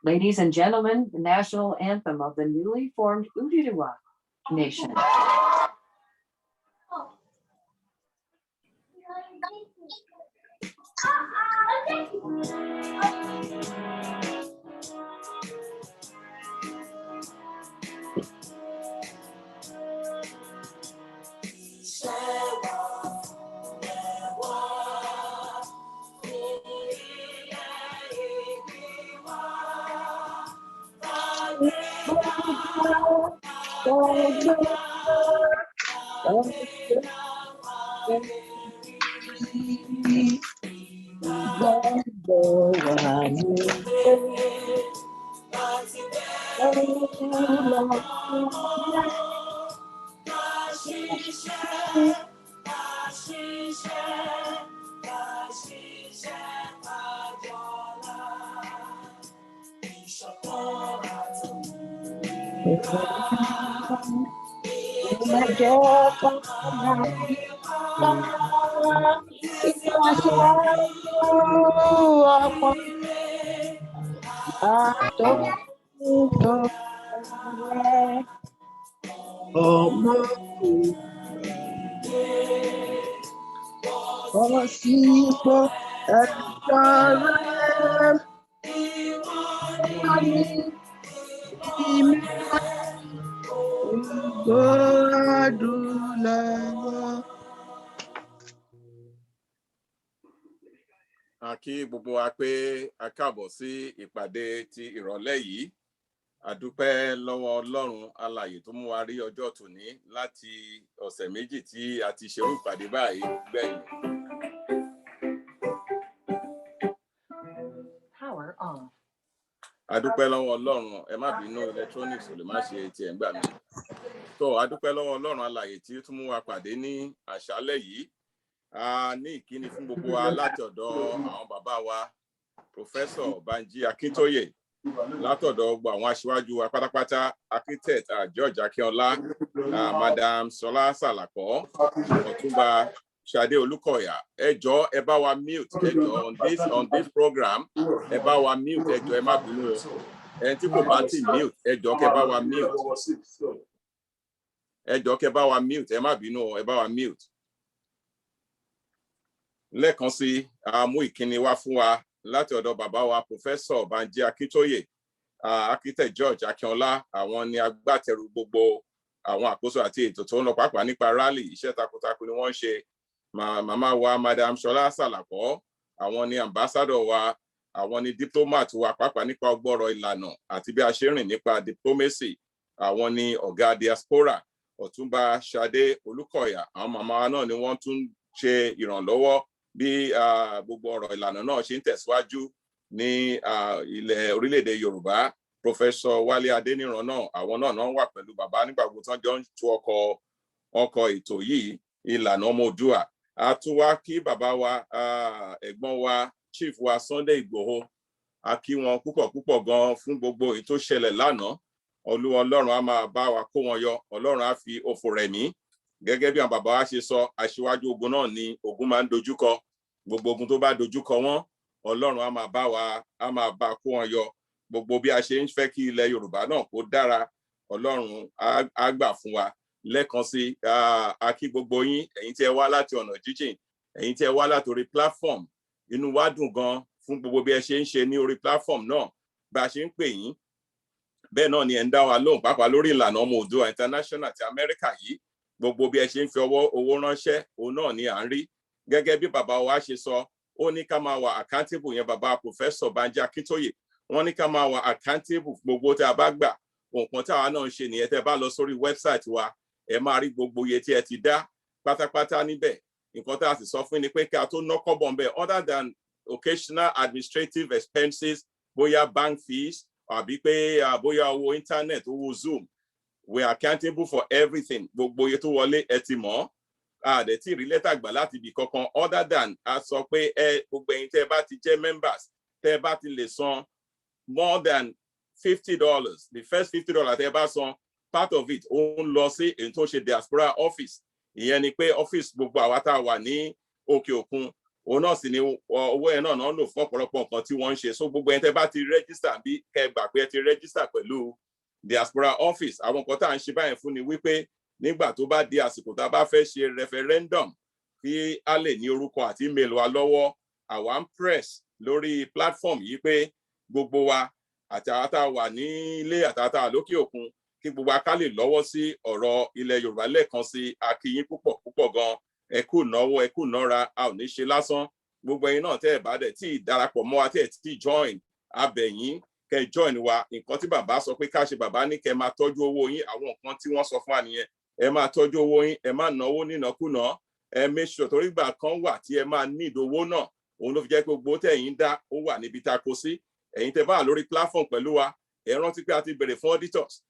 Ladies and gentlemen, the national anthem of the newly formed Oodua nation. Kí gbogbo wa pé a káàbọ̀ sí ìpàdé ti ìrọ̀lẹ́ yìí. A dúpẹ́ lọ́wọ́ Ọlọ́run alààyè tó mú wa rí ọjọ́ tòní láti ọ̀sẹ̀ méjì tí a ti ṣe ìpàdé báyìí gbẹ̀yìn. Power on. A dúpẹ́ lọ́wọ́ Ọlọ́run, ẹ má bínú electronics ò lè má ṣe ti ẹ̀ ń gbà mí. So a dúpẹ́ lọ́wọ́ Ọlọ́run alààyè tí ó tún mú wa pàdé ní àṣálẹ́ yìí. A ní ìkíni fún gbogbo wa láti ọ̀dọ̀ àwọn bàbá wa Professor Banji Akintoye, látọ̀dọ̀ gbogbo àwọn aṣíwájú wa pátápátá, architect George Akínọlá, Madam Ṣọlá Sàlàkọ́, Ọ̀túnba Ṣadé Olúkọ̀yà. Ẹ jọ̀ọ́ ẹ bá wa mute, ẹ jọ̀ọ́ on this program ẹ bá wa mute, ẹ jọ̀ọ́ ẹ má bínú o. Ẹni tí kò bá ti mute, ẹ jọ̀ọ́ kẹ́ bá wa mute. Ẹ jọ̀ọ́ kẹ́ bá wa mute, ẹ má bínú o, ẹ bá wa mute. Lẹ́ẹ̀kan sí, a mú ìkíni wá fún wa láti ọ̀dọ̀ bàbá wa Professor Banji Akintoye, architect George Akínọlá. Àwọn ni agbátẹrù gbogbo àwọn àkóso àti ètò tó ń lọ pàápàá nípa rally. Iṣẹ́ takuntakun ni wọ́n ń ṣe. Màmá wa Madam Ṣọlá Sàlàkọ́, àwọn ni ambassador wa, àwọn ni diplomat wa pàápàá nípa ọgbọ́rọ̀ ìlànà àti bí a ṣe rìn nípa diplomacy. Àwọn ni ọ̀gá diaspora. Ọ̀túnba Ṣadé Olúkọ̀yà, àwọn màmá wa náà ni wọ́n tún ṣe ìrànlọ́wọ́ bí gbogbo ọ̀rọ̀ ìlànà náà ṣe ń tẹ̀síwájú ní ilẹ̀ orílẹ̀-èdè Yorùbá. Professor Wálé Adéníran náà, àwọn náà wà pẹ̀lú bàbá nígbà gbogbo tán jọ ń tú ọkọ̀ ètò yìí, ìlànà ọmọ Oòduà. A tún wá kí bàbá wa ẹ̀gbọ́n wa Chief wa Sunday Ìgbòho. A kí wọn púpọ̀ gan fún gbogbo èyí tó ṣẹlẹ̀ lánàá. Ọlọ́run á máa bá wa kó wọn yọ, Ọlọ́run á fi òfò rẹ̀mí. Gẹ́gẹ́ bí àwọn bàbá wa ṣe sọ, aṣíwájú ogun náà ni ogun máa ń dojúkọ. Gbogbo ogun tó bá dojúkọ wọn, Ọlọ́run á máa bá kó wọn yọ. Gbogbo bí a ṣe ń fẹ́ kí ilẹ̀ Yorùbá náà kó dára, Ọlọ́run á gbà fún wa. Lẹ́ẹ̀kan sí, a kí gbogbo yín, ẹ̀yin tí ẹ wá láti ọ̀nà jíjìn, ẹ̀yin tí ẹ wá láti orí platform. Inú wa dùn gan fún gbogbo bí ẹ ṣe ń ṣe ní orí platform náà. Bá a ṣe ń pè yín, bẹ́ẹ̀ náà ni ẹ ń dá wa lóhùn pàápàá lórí ìlànà ọmọ Oòduà International ti Amẹ́ríkà yìí. Gbogbo bí ẹ ṣe ń fi owó ránṣẹ́, òun náà ni à ń rí. Gẹ́gẹ́ bí bàbá wa ṣe sọ, ó ní ká máa wà accountable, yẹn bàbá Professor Banji Akintoye. Wọ́n ní ká máa wà accountable gbogbo tí a bá gbà. Nǹkan tí àwa náà ń ṣe nìyẹn. Tẹ́ bá lọ sórí website wa, ẹ máa rí gbogbo iye tí ẹ ti dá pátápátá níbẹ̀. Nǹkan tí a sì sọ fún ni pé kí a tó ná kọ́bọ̀ ńbẹ̀, other than occasional administrative expenses, bóyá bank fees, àbí pé bóyá owó internet, owó Zoom. We are accountable for everything. Gbogbo iye tó wọlé ẹ ti mọ̀. Àdẹ̀ tí rí lẹ́tà gbà láti ibì kankan other than a sọ pé gbogbo ẹ̀yin tẹ́ bá ti jẹ́ members, tẹ́ bá ti lè san more than $50. The first $50 tẹ́ bá san, part of it ó ń lọ sí èyí tó ṣe diaspora office. Ìyẹn ni pé office gbogbo àwa tá a wà ní òkè òkun, òun náà sì ni owó yẹn náà lò fún ọ̀pọ̀lọpọ̀ nǹkan tí wọ́n ń ṣe. So gbogbo ẹni tẹ́ bá ti register bí kẹ́ gbà pé ẹ ti register pẹ̀lú diaspora office. Àwọn nǹkan tá à ń ṣe báyìí fún ni wípé nígbà tó bá di àsìkò tá a bá fẹ́ ṣe referendum kí a lè ní orúkọ àti email wa lọ́wọ́, àwa ń press lórí platform yìí pé gbogbo wa àti àwọn tá a wà ní ilé àtàwọn tá a lókè òkun kí gbogbo wa ká lè lọ́wọ́ sí ọ̀rọ̀ ilẹ̀ Yorùbá lẹ́ẹ̀kan sí. A kí yín púpọ̀ púpọ̀ gan. Ẹ kú náwó, ẹ kú nára, a ò ní ṣe lásán. Gbogbo ẹ̀yin náà tẹ́ ẹ bá dẹ̀ tí ì darapọ̀ mọ́ wa tẹ́ ẹ tí ì join, a bẹ̀ yín kẹ́ join wa. Nǹkan tí bàbá sọ pé ká ṣe, bàbá ní kẹ́ máa tọ́jú owó yín. Àwọn nǹkan tí wọ́n sọ fún wa nìyẹn. Ẹ máa tọ́jú owó yín, ẹ má náwó nínàkúnà. Ẹ make sure torí ìgbà kan wà tí ẹ máa need owó náà. Òun ló fi jẹ́ pé gbogbo tẹ̀yin dá ó wà níbi tá a kó sí. Ẹ̀yin tẹ́ bá wà lórí platform pẹ̀lú wa, ẹ rántí pé a ti bèrè fún auditors.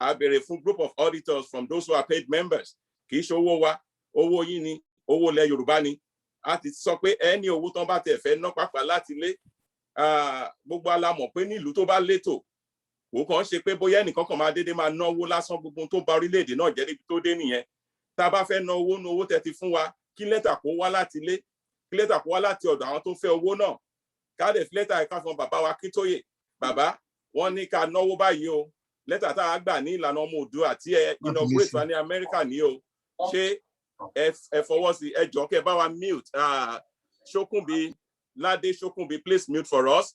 A bèrè fún group of auditors from those who are paid members. Kì í ṣe owó wa, owó yín ni, owó ilẹ̀ Yorùbá ni. A ti sọ pé ẹni owó tán bá tẹ̀ fẹ́ ná pàápàá láti lé. Gbogbo alámọ̀ pé nílùú tó bá létò, kò kàn ṣe pé bóyá ẹnìkan kan máa dédé máa náwó lásán. Gbogbo tó bá orílẹ̀-èdè náà jẹ́ níbi tó dé nìyẹn. Tá a bá fẹ́ ná owó nu owó tẹ́ ti fún wa, kí lẹ́tà kó wá láti lé, kí lẹ́tà kó wá láti ọ̀dọ̀ àwọn tó fẹ́ owó náà. Ká dẹ̀ fi lẹ́tà ẹ̀ka fún bàbá wa Akíntóyè. Bàbá, wọ́n ní ká náwó báyìí o. Lẹ́tà tá a gbà ní ìlànà ọmọ Oòduà àti inaugurate wa ní Amẹ́ríkà ní o. Ṣé ẹ fọwọ́ sí? Ẹ jọ̀ọ́ kẹ́ bá wa mute. Ṣókùnbí, Ládé Ṣókùnbí, please mute for us.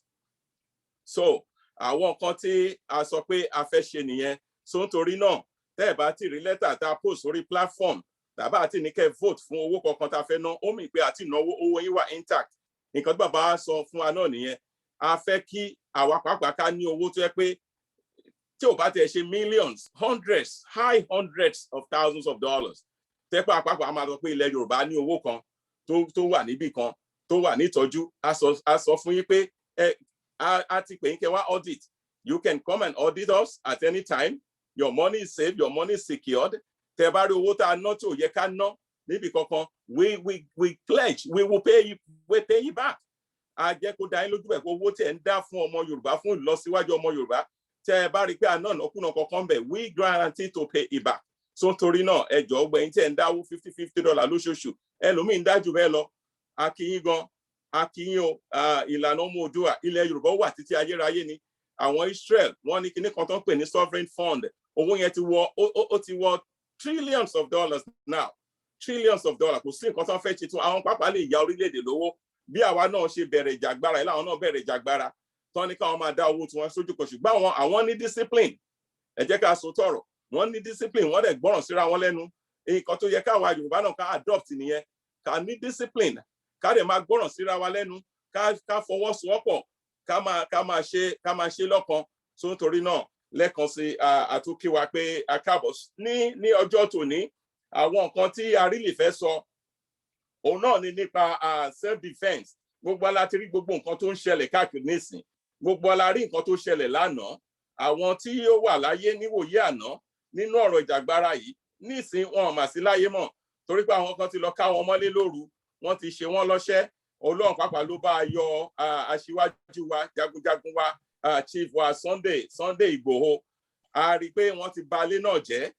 So àwọn nǹkan tí a sọ pé a fẹ́ ṣe nìyẹn. So nítorí náà tẹ́ ẹ bá ti rí lẹ́tà tá a post sórí platform tàbí àti ní kẹ́ vote fún owó kankan tá a fẹ́ ná, ó mì pé àti ìnáwó owó yín wà intact. Nǹkan tí bàbá sọ fún wa náà nìyẹn. A fẹ́ kí àwa pàápàá ká ní owó tó yẹ pé tí ò bá tẹ̀ ṣe millions, high hundreds of thousands of dollars. Tẹ́pẹ́ àpapọ̀ a máa sọ pé ilẹ̀ Yorùbá ní owó kan tó wà níbì kan tó wà nítọ́jú. A sọ fún yín pé a ti pè yín kẹ́ wá audit. You can come and audit us at any time. Your money is safe, your money is secured. Tẹ́ bá rí owó tá a ná tí ò yẹ ká ná níbì kankan, we pledge, we will pay you back. A jẹ́ kó dá yín lójú bẹ̀ pé owó tẹ̀ ń dá fún ọmọ Yorùbá, fún ìlọsíwájú ọmọ Yorùbá. Tẹ́ bá rí pé àná ìnákúnà kankan bẹ̀, we guarantee to pay it back. So nítorí náà ẹ jọ̀ọ́ gbẹ̀yìn tẹ́ ń dáwó $50 lóṣooṣù, ẹlòmíì ń dájú bẹ́ẹ̀ lọ. A kí yín gan, a kí yín o. Ìlànà ọmọ Oòduà ilẹ̀ Yorùbá wà títí ayérayé ni. Àwọn Israel wọ́n ní kinní kan tó ń pè ní sovereign fund. Owó yẹn ti wọ trillions of dollars now. Trillions of dollars. Kò sí nǹkan tó ń fẹ́ ṣe tún àwọn pàápàá lè ya orílẹ̀-èdè lówó. Bí àwa náà ṣe bẹ̀rẹ̀ ìjàgbara ẹ̀ láwọn náà bẹ̀rẹ̀ ìjàgbara. Tán ní káwọn máa dá owó tí wọ́n sójú kan, ṣùgbọ́n àwọn ní discipline. Ẹ jẹ́ ká sọ tọ̀rọ̀. Wọ́n ní discipline, wọ́n dẹ̀ gbọ́ràn síra wọn lẹ́nu. Nǹkan tó yẹ káwa Yorùbá náà ká adopt nìyẹn. Ká ní discipline, ká dẹ̀ máa gbọ́ràn síra wa lẹ́nu, ká fọwọ́sowọ́pọ̀, ká máa ṣe lọ́kan. So nítorí náà lẹ́ẹ̀kan sí àtúnkí wa pé a káàbọ̀ ní ọjọ́ tòní. Àwọn nǹkan tí a rí lè fẹ́ sọ òun náà ni nípa self defence. Gbogbo ala ti rí gbogbo nǹkan tó ń ṣẹlẹ̀ káàkiri nísìn. Gbogbo ala rí nǹkan tó ṣẹlẹ̀ lánàá. Àwọn tí ó wà láyé níwòye àná nínú ọ̀rọ̀ ìjàgbara yìí nísìn wọn ò mà sí láyé mọ́, torí pé àwọn kan ti lọ ká wọn mọ́lé lóru, wọ́n ti ṣe wọ́n lọ́ṣẹ́. Ọlọ́run pàápàá ló bá yọ aṣíwájú wa, jagunjagun wa, chief wa Sunday Ìgbòho. A rí pé wọ́n ti ba ilé náà jẹ́,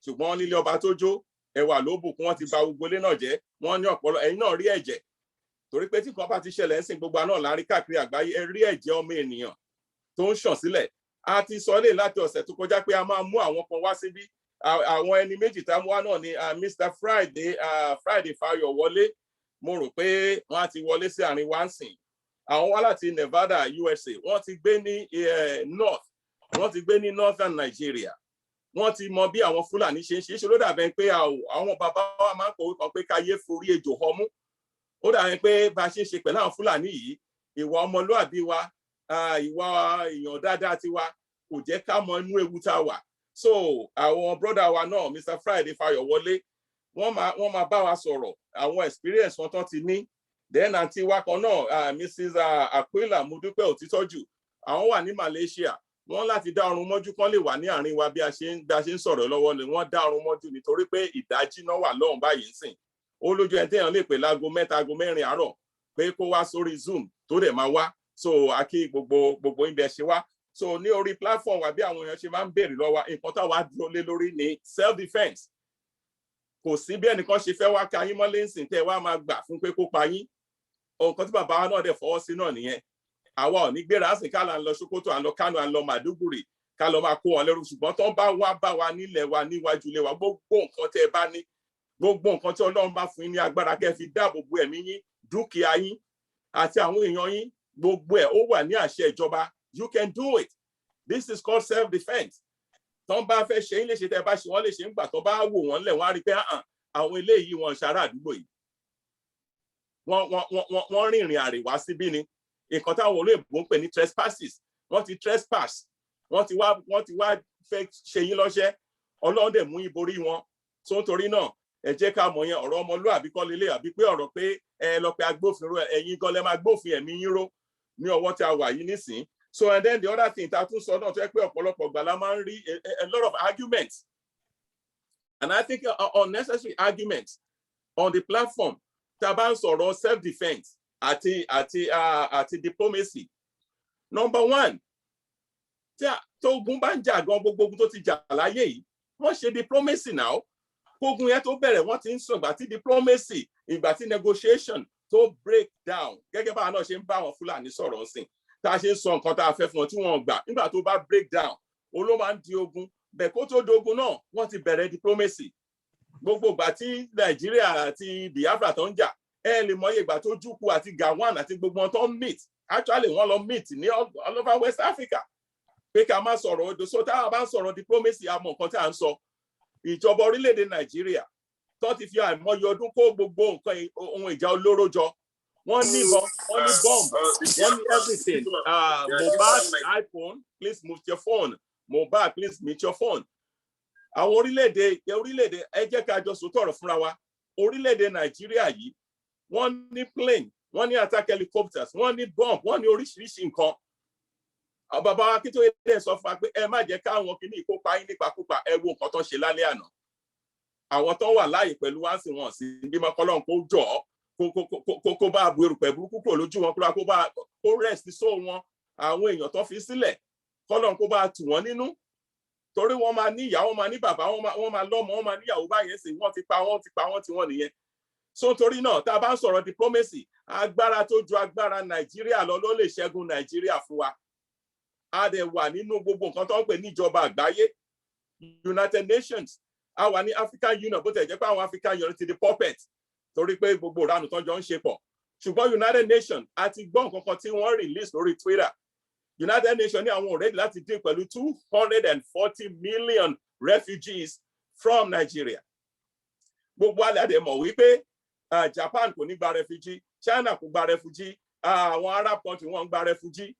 ṣùgbọ́n nílé ọba tó jó ẹwà ló bùkún, wọ́n ti ba gbogbo ilé náà jẹ́. Wọ́n ní ọ̀pọ̀lọpọ̀ ẹ̀yin náà rí ẹ̀jẹ̀, torí pé tí nǹkan bá ti ṣẹlẹ̀ ń sìn gbogbo náà láàrin káàkiri àgbáyé, ẹ rí ẹ̀jẹ̀ ọmọ ènìyàn tó ń ṣàn sílẹ̀. A ti sọ lè láti ọ̀sẹ̀ tó kọjá pé a máa mú àwọn kan wá síbí. Àwọn ẹni méjì tá a mú wá náà ni Mr. Friday Fayọ̀wọlé. Mo rò pé wọ́n á ti wọlé sí àárín wa ń sìn. Àwọn wá láti Nevada, USA. Wọ́n ti gbé ní wọ́n ti gbé ní Northern Nigeria. Wọ́n ti mọ bí àwọn Fúlàní ṣe ń ṣe ló dàbẹ̀ pé àwọn bàbá wa máa ń kọ̀wé kan pé káyé forí ejò họmú. Ó dàbẹ̀ pé bá a ṣe ń ṣe pẹ̀lú àwọn Fúlàní yìí, ìwà ọmọlúàbí wa, ìwà èèyàn dáadáa tiwa kò jẹ́ ká mọ inú ewu tá a wà. So àwọn brother wa náà Mr. Friday Fayọ̀wọlé wọ́n máa bá wa sọ̀rọ̀ àwọn experience wọn tán ti ní. Then àǹtí wa kan náà Mrs. Aquila Modúpẹ́ Òtítọ́jù, àwọn wà ní Malaysia. Wọ́n láti dá ọrùn mọ́jú kan lè wà ní àárín wa bí a ṣe ń sọ̀rọ̀ lọ́wọ́ ni wọ́n dá ọrùn mọ́jú nítorí pé ìdájí náà wà lọ́hùn báyìí ń sìn. Ó lójú ẹni téèyàn lè pè láago 3 aago 4 àárọ̀ pé kó wá sórí Zoom tó dẹ̀ máa wá. So a kí gbogbo ibẹ̀ ṣe wá. So ní orí platform wa bí àwọn èèyàn ṣe máa ń béèrè lọ́wọ́ nǹkan táwa dúró lé lórí ní self defence. kò sí bí ẹnìkan ṣe fẹ́ wá ka yín mọ́lé ńsìn tẹ́ wá máa gbà fún pé kó pa yín nǹkan tí bàbá wa náà dẹ̀ fọwọ́ sí náà nìyẹn àwa ò ní gbéra sìn ká là ń lọ Sókótó à ń lọ Kánò à ń lọ Màdúgùrì ká lọ máa kó wọn lẹ́rú ṣùgbọ́n tó ń bá wa nílẹ̀ wa níwájú ilé wa gbogbo nǹkan tẹ́ ẹ bá ní gbogbo nǹkan tí Ọlọ́run bá fún yín ní agbára kẹ́ fi dáàbò bo ẹ̀mí yín dúkìá yín àti àwọn èèyàn yín gbogbo ẹ̀ ó wà ní àṣẹ ìjọba. You can do it. This is called self-defense. tó ń bá fẹ́ ṣe yín léṣe tẹ́ ẹ bá ṣe wọ́n léṣe ńgbà tó bá wò wọ́n lẹ̀ wọ́n á rí pé àwọn eléyìí wọn ṣará àdúgbò yìí wọ́n rìnrìn àrèwá síbí ni nǹkan táwọn olóyìnbó ń pè ní trespasses wọ́n ti trespass wọ́n ti wá fẹ́ ṣe yín lọ́ṣẹ́ Ọlọ́run dẹ̀ mú yín borí wọn tó ń torí náà ẹ jẹ́ ká mọ̀ yẹn ọ̀rọ̀ ọmọlúwàbí kọ́ lélẹ̀ àbí pé ọ̀rọ̀ pé ẹ lọ pé agbófinró ẹ̀yin gan lẹ máa gbófin ẹ̀mí yín ró ní ọwọ́ tí a wà yìí nísìn. So and then the other thing tá a tún sọ náà tó yẹ pé ọ̀pọ̀lọpọ̀ gbà la máa ń rí a lot of arguments and I think unnecessary arguments on the platform tá a bá ń sọ̀rọ̀ self-defense àti diplomacy. Number one, tí ogun bá ń jà gan gbogbo ogun tó ti jà láyé yìí wọ́n ṣe diplomacy now ogun yẹn tó bẹ̀rẹ̀ wọ́n ti ń sọ ìgbà tí diplomacy ìgbà tí negotiation tó break down gẹ́gẹ́ báwa náà ṣe ń bá àwọn Fúlàní sọ̀rọ̀ ńsìn tá a ṣe ń sọ nǹkan tá a fẹ́ fún wọn tí wọ́n gbà nígbà tó bá break down ló máa ń di ogun bẹ́ẹ̀ kó tó dogun náà wọ́n ti bẹ̀rẹ̀ diplomacy gbogbo ìgbà tí Nàìjíríà àti Biafra tó ń jà ẹ lè mọyé ìgbà tó Jukwu àti Gowon àti gbogbo wọn tó ń meet actually wọ́n lọ meet ní all over West Africa pé ká má sọ̀rọ̀ odò so tá a bá ń sọ̀rọ̀ diplomacy àmọ́ nǹkan tí à ń sọ ìjọba orílẹ̀-èdè Nàìjíríà tó ti fi àìmọye ọdún kó gbogbo nǹkan ohun ìjà olóró jọ wọ́n ní ìbọn wọ́n ní bomb wọ́n ní everything Mohbad iPhone please mute your phone Mohbad please mute your phone. Àwọn orílẹ̀-èdè ẹ jẹ́ ká jọ sòótọ́ ọ̀rọ̀ fúnra wa orílẹ̀-èdè Nàìjíríà yìí wọ́n ní plane wọ́n ní attack helicopters wọ́n ní bomb wọ́n ní oríṣiríṣi nǹkan. Bàbá wa Akíntóyè dẹ̀ sọ fún wa pé ẹ má jẹ́ káwọn kìíní ìkópa yín nípakúpa ẹ wo nǹkan tó ń ṣe lálẹ́ àná àwọn tó wà láàyè pẹ̀lú wá sí wọn sí bímọ kọ́lọ́n kó jọ kó bá bu erùpẹ̀ burúkú kúrò lójú wọn kó rest só wọn àwọn èèyàn tó fi sílẹ̀ kọ́lọ́n kó bá tù wọ́n nínú torí wọ́n máa ní ìyá wọ́n máa ní bàbá wọ́n máa lọ́mọ wọ́n máa níyàwó báyẹn sì wọ́n ti pa wọ́n tí wọ́n nìyẹn. So torí náà tá a bá ń sọ̀rọ̀ diplomacy agbára tó ju agbára Nàìjíríà lọ ló lè ṣẹ́gun Nàìjíríà fún wa. A dẹ̀ wà nínú gbogbo nǹkan tó ń pè ní ìjọba àgbáyé United Nations a wà ní African Union bó tẹ̀ jẹ́ pé àwọn African Union ti di puppet torí pé gbogbo ìranù tó jọ ń ṣe pọ̀ ṣùgbọ́n United Nations a ti gbọ́ nǹkan kan tí wọ́n release lórí Twitter United Nations ní àwọn ò ready láti deal pẹ̀lú 240 million refugees from Nigeria. Gbogbo alẹ́ mọ̀ wípé Japan kò ní gba refugee China kò gba refugee àwọn Arab country wọ́n ń gba refugee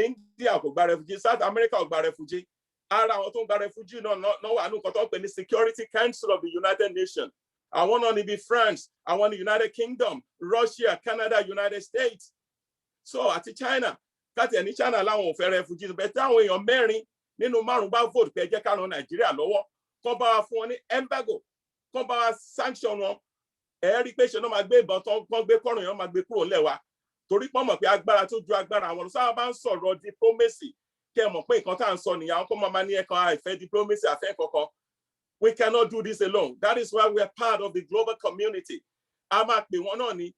India kò gba refugee South America kò gba refugee ara àwọn tó ń gba refugee náà wà ní nǹkan tó ń pè ní Security Council of the United Nations àwọn náà níbi France àwọn ní United Kingdom Russia Canada United States so àti China káti ẹ̀ ní China láwọn ò fẹ́ refugees bẹ́ẹ̀ tí àwọn èèyàn mẹ́rin nínú márùn-ún bá vote pé ẹ jẹ́ ká ran Nàìjíríà lọ́wọ́ kó bá wa fún wọn ní embargo kó bá wa sanction wọn ẹ rí i pé ṣe náà máa gbé ìbọn tó ń gbé kọ́rùn yẹn máa gbé kúrò lẹ́wà torí pọ́n mọ̀ pé agbára tó ju agbára àwọn sábà bá ń sọ̀rọ̀ diplomacy kẹ́ ẹ mọ̀ pé nǹkan tá à ń sọ nìyà kó máa ní ẹ̀kan àìfẹ́ diplomacy àfẹ́ kankan. We cannot do this alone. That is why we are part of the global community. A máa pè wọ́n náà ni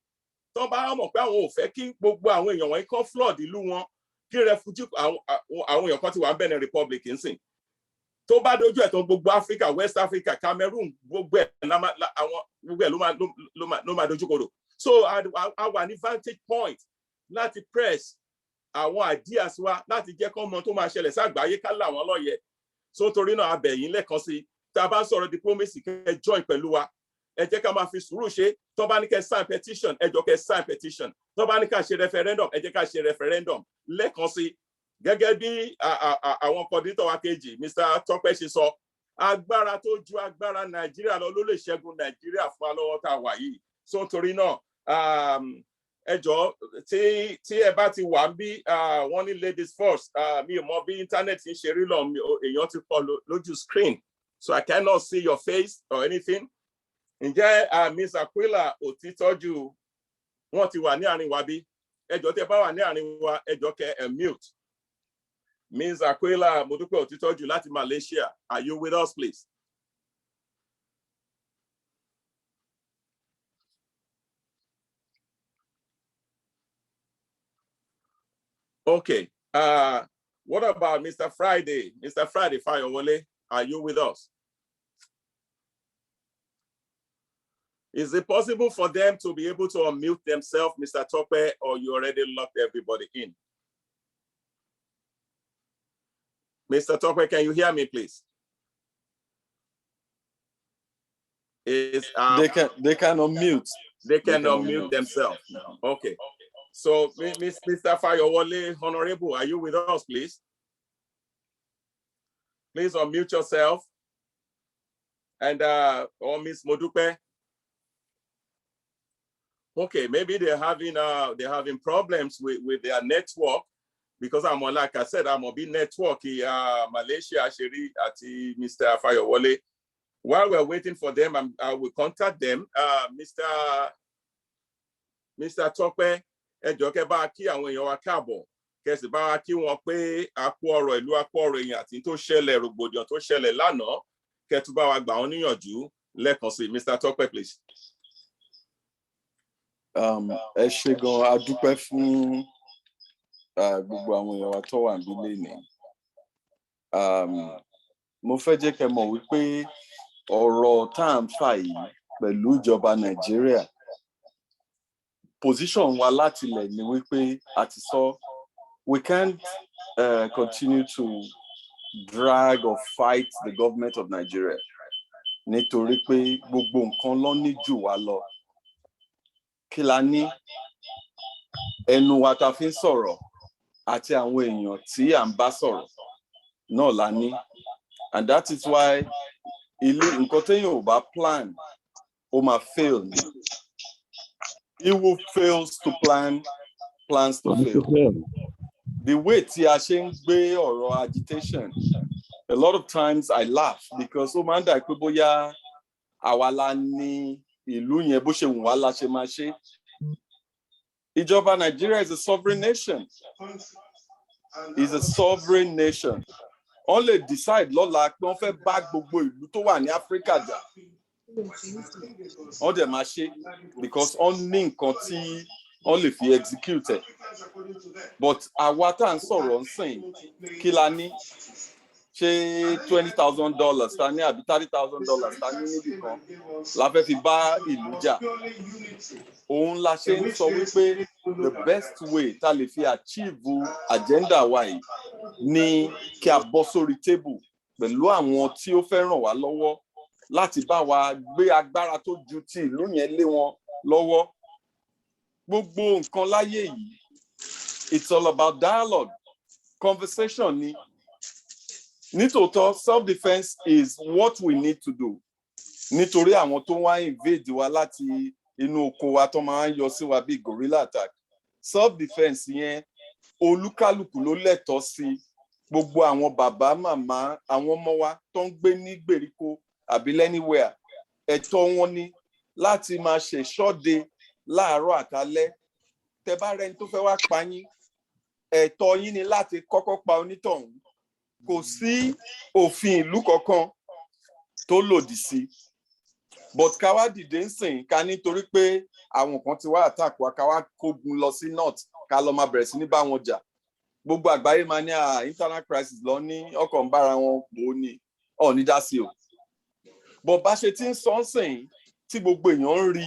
tó bá mọ̀ pé àwọn ò fẹ́ kí gbogbo àwọn èèyàn wọ̀nyí kan flood ìlú wọn kí refugee àwọn èèyàn kan ti wà ń Benin Republic nsìn tó bá dojú ẹ̀ tán gbogbo Africa West Africa Cameroon gbogbo ẹ̀ ló máa dojú kodò. So a wà ní vantage point láti press àwọn ideas wa láti jẹ́ kọ́ mọ tó máa ṣẹlẹ̀ ságbáyé ká láwọn lọ́yẹ̀. So torí náà a bẹ̀ yín lẹ́ẹ̀kan sí tá a bá ń sọ̀rọ̀ diplomacy kẹ́ join pẹ̀lú wa ẹ jẹ́ ká máa fi sùúrù ṣe tó bá ní kẹ́ sign petition ẹ jọ kẹ́ sign petition tó bá ní ká ṣe referendum ẹ jẹ́ ká ṣe referendum lẹ́ẹ̀kan sí gẹ́gẹ́ bí àwọn coordinator wa kejì Mr. Tọ́pẹ́ ṣe sọ agbára tó ju agbára Nàìjíríà lọ ló lè ṣẹ́gun Nàìjíríà fún wa lọ́wọ́ tá a wà yìí. So torí náà ẹ jọ̀ọ́ tí ẹ bá ti wà ń bí wọ́n ní ladies first mi ò mọ bí internet ń ṣe rí lọ èèyàn ti pọ̀ lójú screen so I cannot see your face or anything. Ǹjẹ́ Miss Aquila Òtítọ́jú wọ́n ti wà ní àárín wa bí ẹ jọ̀ọ́ tí ẹ bá wà ní àárín wa ẹ jọ̀ọ́ kẹ́ ẹ mute. Miss Aquila Modúpẹ́ Òtítọ́jú láti Malaysia, are you with us please? Okay. What about Mr. Friday? Mr. Friday Fayowole, are you with us? Is it possible for them to be able to unmute themselves, Mr. Tope, or you already locked everybody in? Mr. Tope, can you hear me, please? They can unmute. They can unmute themselves. Okay. So, Mr. Fayowole, Honorable, are you with us, please? Please unmute yourself. And or Miss Modupe. Okay, maybe they're having problems with their network, because I'm on, like I said, I'm on big network Malaysia, Sheri, ati Mr. Fayowole. While we're waiting for them, I will contact them. Mr. Tope, ẹ jọ̀ọ́ kẹ́ bá kí àwọn èèyàn wa káàbọ̀, kẹ́ sì bá kí wọn pé a kú ọ̀rọ̀ ìlú, a kú ọ̀rọ̀ èèyàn àti tó ṣẹlẹ̀, rògbòdìyàn tó ṣẹlẹ̀ lánàá, kẹ́ tún bá wa gbà wọ́n níyànjú lẹ́ẹ̀kan sí. Mr. Tope, please. Ẹ ṣé gan, a dúpẹ́ fún gbogbo àwọn èèyàn wa tó wà níbí lénìí. Mo fẹ́ jẹ́ kẹ́ mọ̀ wípé ọ̀rọ̀ tá à ń fà yìí pẹ̀lú ìjọba Nàìjíríà, position wa láti ilẹ̀ ni wípé àti sọ, we can't continue to drag or fight the government of Nigeria nítorí pé gbogbo nǹkan ló ní jù wá lọ. Kí la ní? Ẹnu wa ta fi ń sọ̀rọ̀ àti àwọn èèyàn tí à ń bá sọ̀rọ̀ náà la ní. And that is why nǹkan téèyàn ò bá plan ó máa fail ni. He who fails to plan plans to fail. The way tí a ṣe ń gbé ọ̀rọ̀ agitation, a lot of times I laugh because ó máa ń dà pé bóyá àwa la ní ìlú yẹn, bó ṣe wù wá la ṣe máa ṣe. Ìjọba Nigeria is a sovereign nation. Is a sovereign nation. Wọ́n lè decide lọ́la pé wọ́n fẹ́ bá gbogbo ìlú tó wà ní Áfíríkà jà. Wọ́n dẹ̀ máa ṣe because wọ́n ní nǹkan tí wọ́n lè fi execute ẹ̀. But àwa tá à ń sọ̀rọ̀ ń sìn, kí la ní? Ṣé $20,000 ta ní àbí $30,000 ta ní níbì kan la fẹ́ fi bá ìlú jà? Òun la ṣe ń sọ wípé the best way tá lè fi achieve agenda wa yìí ni kí a bọ́ sórí table pẹ̀lú àwọn tí ó fẹ́ ràn wá lọ́wọ́ láti bá wa gbé agbára tó ju ti ìlú yẹn lé wọn lọ́wọ́. Gbogbo nǹkan láyé yìí, it's all about dialogue, conversation ni. Nítòótọ́, self-defense is what we need to do. Nítorí àwọn tó wá invade wa láti inú oko wa tó máa ń yọ sí wa bí guerrilla attack. Self-defense yẹn, olúkálùkù ló lẹ́tọ̀ọ́ sí. Gbogbo àwọn bàbá, màmá, àwọn ọmọ wa tó ń gbé ní gbèríko àbí anywhere, ẹ̀tọ́ wọn ni láti máa ṣe ìṣọ́de láàárọ̀ àtàlẹ́. Tẹ́ bá rẹni tó fẹ́ wá pa yín, ẹ̀tọ́ yín ni láti kọ́kọ́ pa onítọ̀hún. Kò sí òfin ìlú kankan tó lòdì sí. But ká wá dìde ń sìn ká nítorí pé àwọn kan ti wá attack wa, ká wá kógun lọ sí north, ká lọ máa bẹ̀rẹ̀ sí ní bá wọn jà. Gbogbo àgbáyé máa ní internal crisis lọ ní ọkàn bára wọn pò ní ní dá sí o. But bá ṣe ti ń sọ ń sìn tí gbogbo èèyàn ń rí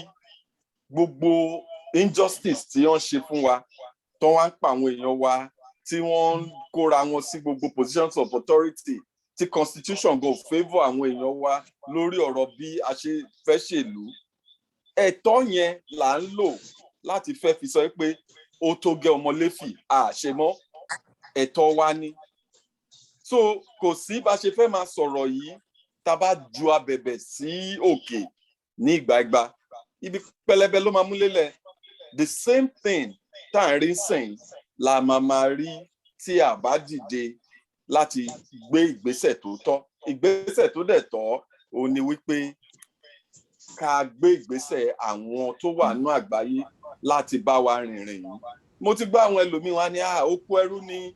gbogbo injustice tí wọ́n ṣe fún wa, tó wá ń pa àwọn èèyàn wa, tí wọ́n ń kóra wọn sí gbogbo positions of authority, tí constitution go favour àwọn èèyàn wa lórí ọ̀rọ̀ bí a ṣe fẹ́ ṣèlú. Ẹ̀tọ́ yẹn là ń lò láti fẹ́ fi sọ pé ó tó gẹ́ ọmọléfì àṣemọ́, ẹ̀tọ́ wa ni. So kò sí bá ṣe fẹ́ máa sọ̀rọ̀ yìí tá bá ju abẹ̀bẹ̀ sí òkè ní ìgbàgbà, ibi pẹlẹbẹ ló máa mú lélẹ̀. The same thing tá à ń rí sìn la máa rí tí a bá dìde láti gbé ìgbésẹ̀ tó tọ́. Ìgbésẹ̀ tó dẹ̀ tọ́ ó ní wípé ká gbé ìgbésẹ̀ àwọn tó wà nínú àgbáyé láti bá wa rìnrìn yìí. Mo ti gbọ́ àwọn ẹlòmíín wá ní ó kú ẹrú ni,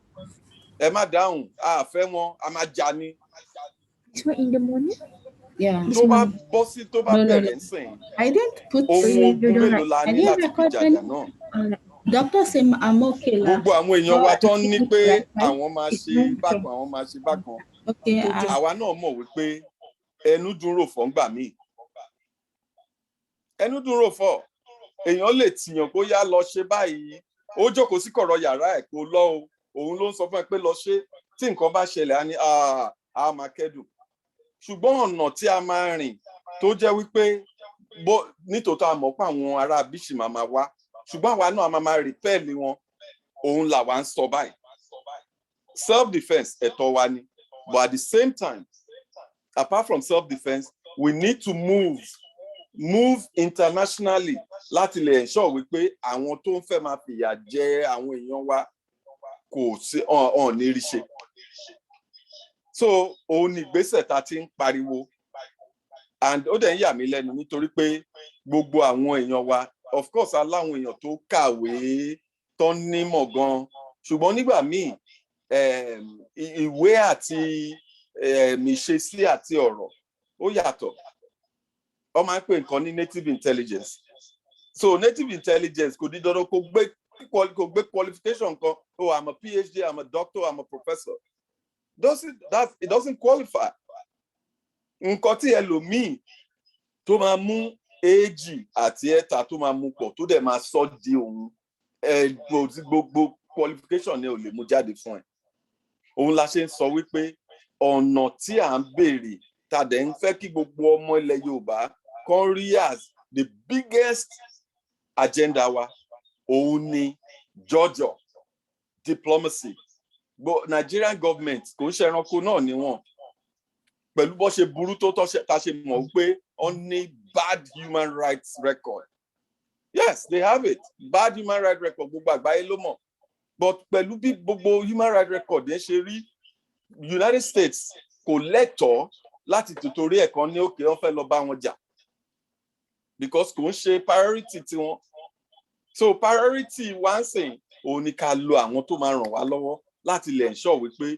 ẹ má dáhùn, a fẹ́ wọn, a máa jà ni. In the morning? Yeah. Tó bá bọ́ sí tó bá bẹ̀rẹ̀ ń sìn, I didn't put ohun ogun mélòó la ní láti fi jàjà náà. Doctor say I'm okay la. gbogbo àwọn èèyàn wa tó ń ní pé àwọn máa ṣe bákan àwọn máa ṣe bákan Okay. àwa náà mọ̀ wípé ẹnu dùn rò fọ́ ńgbà míì ẹnu dùn rò fọ́ èèyàn lè tìyàn kó yá lọ ṣe báyìí ó jókòó sí kọ̀rọ̀ yàrá ẹ̀ kó lọ o òun ló ń sọ fún ẹ pé lọ ṣe tí nǹkan bá ṣẹlẹ̀ á ní a máa kẹ́dùn ṣùgbọ́n ọ̀nà tí a máa rìn tó jẹ́ wípé nítòótọ́ a mọ̀ pé àwọn ará bíṣì máa wá ṣùgbọ́n àwa náà a máa rìpẹ́ẹ̀lì wọn òun làwa ń sọ báyìí self defence ẹ̀tọ́ wa ni but at the same time apart from self defence we need to move internationally láti lè ensure wípé àwọn tó ń fẹ́ máa fìyà jẹ àwọn èèyàn wa kò sí ọ̀n ní rí ṣe so òun ni ìgbésẹ̀ tá ti ń pariwo and ó dẹ̀ ń yà mí lẹ́nu nítorí pé gbogbo àwọn èèyàn wa of course aláwọn èèyàn tó kàwé tó nímọ̀ gan ṣùgbọ́n nígbà míì ìwé àti ìṣesí àti ọ̀rọ̀ ó yàtọ̀ wọ́n máa ń pè nǹkan ní native intelligence so native intelligence kò di dandan kó gbé qualification kan oh I'm a PhD I'm a doctor I'm a professor it doesn't qualify nǹkan tí ẹlòmíì tó máa mú èjì àti ẹ̀ta tó máa mú pọ̀ tó dẹ̀ máa sọ di òun gbogbo qualification ni ò lè mú jáde fún ẹ òun la ṣe ń sọ wípé ọ̀nà tí à ń béèrè tá dẹ̀ ń fẹ́ kí gbogbo ọmọ ilẹ̀ Yorùbá kan rí as the biggest agenda wa òun ni jọjọ diplomacy Nigerian government kò ń ṣe ẹranko náà ni wọn pẹ̀lú bó ṣe burú tó tá ṣe mọ̀ wípé wọ́n ní bad human rights record yes they have it bad human rights record gbogbo àgbáyé ló mọ̀ but pẹ̀lú bí gbogbo human rights record yẹn ṣe rí United States kò lẹ́tọ̀ọ́ láti tòtórí ẹ̀kan ní òkè wọ́n fẹ́ lọ bá wọn jà because kò ń ṣe priority tiwọn so priority wa ń sìn òun ni ká lo àwọn tó máa ràn wá lọ́wọ́ láti lè ensure wípé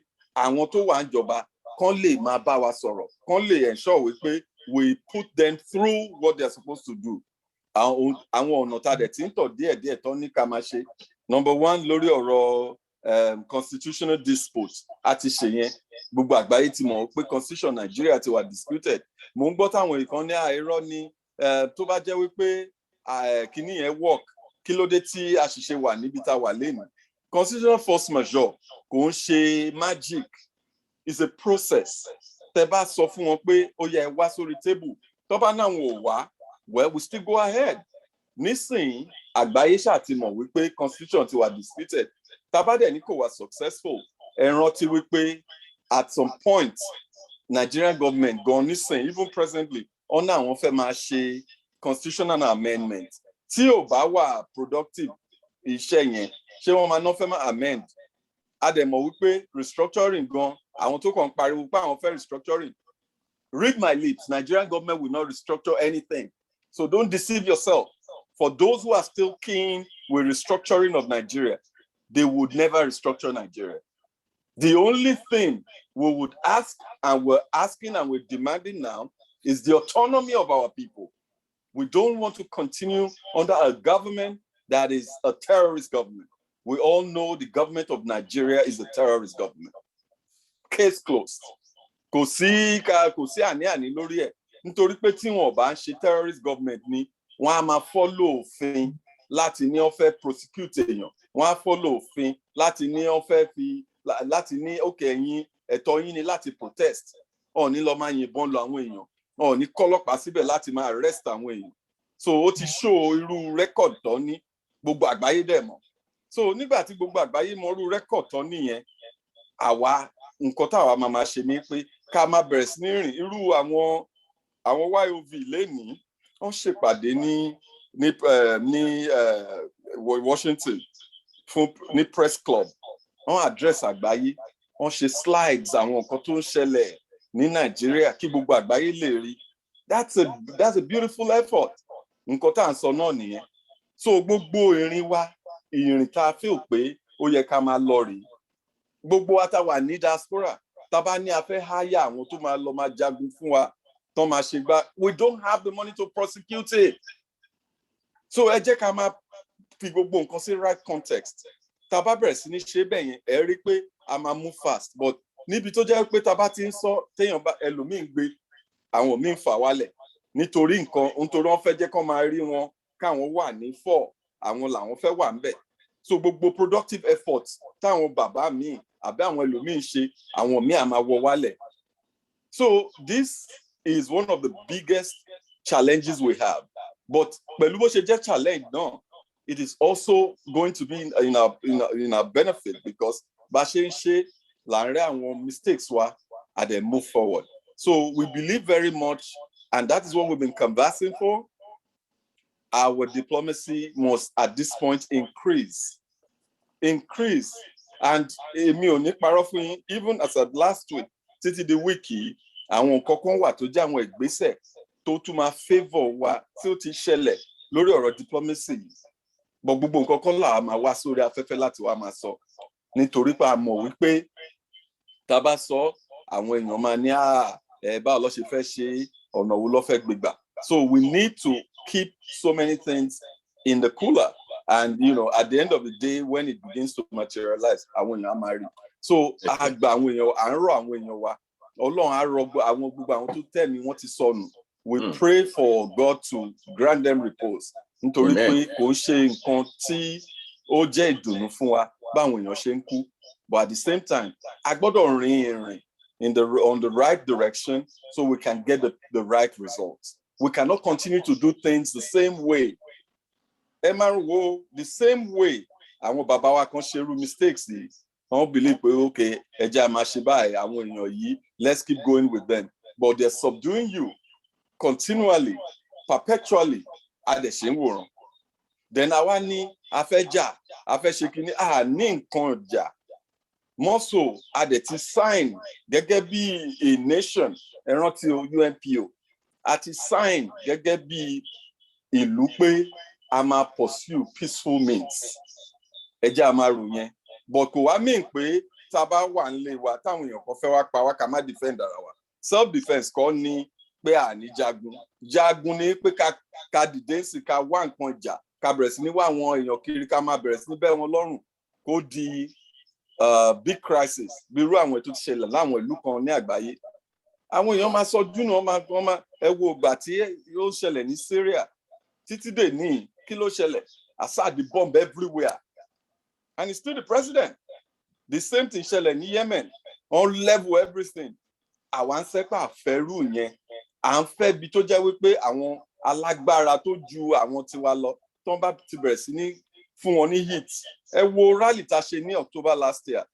àwọn tó wà ń jọba kán lè máa bá wa sọ̀rọ̀ kán lè ensure wípé we put them through what they are supposed to do àwọn ọ̀nà tá a dẹ̀ ti ń tọ̀ díẹ̀díẹ̀ tán ní ká máa ṣe number one lórí ọ̀rọ̀ constitutional dispute a ti ṣe yẹn gbogbo àgbáyé ti mọ̀ pé constitution Nigeria ti wà disputed mo ń gbọ́ táwọn ìkan ní àìrọ́ ni tó bá jẹ́ wípé kíní yẹn work kí ló dé tí àṣìṣe wà níbi tá a wà lẹ́nu constitutional force majeure kò ń ṣe magic it's a process tẹ́ bá sọ fún wọn pé ó yẹ wá sórí table tó bá náà wọn ò wá well we still go ahead nísìnyí àgbáyé ṣàtìmọ̀ wípé constitution ti wà disputed tabadẹ ní kò wá successful ẹ rántí wípé at some point Nigerian government gan nísìnyí even presently ọ̀nà àwọn fẹ́ máa ṣe constitutional amendment tí ò bá wà productive iṣẹ́ yẹn ṣé wọ́n máa ná fẹ́ máa amend a dẹ̀ mọ̀ wípé restructuring gan àwọn tó kàn pariwo pé àwọn fẹ́ restructuring read my lips Nigerian government will not restructure anything so don't deceive yourself for those who are still keen with restructuring of Nigeria they would never restructure Nigeria. The only thing we would ask and we're asking and we're demanding now is the autonomy of our people. We don't want to continue under a government that is a terrorist government. We all know the government of Nigeria is a terrorist government. Case closed. Kò sí àní-àní lórí ẹ̀ nítorí pé tí wọn ò bá ń ṣe terrorist government ni wọ́n á máa follow òfin láti ní wọ́n fẹ́ prosecute èèyàn wọ́n á follow òfin láti ní wọ́n fẹ́ fi láti ní òkè ẹ̀yìn ẹ̀tọ́ yín ni láti protest ọ̀ ní lọ́ọ́ máa yìnbọn lọ àwọn èèyàn ọ̀ ní kọ́lọ́pàá síbẹ̀ láti máa arrest àwọn èèyàn so ó ti show irú record tó ní gbogbo àgbáyé dẹ̀ mọ̀ so nígbà tí gbogbo àgbáyé mọ irú record tó nìyẹn àwa nǹkan táwa máa ṣe ni pé ká máa bẹ̀rẹ̀ sí ní rìn irú àwọn YOV lénìí wọ́n ṣèpàdé ní Washington ní press club wọ́n address àgbáyé wọ́n ṣe slides àwọn nǹkan tó ń ṣẹlẹ̀ ní Nàìjíríà kí gbogbo àgbáyé lè rí that's a beautiful effort nǹkan tá à ń sọ náà nìyẹn so gbogbo ìrìn tá a feel pé ó yẹ ká máa lọ rèé gbogbo wa tá wà ní diaspora tá bá ní a fẹ́ háyà àwọn tó máa lọ máa jagun fún wa tán máa ṣe gbá we don't have the money to prosecute it so ẹ jẹ́ ká máa fi gbogbo nǹkan sí right context tá a bá bẹ̀rẹ̀ sí ní ṣe bẹ́ẹ̀ yẹn ẹ rí pé a máa move fast but níbi tó jẹ́ pé tá a bá ti ń sọ téèyàn bá ẹlòmíín gbé àwọn míín fà wálẹ̀ nítorí wọ́n fẹ́ jẹ́ kó máa rí wọn káwọn wà ní 4 àwọn làwọn fẹ́ wà ńbẹ̀ so gbogbo productive efforts táwọn bàbá míì àbí àwọn ẹlòmíín ṣe àwọn míì á máa wọ wálẹ̀ so this is one of the biggest challenges we have but pẹ̀lú bó ṣe jẹ́ challenge náà it is also going to be in our benefit because bá ṣe ń ṣe láàárín àwọn mistakes wa and then move forward. So we believe very much, and that is what we've been conversing for. Our diplomacy must at this point increase. And èmi ò ní parọ́ fún yín, even as of last week, títí di week yìí, àwọn nǹkan kan wà tó jẹ́ àwọn ìgbésẹ̀ tó tún máa favour wa tí ó ti ṣẹlẹ̀ lórí ọ̀rọ̀ diplomacy yìí. But gbogbo nǹkan kan là máa wá sórí afẹ́fẹ́ láti wá máa sọ. Nítorí pé a mọ̀ wípé tá a bá sọ àwọn èèyàn máa ní báwo ló ṣe fẹ́ ṣe ọ̀nà wo ló fẹ́ gbégbà. So we need to keep so many things in the cooler and at the end of the day when it begins to materialize àwọn èèyàn á máa rí. So a gba àwọn èèyàn à ń rọ̀ àwọn èèyàn wa Ọlọ́run á rọ̀ àwọn gbogbo àwọn tó tẹ̀ ní wọ́n ti sọnù. We pray for God to grant them repose. Nítorí pé kò ń ṣe nǹkan tí ó jẹ́ ìdùnnú fún wa báwọn èèyàn ṣe ń kú. But at the same time, a gbọ́dọ̀ rìn on the right direction so we can get the right results. We cannot continue to do things the same way. Ẹ máa ń wo the same way àwọn bàbá wa kan ṣerú mistakes yìí. Wọ́n believe pé okay, ẹ jẹ́ a máa ṣe báyìí àwọn èèyàn yìí, let's keep going with them. But they're subduing you continually, perpetually, a dẹ̀ ṣe ń wòran. Then àwa ní a fẹ́ jà, a fẹ́ ṣe kínní, ní nǹkan ọjà. More so, a dẹ̀ ti sign gẹ́gẹ́ bí a nation, ẹ rántí UNPO, a ti sign gẹ́gẹ́ bí ìlú pé a máa pursue peaceful means. Ẹ jẹ́ a máa rò yẹn. But kò wá mean pé tá a bá wà nílé wa táwọn èèyàn kan fẹ́ wá pa wá ká má defend ara wa. Self-defense kọ́ ni pé àní jagun. Jagun ni pé ká dìde sí ká wá nǹkan jà, ká bẹ̀rẹ̀ sí ní wá àwọn èèyàn kiri ká máa bẹ̀rẹ̀ sí ní bẹ́ wọn lọ́rùn kó di big crisis bí irú àwọn ètò ti ṣẹlẹ̀ láwọn ìlú kan ní àgbáyé. Àwọn èèyàn máa sọ dúnà wọ́n máa ẹ wo ìgbà tí yóò ṣẹlẹ̀ ní Syria títí dè ní kí ló ṣẹlẹ̀ Assad bomb everywhere and he's still the president. The same thing ṣẹlẹ̀ ní Yemen on level everything. Àwa ń sẹ́pà àfẹ́rù yẹn à ń fẹ́ bi tó jẹ́ wípé àwọn alágbára tó ju àwọn tiwa lọ tó ń bá ti bẹ̀rẹ̀ sí ní fún wọn ní hit. Ẹ wo rally tá a ṣe ní October last year,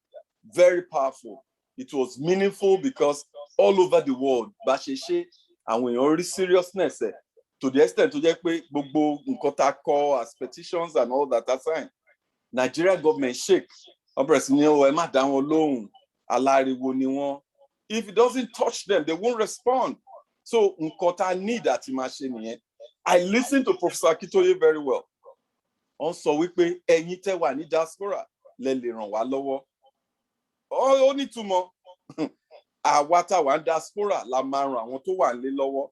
very powerful. It was meaningful because all over the world bá ṣe ṣe àwọn èèyàn rí seriousness ẹ̀ to the extent tó jẹ́ pé gbogbo nǹkan tá a kọ as petitions and all that are signed. Nigeria government shake wọ́n bẹ̀rẹ̀ sí ní ẹ má dá wọn lóhùn aláriwo ni wọ́n. If it doesn't touch them, they won't respond. So nǹkan tá a need àti máa ṣe nìyẹn. I listened to Professor Akintoye very well. Wọ́n sọ wípé ẹ̀yin tẹ́ wà ní diaspora lẹ lè ràn wá lọ́wọ́. Ó nítumọ̀. Àwa tá wà ní diaspora la máa ràn àwọn tó wà nílé lọ́wọ́.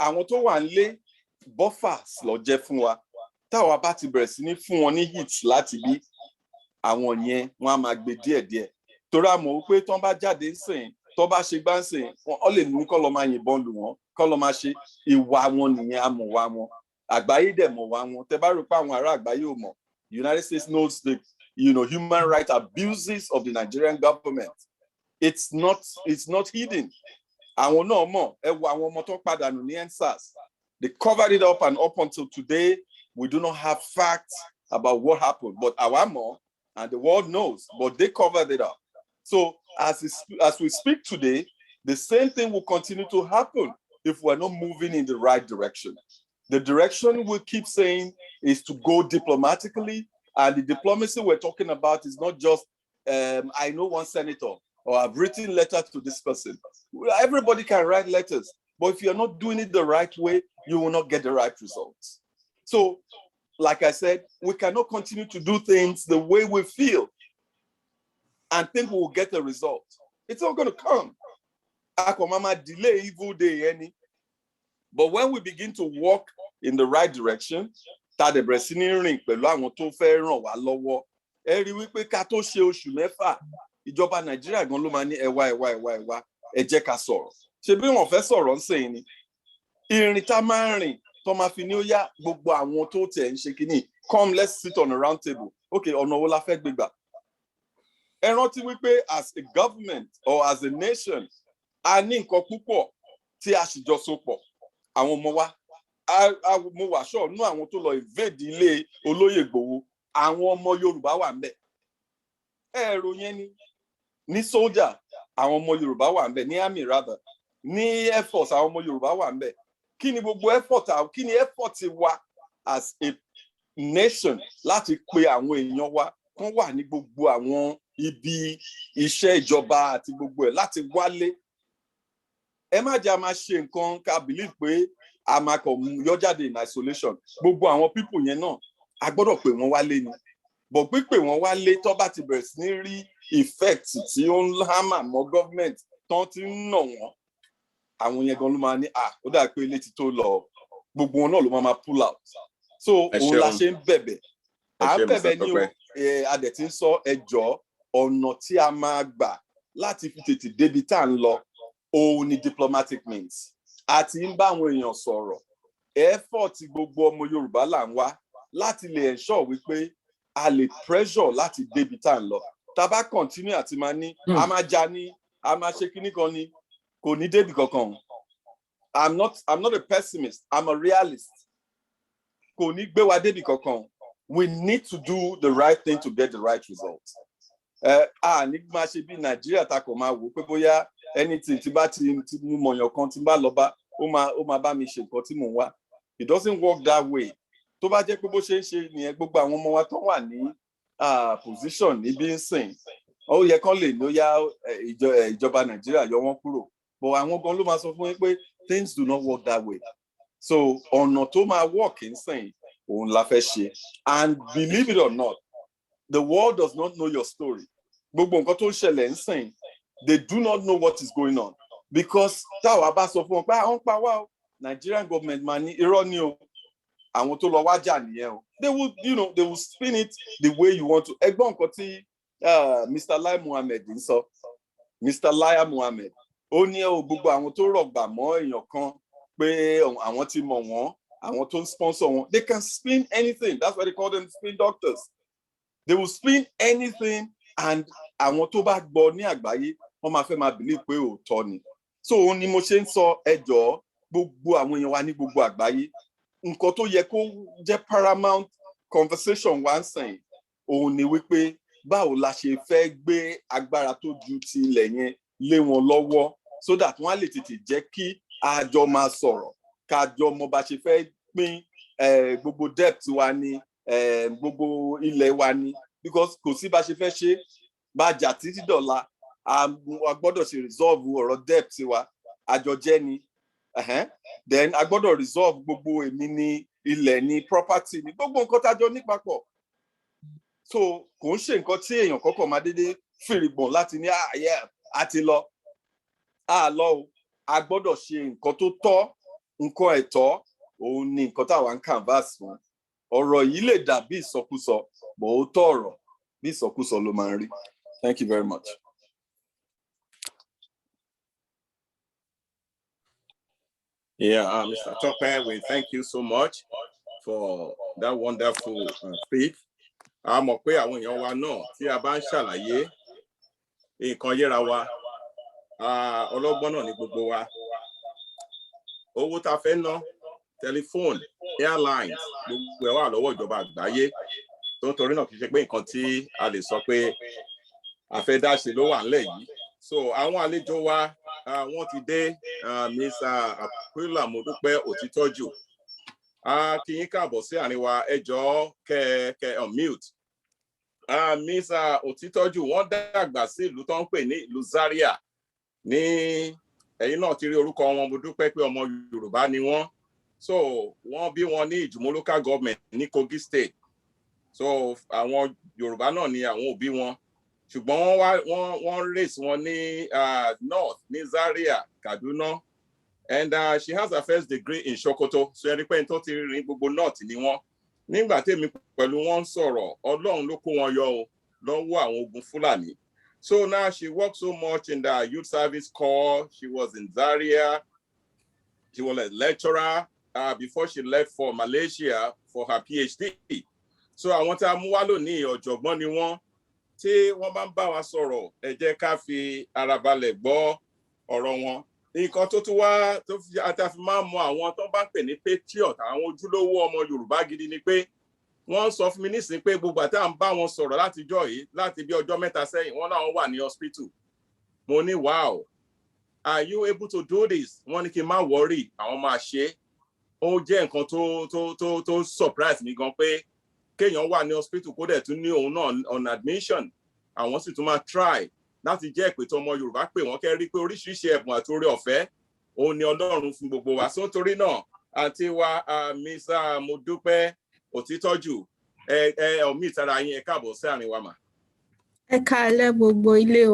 Àwọn tó wà nílé buffers ló jẹ́ fún wa. Táwa bá ti bẹ̀rẹ̀ sí ní fún wọn ní hits láti bí àwọn yẹn wọ́n á máa gbé díẹ̀díẹ̀. Torí a mọ̀ wípé tán bá jáde ń sìn tó bá ṣe gbá ń sìn wọ́n lè ní kọ́ lọ máa yìnbọn lù wọ́n kọ́ lọ máa ṣe ìwà wọn nìyẹn amọ̀wá wọn. Àgbáyé dẹ̀ mọ̀ wá wọn. Tẹ́ bá rò pé àwọn ará àgbáyé ò mọ̀. United States knows the human rights abuses of the Nigerian government. It's not hidden. Àwọn náà mọ̀ ẹ wo àwọn ọmọ tó pàdánù ní EndSARS. They covered it up and up until today we do not have facts about what happened. But àwa mọ̀ and the world knows, but they covered it up. So as we speak today, the same thing will continue to happen if we're not moving in the right direction. The direction we keep saying is to go diplomatically, and the diplomacy we're talking about is not just, I know one senator, or I've written letters to this person. Everybody can write letters, but if you're not doing it the right way, you will not get the right results. So, like I said, we cannot continue to do things the way we feel and think we will get a result. It's not going to come. Akomama delay evil day any. But when we begin to walk in the right direction, tá dẹ̀ bẹ̀rẹ̀ sí ní rìn pẹ̀lú àwọn tó fẹ́ ràn wá lọ́wọ́ ẹ rí wípé ká tó ṣe oṣù 6 ìjọba Nàìjíríà gan ló máa ní ẹ wá ẹ jẹ́ ká sọ̀rọ̀ ṣe bí wọ́n fẹ́ sọ̀rọ̀ ń sìn ni ìrìn tá máa rìn tó máa fi ní ó yá gbogbo àwọn tó tẹ̀ ń ṣe kínní come let's sit on a round table okay ọ̀nà wo la fẹ́ gbé gbà ẹ rántí wípé as a government or as a nation a ní nǹkan púpọ̀ tí a sì jọ so pọ̀ àwọn ọmọ wa mo wà ṣọ́ nú àwọn tó lọ invade ilé olóyè Ìgbòho àwọn ọmọ Yorùbá wà ńbẹ̀ ẹ̀rọ yẹn ní sójà àwọn ọmọ Yorùbá wà ńbẹ̀ ní army rather ní air force àwọn ọmọ Yorùbá wà ńbẹ̀ kí ni gbogbo effort wa as a nation láti pe àwọn èèyàn wa kán wà ní gbogbo àwọn ibi iṣẹ́ ìjọba àti gbogbo ẹ̀ láti wálé ẹ má jẹ́ a máa ṣe nǹkan ká believe pé a máa kàn yọ jáde in isolation gbogbo àwọn people yẹn náà a gbọ́dọ̀ pè wọ́n wálé ni but pípè wọ́n wálé tó bá ti bẹ̀rẹ̀ sí ní rí effect tí ó ń hámà mọ́ government tán ti ń nà wọ́n àwọn yẹn gan ló máa ní ó dà pé ilé ti tó lọ gbogbo wọn náà ló máa pull out so òun la ṣe ń bẹ̀bẹ̀ à ń bẹ̀bẹ̀ ní adẹ̀ tí ń sọ ẹjọ́ ọ̀nà tí a máa gbà láti fi tètè débi tá à ń lọ òun ni diplomatic means àti ń bá àwọn èèyàn sọ̀rọ̀ effort gbogbo ọmọ Yorùbá là ń wá láti lè ensure wípé a lè pressure láti débi tá à ń lọ tá bá continue àti máa ní a máa já ní a máa ṣe kíní kan ní kò ní débi kankan I'm not a pessimist I'm a realist kò ní gbé wa débi kankan we need to do the right thing to get the right result ní máa ṣe bí Nàìjíríà ta kò máa wò pé bóyá anything tí bá ti mú mọ̀yàn kan tí bá lọ bá ó máa bá mi ṣe nǹkan tí mò ń wá it doesn't work that way tó bá jẹ́ pé bó ṣe ń ṣe nìyẹn gbogbo àwọn ọmọ wa tó wà ní position níbí ń sìn ó yẹ kán lè ní ó yá ìjọba Nàìjíríà yọ wọ́n kúrò but àwọn gan ló máa sọ fún yín pé things do not work that way so ọ̀nà tó máa work ń sìn òun la fẹ́ ṣe and believe it or not the world does not know your story gbogbo nǹkan tó ń ṣẹlẹ̀ ń sìn they do not know what is going on because táwa bá sọ fún wọn pé àwọn pa wá o Nigerian government máa ní irọ́ ni o àwọn tó lọ wájà nìyẹn o they will spin it the way you want to ẹgbọ́n nǹkan tí Mr. Lai Mohammed ń sọ Mr. Lai Mohammed ó ní gbogbo àwọn tó rọ̀gbà mọ́ èèyàn kan pé àwọn ti mọ̀ wọ́n àwọn tó ń sponsor wọn they can spin anything that's why they call them spin doctors they will spin anything and àwọn tó bá gbọ́ ní àgbáyé wọ́n máa fẹ́ máa believe pé òótọ́ ni so òun ni mo ṣe ń sọ ẹjọ́ gbogbo àwọn èèyàn wa ní gbogbo àgbáyé nǹkan tó yẹ kó jẹ́ paramount conversation wa ń sìn òun ni wípé báwo la ṣe fẹ́ gbé agbára tó ju ti ilẹ̀ yẹn lé wọn lọ́wọ́ so that wọ́n á lè tètè jẹ́ kí àjọ máa sọ̀rọ̀ kájọ mọ bá ṣe fẹ́ pín gbogbo debt wa ní gbogbo ilẹ̀ wa ní because kò sí bá ṣe fẹ́ ṣe bá jà títí dọ̀la a gbọ́dọ̀ ṣe resolve ọ̀rọ̀ debt wa àjọjẹ́ ni then a gbọ́dọ̀ resolve gbogbo èmi ní ilẹ̀ ní property ní gbogbo nǹkan tájọ ní papọ̀ so kò ń ṣe nǹkan tí èèyàn kọ́kọ́ máa dédé fìrìgbọ̀n láti ní àti lọ àlọ́ o a gbọ́dọ̀ ṣe nǹkan tó tọ́ nǹkan ẹ̀tọ́ òun ni nǹkan táwa ń canvas fún ọ̀rọ̀ yìí lè dà bí ìsọkúsọ bọ̀ ó tọ́ ọ̀rọ̀ bí ìsọkúsọ ló máa ń rí. Thank you very much. Yeah, Mr. Tope, we thank you so much for that wonderful speech. A mọ̀ pé àwọn èèyàn wa náà tí a bá ń ṣàlàyé nǹkan yẹra wa ọlọ́gbọ́n náà ní gbogbo wa owó tá a fẹ́ ná tẹlifóònù airlines gbogbo ẹ̀ wà lọ́wọ́ ìjọba àgbáyé tó ń torí náà kì í ṣe pé nǹkan tí a lè sọ pé a fẹ́ dá ṣe ló wà ńlẹ̀ yìí so àwọn àlejò wa wọ́n ti dé Mr. Aquila Modúpẹ́ Òtítọ́jù kí yín káàbọ̀ sí àárín wa ẹ jọ̀ọ́ kẹ́ unmute Mr. Òtítọ́jù wọ́n dàgbà sí ìlú tó ń pè ní ìlú Zaria ní ẹ̀yin náà ti rí orúkọ wọn mo dúpẹ́ pé ọmọ Yorùbá ni wọ́n so wọ́n bí wọn ní Ìjùmọ̀ local government ní Kogi state so àwọn Yorùbá náà ni àwọn òbí wọn ṣùgbọ́n wọ́n raise wọn ní north ní Zaria Kaduna and she has her first degree in Sokoto so ẹni pé tó ti rìn gbogbo north ni wọ́n nígbà tèmi pẹ̀lú wọn sọ̀rọ̀ Ọlọ́run ló kó wọn yọ o lọ́wọ́ àwọn ogun Fúlàní. So now she worked so much in the youth service corps. She was in Zaria. She was a lecturer before she left for Malaysia for her PhD. So àwọn tá a mú wá lónìí ọ̀jọ̀gbọ́n ni wọ́n. Tí wọ́n bá ń bá wa sọ̀rọ̀, ẹ jẹ́ ká fi ara balẹ̀ gbọ́ ọ̀rọ̀ wọn. Nǹkan tó tún wá tó fi àtàfi máa ń mọ àwọn tó bá ń pè ní patriot, àwọn ojúlówó ọmọ Yorùbá gidi ni pé wọ́n sọ fún mi nísìnyí pé gbogbo àti à ń bá wọn sọ̀rọ̀ látijọ́ yìí láti bí ọjọ́ mẹ́ta sẹ́yìn wọ́n náà wà ní hospital. Mo ní wow, are you able to do this? Wọ́n ní kí n má worry, àwọn máa ṣe é. Ó jẹ́ nǹkan tó surprise mi gan pé kéèyàn wà ní hospital kó dẹ̀ tún ní òun náà on admission. Àwọn sì tún máa try láti jẹ́ ìpè tó ọmọ Yorùbá pé wọ́n kẹ́ rí pé oríṣiríṣi ẹ̀bùn àti oore ọ̀fẹ́ òun ni Ọlọ́run fún gbogbo wa. So torí náà àti wa Miss Modúpẹ́ Òtítọ́jú ọ̀mí ìtara yín ẹ káàbọ̀ sí àárín wa mà. Ẹ káalẹ́ gbogbo ilé o,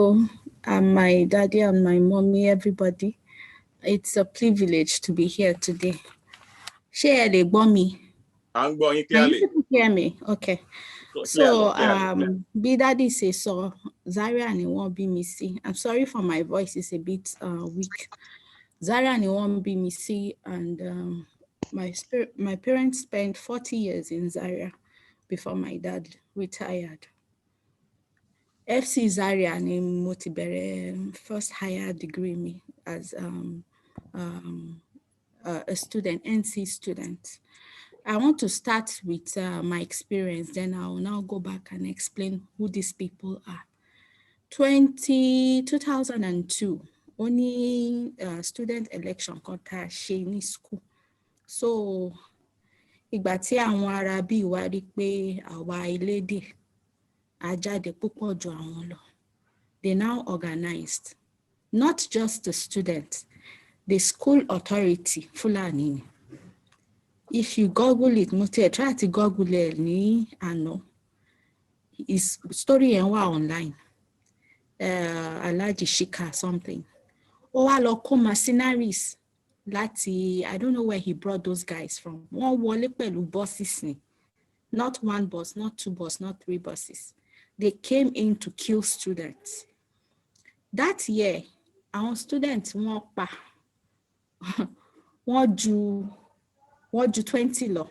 and my daddy and my mommy, everybody. It's a privilege to be here today. Ṣé ẹ lè gbọ́ mi? À ń gbọ́ yín Can clearly. you hear me? Okay. So, bí daddy ṣe sọ, Zaria ni wọ́n bí mi sí. I'm sorry for my voice, it's a bit weak. Zaria ni wọ́n bí mi sí, and my parents spent 40 years in Zaria before my dad retired. FC Zaria ni mo ti bẹ̀rẹ̀ first higher degree mi as a student, NC student. I want to start with my experience, then I will now go back and explain who these people are. 2002, only student election kan tá a ṣe ní school. So, ìgbà tí àwọn ará bí wá rí pé àwa elédè a jáde púpọ̀ jù àwọn lọ, they now organized, not just the students, the school authority, Fulani ni. If you Google it, mo try to Google it ní àná. His story yẹn wà online. Alhaji Shika something. Ó wá lọ kó mercenaries láti, I don't know where he brought those guys from. Wọ́n wọlé pẹ̀lú buses ni. Not one bus, not two buses, not three buses. They came in to kill students. That year, our students wọ́n pa. wọ́n ju 20 lọ.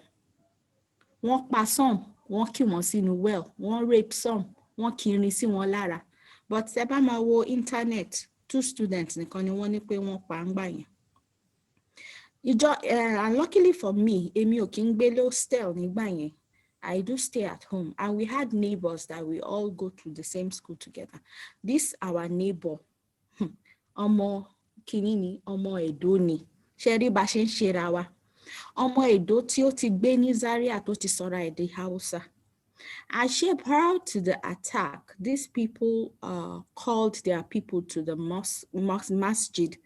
Wọ́n pa some, wọ́n kì wọ́n sínú well, wọ́n rape some, wọ́n kì irin sí wọn lára. But ṣé bá máa wo internet, 2 students nìkan ni wọ́n ní pé wọ́n pa ńgbà yẹn. And luckily for me, èmi ò kí ń gbé hostel nígbà yẹn. I do stay at home, and we had neighbors that we all go to the same school together. This our neighbor, ọmọ kìíní, ọmọ Èdó ni. Ṣé rí bá ṣe ń ṣe ra wa. Ọmọ Èdó tí ó ti gbé ní Zaria tó ti sọra èdè Hausa. Actually, prior to the attack, these people called their people to the masjid.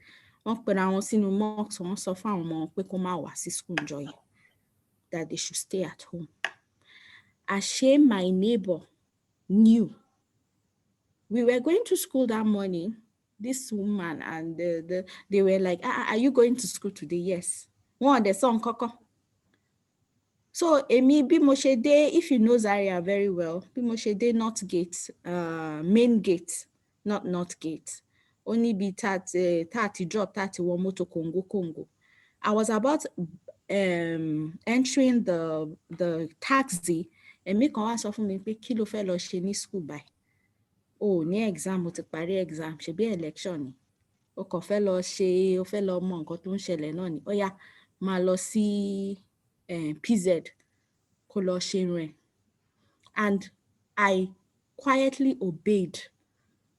Wọ́n pera wọn sínú mosque, wọ́n sọ fún àwọn ọmọ pé kó má wá sí school ńjọ́ yẹn, that they should stay at home. Ashe, my neighbor knew. We were going to school that morning, this woman and they were like, are you going to school today? Yes. One, the song koko. So, Emi, bí mo ṣe dé, if you know Zaria very well, bí mo ṣe dé North Gate, main gate, not North Gate. Only be 30 drop, 31 motor Congo. I was about entering the taxi. Èmi kan wá sọ fún mi pé kí ló fẹ́ lọ ṣe ní school báyìí. Ó ní exam, ó ti parí exam, ṣebí election ni. Ó kàn fẹ́ lọ ṣe, ó fẹ́ lọ mọ nǹkan tó ń ṣẹlẹ̀ náà ni. Ó yá, máa lọ sí PZ kó lọ ṣe irun ẹ̀. And I quietly obeyed.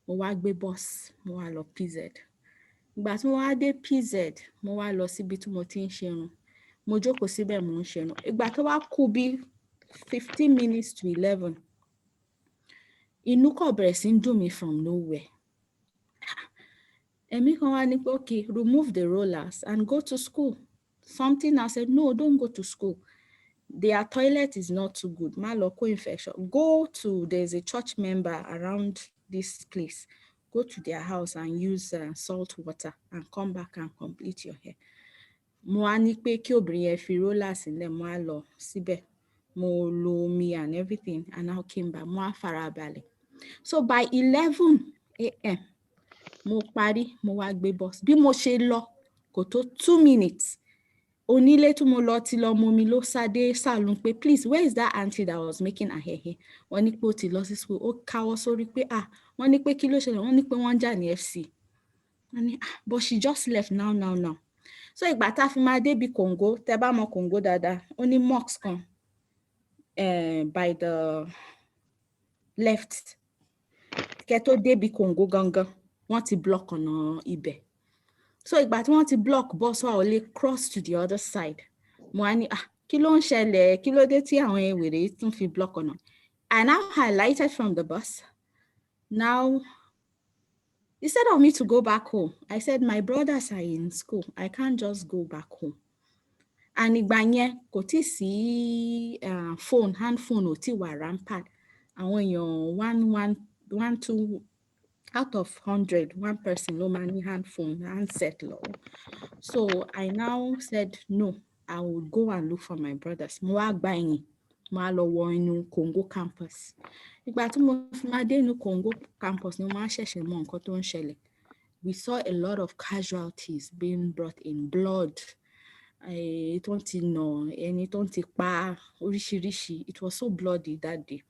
Mo wá gbé bus, mo wá lọ PZ. Ìgbà tí mo wá dé PZ, mo wá lọ síbi tí mo ti ń ṣe irun. Mo jókòó síbẹ̀ mo ń ṣe irun. Ìgbà tó wá kù bí 15 minutes to 11. Inú kò bẹ̀rẹ̀ sí ń dùn mí from nowhere. Èmi kan wá ní pé, okay, remove the rollers and go to school. Something I said, no, don't go to school. Their toilet is not too good. Má lọ kó infection. Go to, there's a church member around this place. Go to their house and use salt water and come back and complete your hair. Mo wá ní pé kí obìnrin yẹn fi rollers sílẹ̀, mo wá lọ síbẹ̀. mo lo omi and everything, and I came back, mo wá farabalẹ̀. So by 11 a.m. mo parí, mo wá gbé bus. Bí mo ṣe lọ, kò tó 2 minutes. Onílé tí mo lọ ti lọ mọ mi ló sáde saloon pé, please, where is that auntie that was making her hair here? Wọ́n ní pé ó ti lọ sí school. Ó káwọ́ sórí pé, wọ́n ní pé kí ló ṣẹlẹ̀? Wọ́n ní pé wọ́n jà ní FC. Wọ́n ní, but she just left now. So ìgbà tá fi máa débi Congo, tẹ́ bá mọ Congo dáadáa, ó ní mosque kan by the left. Kẹ́ tó débi Congo gangan, wọ́n ti block ọ̀nà ibẹ̀. So ìgbà tí wọ́n ti block bus wa ò lè cross to the other side. Mo wá ní, kí ló ń ṣẹlẹ̀? Kí ló dé tí àwọn ewèrè tún fi block ọ̀nà? I now highlighted from the bus. Now, instead of me to go back home, I said, my brothers are in school. I can't just go back home. And ìgbà yẹn kò tí sí phone, hand phone ò tí wà rampant. Àwọn èèyàn 2 out of 100, one person ló máa ní handset lọ́wọ́. So I now said, no, I would go and look for my brothers. Mo wá gba ẹ̀yìn, mo wá lọ wọ inú Congo campus. Ìgbà tí mo fi máa dé inú Congo campus ni mo máa ṣẹ̀ṣẹ̀ mọ nǹkan tó ń ṣẹlẹ̀. We saw a lot of casualties being brought in, blood. Tó ń ti nà, ẹni tó ń ti pa, oríṣiríṣi. It was so bloody that day.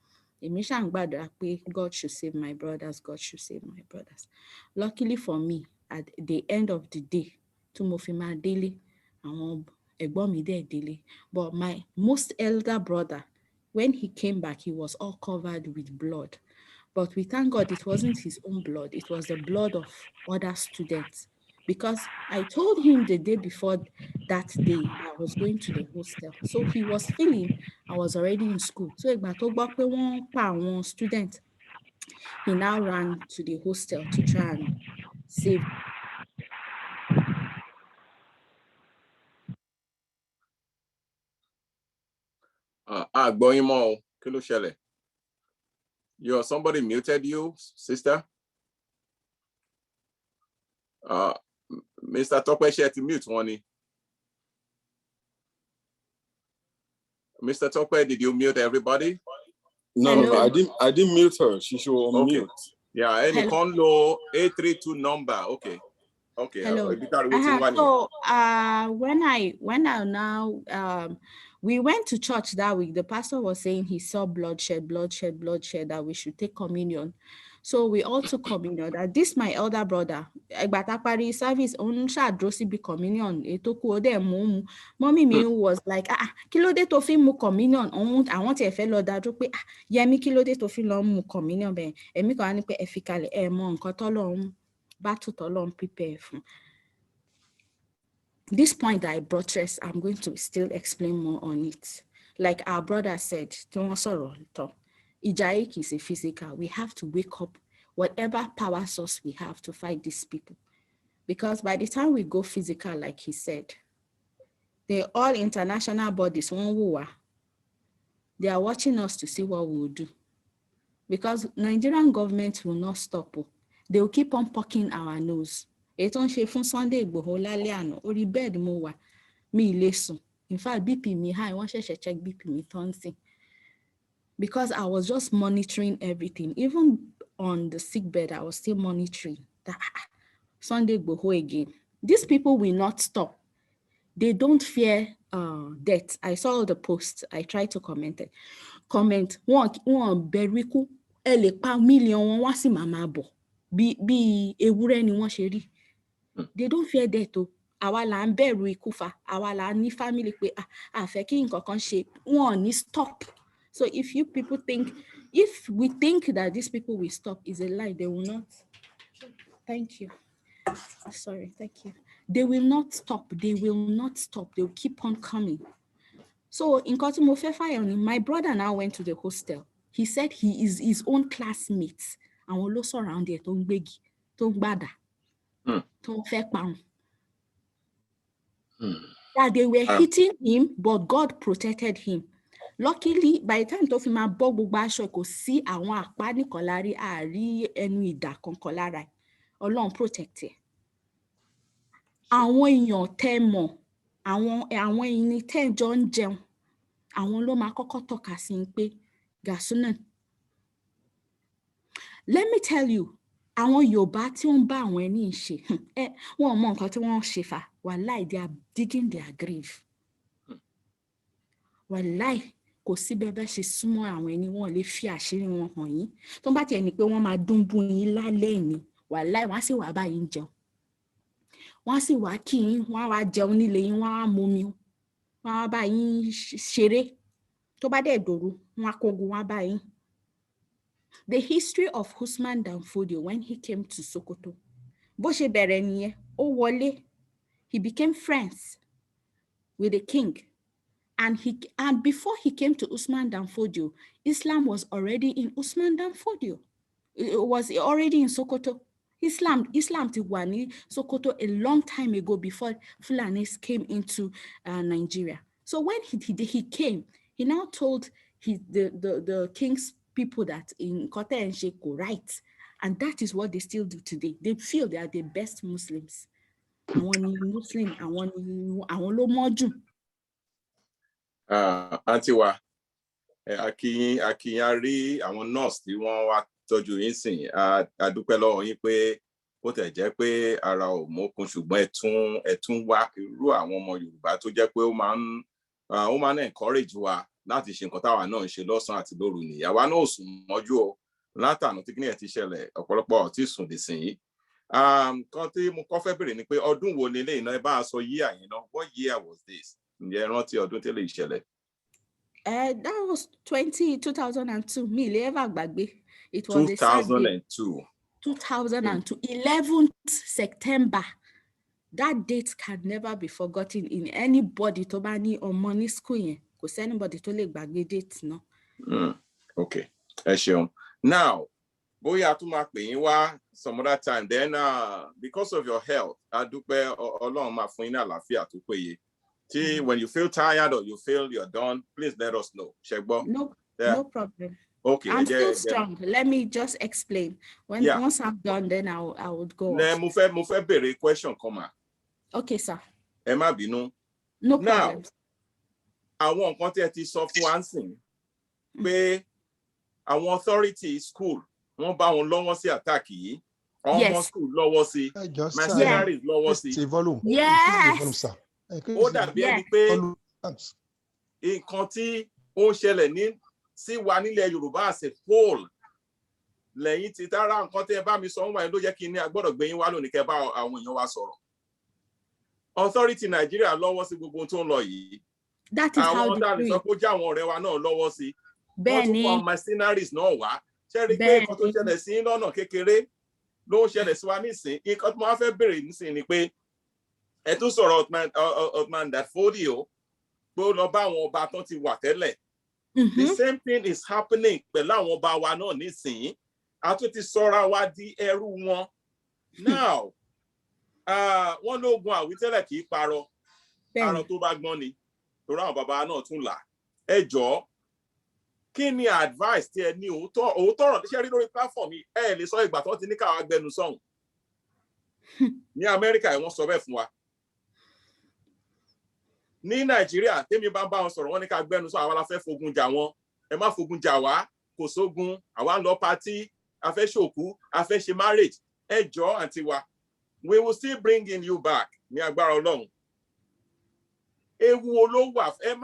Èmi ṣáà ń gbàdúrà pé God should save my brothers, God should save my brothers. Luckily for me, at the end of the day, tí mo fi máa délé, àwọn ẹ̀gbọ́n mi dẹ̀ délé. But my most elder brother, when he came back, he was all covered with blood. But we thank God it wasn't his own blood, it was the blood of other students. Because I told him the day before that day I was going to the hostel. So he was feeling I was already in school. So ìgbà tó gbọ́ pé wọ́n pa àwọn student, he now ran to the hostel to try and save. Gbọ́yìn mọ́ o, kí ló ṣẹlẹ̀? Somebody muted you, sister? Mr. Tope ṣe ti mute wọn ni. Mr. Tope, did you mute everybody? No, I didn't mute her. She should unmute. Yeah, ẹnìkan lo 832 number. Okay. Hello. So when I now we went to church that week, the pastor was saying he saw bloodshed, that we should take communion. So we all took communion. That this my elder brother, Egbatapari service on Shadrosi be communion. Mommy me was like, kilo de tofi mu communion. I want a fellow that yemi kilo de tofi long mu communion ben. Emi ko ani pe efikale mon kotolom batutolom prepare. This point that I buttress, I'm going to still explain more on it. Like our brother said, Ijaik is a physical. We have to wake up whatever power source we have to fight these people. Because by the time we go physical, like he said, they're all international bodies. They are watching us to see what we will do. Because Nigerian government will not stop. They will keep on poking our nose. Eton ṣe fún Sunday Igboho lálẹ́ àná, orí bed mo wà, mi lè sùn. In fact, BP me high, wọ́n ṣẹ̀ṣẹ̀ check BP me tonsing. Because I was just monitoring everything. Even on the sick bed, I was still monitoring that Sunday Igboho again. These people will not stop. They don't fear death. I saw the post. I tried to comment it. Wọ́n bẹ̀rù ikú, ẹ lè pa million wọn wá sí màmá bọ̀. Bí ewúrẹ́ ni wọ́n ṣe rí. They don't fear death. Àwa là ń bẹ̀rù ikú fa. Àwa là ní family pé àfẹ́ kí nǹkan kan ṣe. Wọ́n ní stop. So if you people think, if we think that these people will stop, is a lie. They will not. Thank you. Sorry, thank you. They will not stop. They will not stop. They will keep on coming. So in Kotumofefa, my brother now went to the hostel. He said he is his own classmates. And we also around there, don't beg, don't bother, don't fake pound. That they were hitting him, but God protected him. Luckily, by the time to my bobo basho ko see àwọn àpá ní kolari ari ẹnu ìdà kan kolara. Ọlọ́run protect ẹ. Àwọn èèyàn tẹ́ mọ̀, àwọn ẹni tẹ́ jọ ń jẹun. àwọn ló máa kọ́kọ́ tọ́ka sí pé Gasunan. Let me tell you, àwọn Yorùbá tí ó ń bá àwọn ẹni ṣe, wọn mọ nǹkan tí wọ́n ṣe fà, wàláì, they are digging their grave. Wàláì, kò sí bẹ́ẹ̀ ṣe súnmọ́ àwọn ẹni wọn lè fi àṣírí wọn hàn yín. Tó bá tiẹ̀ ní pé wọ́n máa dúnbú yín lálẹ́ ni, wàláì, wọ́n á sì wá bá yín jẹun. Wọ́n á sì wá kí yín, wọ́n á wá jẹun nílé yín, wọ́n á momi, wọ́n á bá yín ṣeré. Tó bá dẹ̀ dòru, wọ́n á kógun, wọ́n á bá yín. The history of Usman Dan Fodio when he came to Sokoto, bó ṣe bẹ̀rẹ̀ nìyẹn, ó wọlé, he became friends with the king. And before he came to Usman Dan Fodio, Islam was already in Usman Dan Fodio. It was already in Sokoto. Islam ti wà ní Sokoto a long time ago before Fulanis came into Nigeria. So when he came, he now told the king's people that in Kote and Sheko right, and that is what they still do today. They feel they are the best Muslims. Àwọn Muslim, àwọn ló mọ́ jù. Àǹtí wa, akíyín á rí àwọn nurse tí wọ́n wá tọ́jú yín sìn, a dúpẹ́ lọ́wọ́ yín pé ó tẹ̀ jẹ́ pé ara ò mókun, ṣùgbọ́n ẹ tún wá irú àwọn ọmọ Yorùbá tó jẹ́ pé ó máa ń encourage wa láti ṣe nǹkan táwa náà ń ṣe lọ́sàn-án àti lóru nìyí. Àwa náà ò sùn mọ́jú o, látànà tí kíní ẹ̀ ti ṣẹlẹ̀, ọ̀pọ̀lọpọ̀ ò tí sùn dì sìn yìí. Kan tí mo kọ́ fẹ́ bèrè ni pé ọdún wo ni eléyìí náà, ẹ bá a sọ year yẹn náà, what year was this? Ǹjẹ́ ẹ rántí ọdún tẹ́lẹ̀ ìṣẹ̀lẹ̀? That was 2002. Me, ever gbàgbé. It was 2002. 2002, 11th September. That date can never be forgotten in anybody tó bá ní ọmọ ní school yẹn. Kò sí anybody tó lè gbàgbé date náà. Okay, ẹ ṣeun. Now, bóyá tún máa pè yín wá some other time, then because of your health, a dúpẹ́ Ọlọ́run máa fún yín ní àlàáfíà tó péye. When you feel tired or you feel you're done, please let us know. Ṣẹ́gbọ́? No problem. Okay. I'm still strong. Let me just explain. Once I'm done, then I would go. Mo fẹ́ bèrè question kan mà. Okay, sir. Ẹ má bínú. No problem. Àwọn nǹkan tí ẹ ti sọ fún wa ń sìn pé àwọn authority school wọ́n bá wọn lọ́wọ́ sí attack yìí. Ọmọ school lọ́wọ́ sí. Mercenaries lọ́wọ́ sí. Yes. Ó dàbí ẹni pé nǹkan tí ó ń ṣẹlẹ̀ sí wa nílẹ̀ Yorùbá as a whole lẹ́yìn tí tára nǹkan tí ẹ bá mi sọ ń wà ló jẹ́ kí ní agbọ́dọ̀ gbé yín wá lónìí kẹ́ bá àwọn èèyàn wa sọ̀rọ̀. Authority Nigeria lọ́wọ́ sí gbogbo tó ń lọ yìí. That is how àwọn tá a lè sọ pé ó jẹ́ àwọn ọ̀rẹ́ wa náà lọ́wọ́ sí. Bẹ́ẹ̀ni. Wọ́n tún kọ́ mercenaries náà wá. Ṣé rí pé nǹkan tó ṣẹlẹ̀ sí lọ́nà kékeré ló ń ṣẹlẹ̀ sí wa nísìn. Nǹkan tí mo wá fẹ́ bèrè nísìn ni pé ẹ tún sọ̀rọ̀ Usman Dan Fodio pé ó lọ bá àwọn ọba tán ti wà tẹ́lẹ̀. The same thing is happening pẹ̀lú àwọn ọba wa náà nísìn. A tún ti sọra wa di ẹrú wọn. Now, wọ́n lóògùn àwítẹ́lẹ̀ kì í parọ́. Parọ́ tó bá gbọ́n ni. Torí àwọn bàbá náà tún là. Ẹ jọ̀ọ́, kí ni advice tí ẹ ní òótọ́ ọ̀rọ̀ tí ṣe rí lórí platform yìí? Ẹ lè sọ ìgbà tó ti ní káwa gbẹnu sọ̀hún. Ní Amẹ́ríkà wọ́n sọ bẹ́ẹ̀ fún wa. Ní Nàìjíríà tèmi bá ń bá wọn sọ̀rọ̀ wọ́n ní ká gbẹnu sọ àwa la fẹ́ fogun jà wọ́n. Ẹ má fogun jà wá, kò sógun, àwa ń lọ party, a fẹ́ ṣòkú, a fẹ́ ṣe marriage. Ẹ jọ̀ọ́ àǹtí wa, we will still bring you back ní agbára Ọlọ́run. Ewu wo ló wà? Ẹ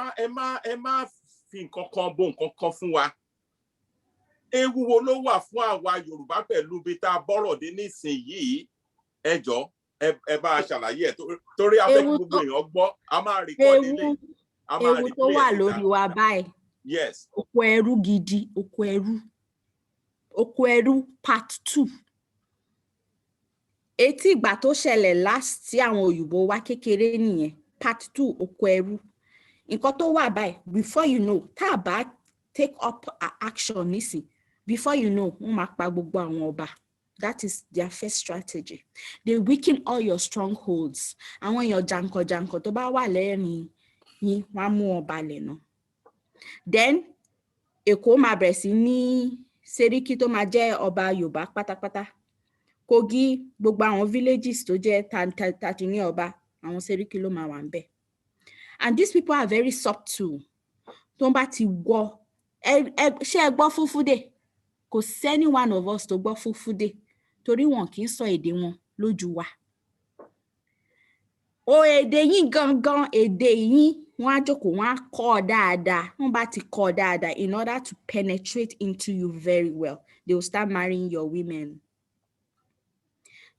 má fi nǹkan kan bo nǹkan kan fún wa. Ewu wo ló wà fún àwa Yorùbá pẹ̀lú bí tá a bọ́rọ̀ dé nísìnyìí? Ẹ jọ̀ọ́, ẹ bá a ṣàlàyé ẹ̀ torí a fẹ́ kí gbogbo èèyàn gbọ́, a máa record ilé. Ewu tó wà lórí wa báyìí. Yes. Oko ẹrú gidi, oko ẹrú part 2. Etí ìgbà tó ṣẹlẹ̀ last tí àwọn òyìnbó wá kékeré nìyẹn, part 2 oko ẹrú. Nǹkan tó wà báyìí, before you know, tá a bá take up action nísìn, before you know, wọ́n máa pa gbogbo àwọn ọba. That is their first strategy. They weaken all your strongholds. Àwọn èèyàn jàǹkàn tó bá wà lẹ́rìn yín, wọ́n á mú wọn balẹ̀ náà. Then, Èkó máa bẹ̀rẹ̀ sí ní Sẹ́ríkì tó máa jẹ́ ọba Yorùbá pátápátá. Kogi, gbogbo àwọn villages tó jẹ́ tàti ní ọba, àwọn Sẹ́ríkì ló máa wà ń bẹ̀. And these people are very subtle. tó bá ti wọ ṣé ẹ gbọ́ Fulfude kò sẹ́ni one of us tó gbọ́ Fulfude torí wọn kì í sọ èdè wọn lójú wa. O èdè yín gangan èdè yín wọ́n á jókòó wọ́n á kọ́ dáadáa wọ́n bá ti kọ́ dáadáa in order to penetrate into you very well they will start marrying your women.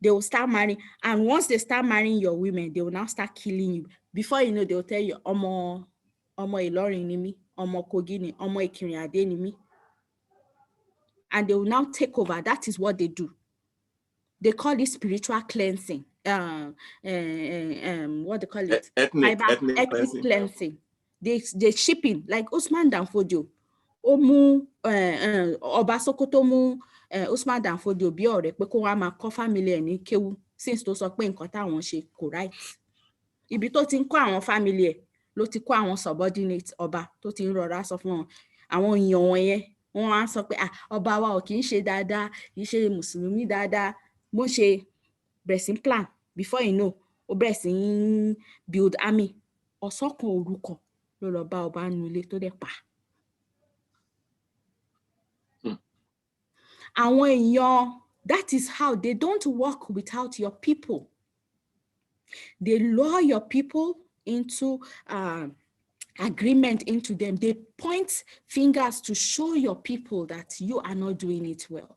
They will start marrying, and once they start marrying your women, they will now start killing you. Before you know, they will tell you, Ọmọ Ìlọrin ni mí, ọmọ Kogi ni, ọmọ Ìkìrìn-Àdé ni mí. And they will now take over. That is what they do. They call it spiritual cleansing. What they call it? Ethnic cleansing. They shipping, like Usman Danfodio. Omu Ọba Sokoto mu Usman Danfodio bí ọ̀rẹ́ pé kó wá máa kọ́ family ẹ̀ ní kéwú since tó sọ pé nǹkan táwọn ṣe kò right. Ibi tó ti ń kọ́ àwọn family ẹ̀ ló ti kọ́ àwọn subordinate ọba tó ti ń rọra sọ fún wọn. Àwọn èèyàn wọn yẹn wọ́n á sọ pé ọba wa ò kì í ṣe dáadáa, kì í ṣe mùsùlùmí dáadáa. Bó ṣe bẹ̀rẹ̀ sí plan before you know ó bẹ̀rẹ̀ sí build army. Ọ̀sán kan òru kan ló lọ bá ọba nínú ilé tó dẹ̀ pa. Àwọn èèyàn, that is how they don't work without your people. They lure your people into agreement into them. They point fingers to show your people that you are not doing it well.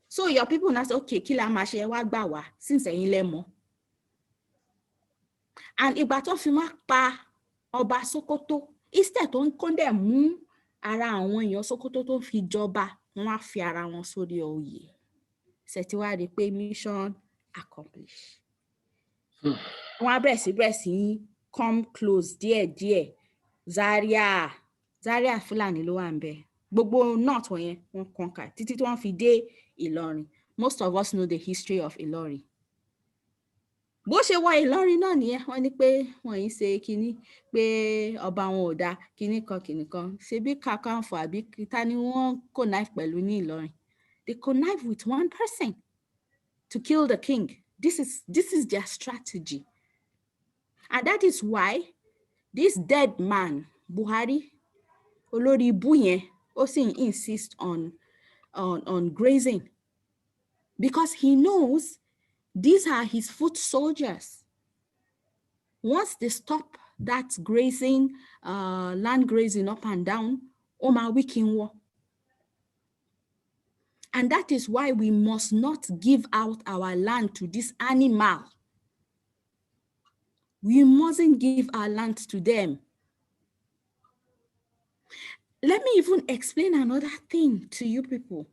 So your people now say, okay, kí la máa ṣe wá gbà wá since ẹ̀yin lẹ mọ̀. And ìgbà tó fi máa pa ọba Sokoto, instead tó ń kó dẹ̀ mú ara àwọn èèyàn Sokoto tó fi jọba, wọ́n á fi ara wọn sórí oyè. Ṣètì wá rí pé mission accomplished. Wọ́n á bẹ̀rẹ̀ sí come close díẹ̀. Zaria Fulani ló wà ńbẹ̀. Gbogbo north wọ̀nyẹn wọ́n conquer títí tí wọ́n fi dé Ìlọrin. Most of us know the history of Ìlọrin. Bó ṣe wọ Ìlọrin náà nìyẹn, wọ́n ní pé wọ́n yìí ṣe kinní pé ọba wọn ò dá kinní kan. Ṣebí Kakanfò àbí ta ni wọ́n connive pẹ̀lú ní Ìlọrin. They connive with one person to kill the king. This is their strategy. And that is why this dead man, Buhari, olórí ibú yẹn, ó sì insist on grazing. Because he knows these are his foot soldiers. Once they stop that grazing, land grazing up and down, ó máa weaken war. And that is why we must not give out our land to this animal. We mustn't give our land to them. Let me even explain another thing to you people.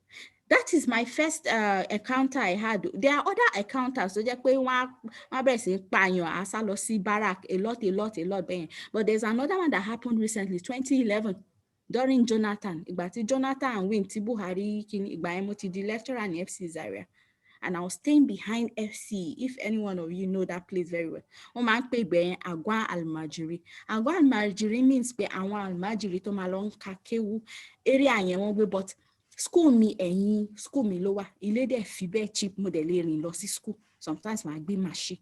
That is my first encounter I had. There are other encounters. So just pé wọ́n bẹ̀rẹ̀ sí pààyàn àṣà lọ sí barrack a lot. But there's another one that happened recently, 2011, during Jonathan. Ìgbà tí Jonathan win tí Buhari kini ìgbà yẹn mo ti di lecturer in FC Zaria. And I was staying behind FC. If any one of you know that place very well. Wọ́n máa ń pè ibẹ̀ yẹn Àgọ́ Almajiri. Àgọ́ Almajiri means pé àwọn Almajiri tó máa lọ ń ka kéwú. Area yẹn wọ́n gbé, but school mi ló wà. Ilé dẹ̀ fi bẹ́ẹ̀ cheap, mo dẹ̀ lè rìn lọ sí school. Sometimes màá gbé machine.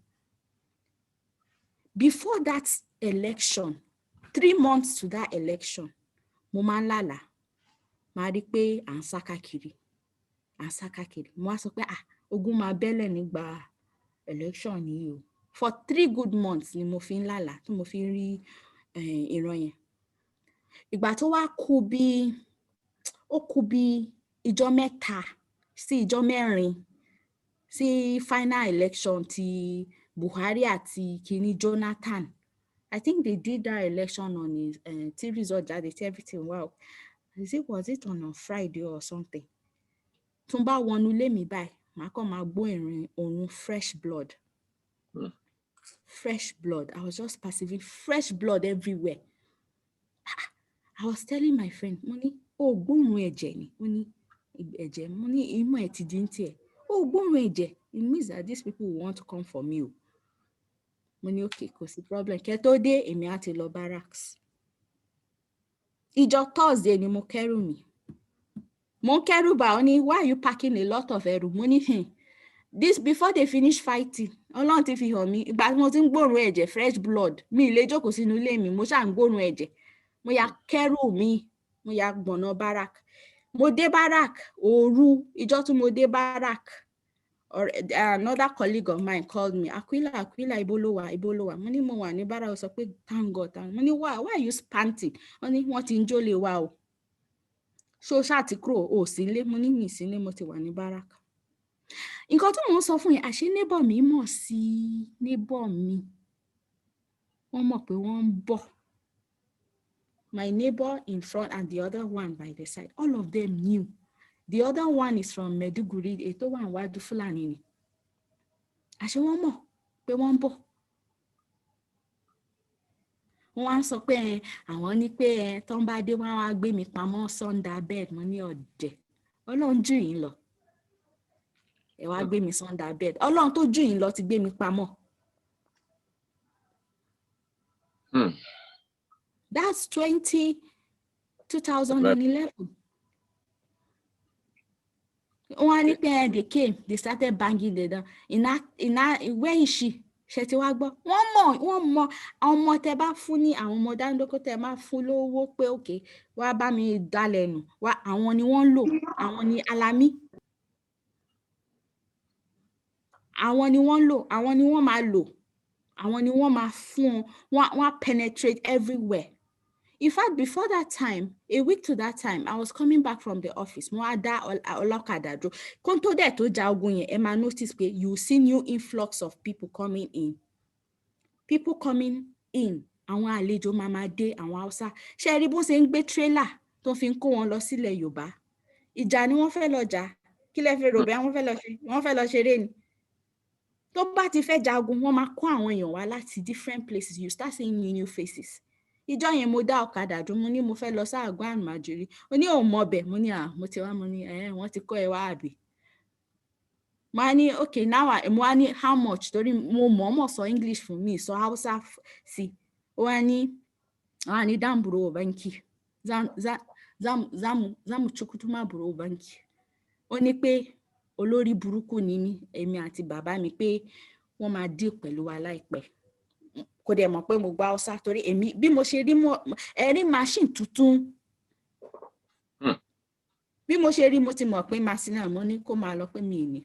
Before that election, 3 months to that election, mo máa ń lálàá. Màá rí pé à ń sá káàkiri. Mo wá sọ pé ogun máa bẹ́lẹ̀ nígbà election yìí o. For 3 good months ni mo fi ń lálàá, tí mo fi ń rí ìran yẹn. Ìgbà tó wá kù bí ìjọ́ mẹ́ta sí ìjọ́ mẹ́rin sí final election ti Buhari àti kini Jonathan. I think they did that election on his tí result jáde tí everything wow. Was it on a Friday or something? Tún bá wọnú ilé mi báyìí, màá kàn máa gbọ́ òórùn fresh blood. Fresh blood. I was just perceiving fresh blood everywhere. I was telling my friend, mo ní, ó gbóòórùn ẹ̀jẹ̀ ni. Mo ní ẹ̀jẹ̀, mo ní ìmọ̀ ẹ̀ ti di ń tiẹ̀. Ó gbóòórùn ẹ̀jẹ̀. It means that these people will want to come for me o. Mo ní okay, kò sí problem. Kẹ́ tó dé, èmi á ti lọ barracks. Ìjọ́ Thursday ni mo kẹ́rù mi. Mo kẹ́rù bá ó ní, why are you packing a lot of ẹrù? Mo ní this before they finish fighting. Ọlọ́run ti fi hàn mí. Ìgbà tí mo ti ń gbóòórùn ẹ̀jẹ̀, fresh blood. Mi lè jókòó sínú ilé mi, mo ṣáà ń gbóòórùn ẹ̀jẹ̀. mo ya kẹ́rù mi mo ya gbọ̀nà barak mo dé barak òru ìjọ́ tí mo dé barak or another colleague of mine called me Aquila ibo lo wà mo ní mo wà ní barak ó sọ pé thank God mo ní why are you panting wọ́n ní wọ́n ti ń jólè wa o so ṣáà ti kúrò o sí ilé mo ní mi sí ilé mo ti wà ní barak nǹkan tó mò ń sọ fún yín àṣé neighbor mi mọ̀ sí neighbor mi wọ́n mọ̀ pé wọ́n ń bọ̀. My neighbor in front and the other one by the side, all of them knew. The other one is from Meduguri, ètò wà níwájú Fúlàní ni. Àṣé wọ́n mọ̀ pé wọ́n ń bọ̀. Wọ́n wá ń sọ pé àwọn ní pé tó ń bá dé wọ́n wá gbé mi pamọ́ under bed mo ní ọ̀dẹ̀. Ọlọ́run jù yín lọ. Ẹ wá gbé mi under bed. Ọlọ́run tó jù yín lọ ti gbé mi pamọ́. That's 2011. When they came, they started banging the door. Where is she? Ṣé ti wá gbọ́? Wọ́n mọ̀ àwọn ọmọ tẹ́ bá fún ní àwọn ọmọ dáńdókó tẹ́ máa fún lówó pé okay wá bá mi dalẹ̀ nù wá àwọn ni wọ́n lò àwọn ni alámí. Àwọn ni wọ́n lò àwọn ni wọ́n máa lò àwọn ni wọ́n máa fún wọ́n penetrate everywhere. In fact, before that time, a week to that time, I was coming back from the office. Mo ada olokada dro. Konto de to ja ogun yẹn, ẹ máa notice pé you see new influx of people coming in. People coming in. Àwọn àlejò máa máa dé àwọn Hausa. Ṣé rí bó ṣe ń gbé trailer tó fi ń kó wọn lọ sílẹ̀ Yorùbá. Ìjà ni wọ́n fẹ́ lọ jà. Kí lẹ fẹ́ rò bẹ́ẹ̀ wọ́n fẹ́ lọ ṣeré ni. Tó bá ti fẹ́ jagun, wọ́n máa kó àwọn èèyàn wá láti different places. You start seeing new faces. Ìjọ́ yẹn mo dá ọ̀kadà dúró mo ní mo fẹ́ lọ sáàgọ́ àmàjèrè ó ní òun mọbẹ̀ mo ní mo ti wá mo ní wọ́n ti kọ́ ẹ wá àbí. Mo á ní okay now mo á ní how much torí mo mọ̀ sọ English fún mi sọ Hausa sí ó wá ní damburo banki zamu chukutuma buro banki ó ní pé olórí burúkú ni mí èmi àti bàbá mi pé wọ́n máa deal pẹ̀lú wa láìpẹ́. Kò dẹ̀ mọ̀ pé mo gba Hausa torí èmi bí mo ṣe rí ẹ̀rí machine tuntun bí mo ṣe rí mo ti mọ̀ pé machine náà mo ní kó máa lọ pé mi ní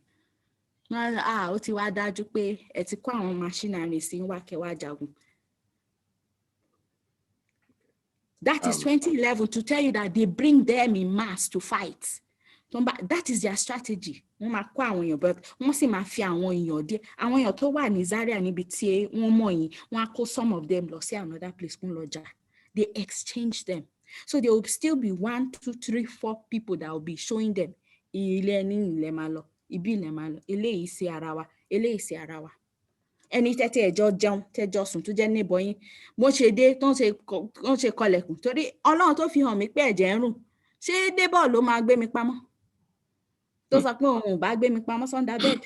ó ti wá dájú pé ẹ ti kó àwọn machinery sí wá kẹwàá jagun. That is 2011 to tell you that they bring them in mass to fight. That is their strategy. Wọ́n máa kó àwọn èèyàn but wọ́n sì máa fi àwọn èèyàn dé àwọn èèyàn tó wà ní Zaria níbi tí wọ́n mọ̀ yín wọ́n á kó some of them lọ sí another place kún lọ jà. They exchange them. So there will still be 1, 2, 3, 4 people that will be showing them ilé ní ilé máa lọ ibi ilé máa lọ eléyìí sí ara wa eléyìí sí ara wa. Ẹni tẹ́tẹ́ ẹjọ́ jẹun tẹ́jọ́ sùn tó jẹ́ neighbor yín bó ṣe dé tó ń ṣe kọlẹ̀kùn torí Ọlọ́run tó fi hàn mí pé ẹ̀jẹ̀ ń rùn ṣé neighbor ló máa gbé mi pamọ́ tó sọ pé òun ò bá gbé mi pamọ́ under bed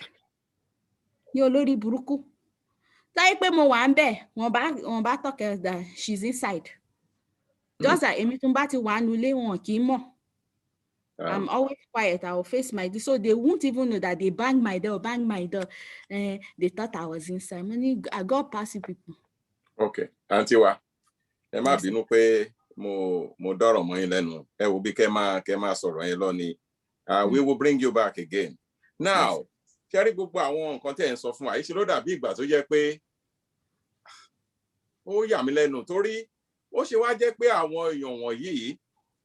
ní olórí burúkú táyé pé mo wà ń bẹ̀ wọ́n bá tọ̀kẹ́ that she's inside just like èmi tún bá ti wà nulẹ̀ wọn kì í mọ̀ I'm always quiet. I will face my door. So they won't even know that they bang my door. They thought I was inside. I got past people. Okay. Auntie wa, ẹ má bínú pé mo dọ̀rọ̀ mọ́ yín lẹ́nu. Ẹ wo bí kẹ́ máa sọ̀rọ̀ yẹn lọ ni. We will bring you back again. Now, ṣé rí gbogbo àwọn nǹkan tẹ́ ẹ ń sọ fún wa. Ìṣe ló dàbí ìgbà tó jẹ́ pé ó yà mí lẹ́nu torí ó ṣe wá jẹ́ pé àwọn èèyàn wọ̀nyí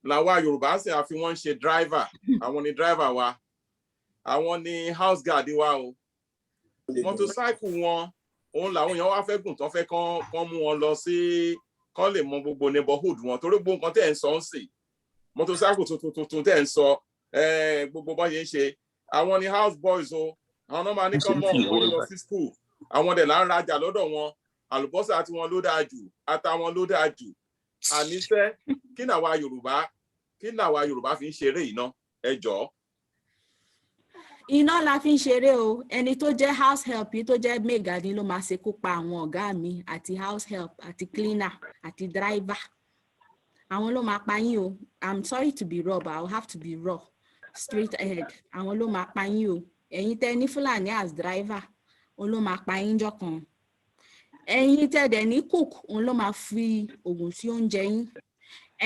làwa Yorùbá sì àfi wọ́n ń ṣe driver àwọn ni driver wa àwọn ni house guard wa o motorcycle wọn òun làwọn èèyàn wá fẹ́ gùn tó fẹ́ kán mú wọn lọ sí kán lè mọ gbogbo neighborhood wọn torí gbogbo nǹkan tẹ́ ẹ̀ ń sọ ń sì motorcycle tuntun tẹ́ ẹ̀ ń sọ gbogbo bọ́n yẹn ń ṣe àwọn ni house boys o àwọn náà máa ní kán mọ̀ wọn lọ sí school àwọn dẹ̀ là ń rajà lọ́dọ̀ wọn àlùbọ́sà tí wọn ló dáa jù ata wọn ló dáa jù àníṣe kí làwa Yorùbá fi ń ṣeré iná ẹ jọ̀ọ́. Iná la fi ń ṣeré o ẹni tó jẹ́ house help yìí tó jẹ́ mega ni ló máa ṣekú pa àwọn ọ̀gá mi àti house help àti cleaner àti driver àwọn ló máa pa yín o I'm sorry to be raw but I will have to be raw straight ahead àwọn ló máa pa yín o ẹ̀yin tẹ́ ní Fúlàní as driver òun ló máa pa yín jọ̀kan ẹ̀yin tẹ́ dẹ̀ ní cook òun ló máa fi oògùn sí oúnjẹ yín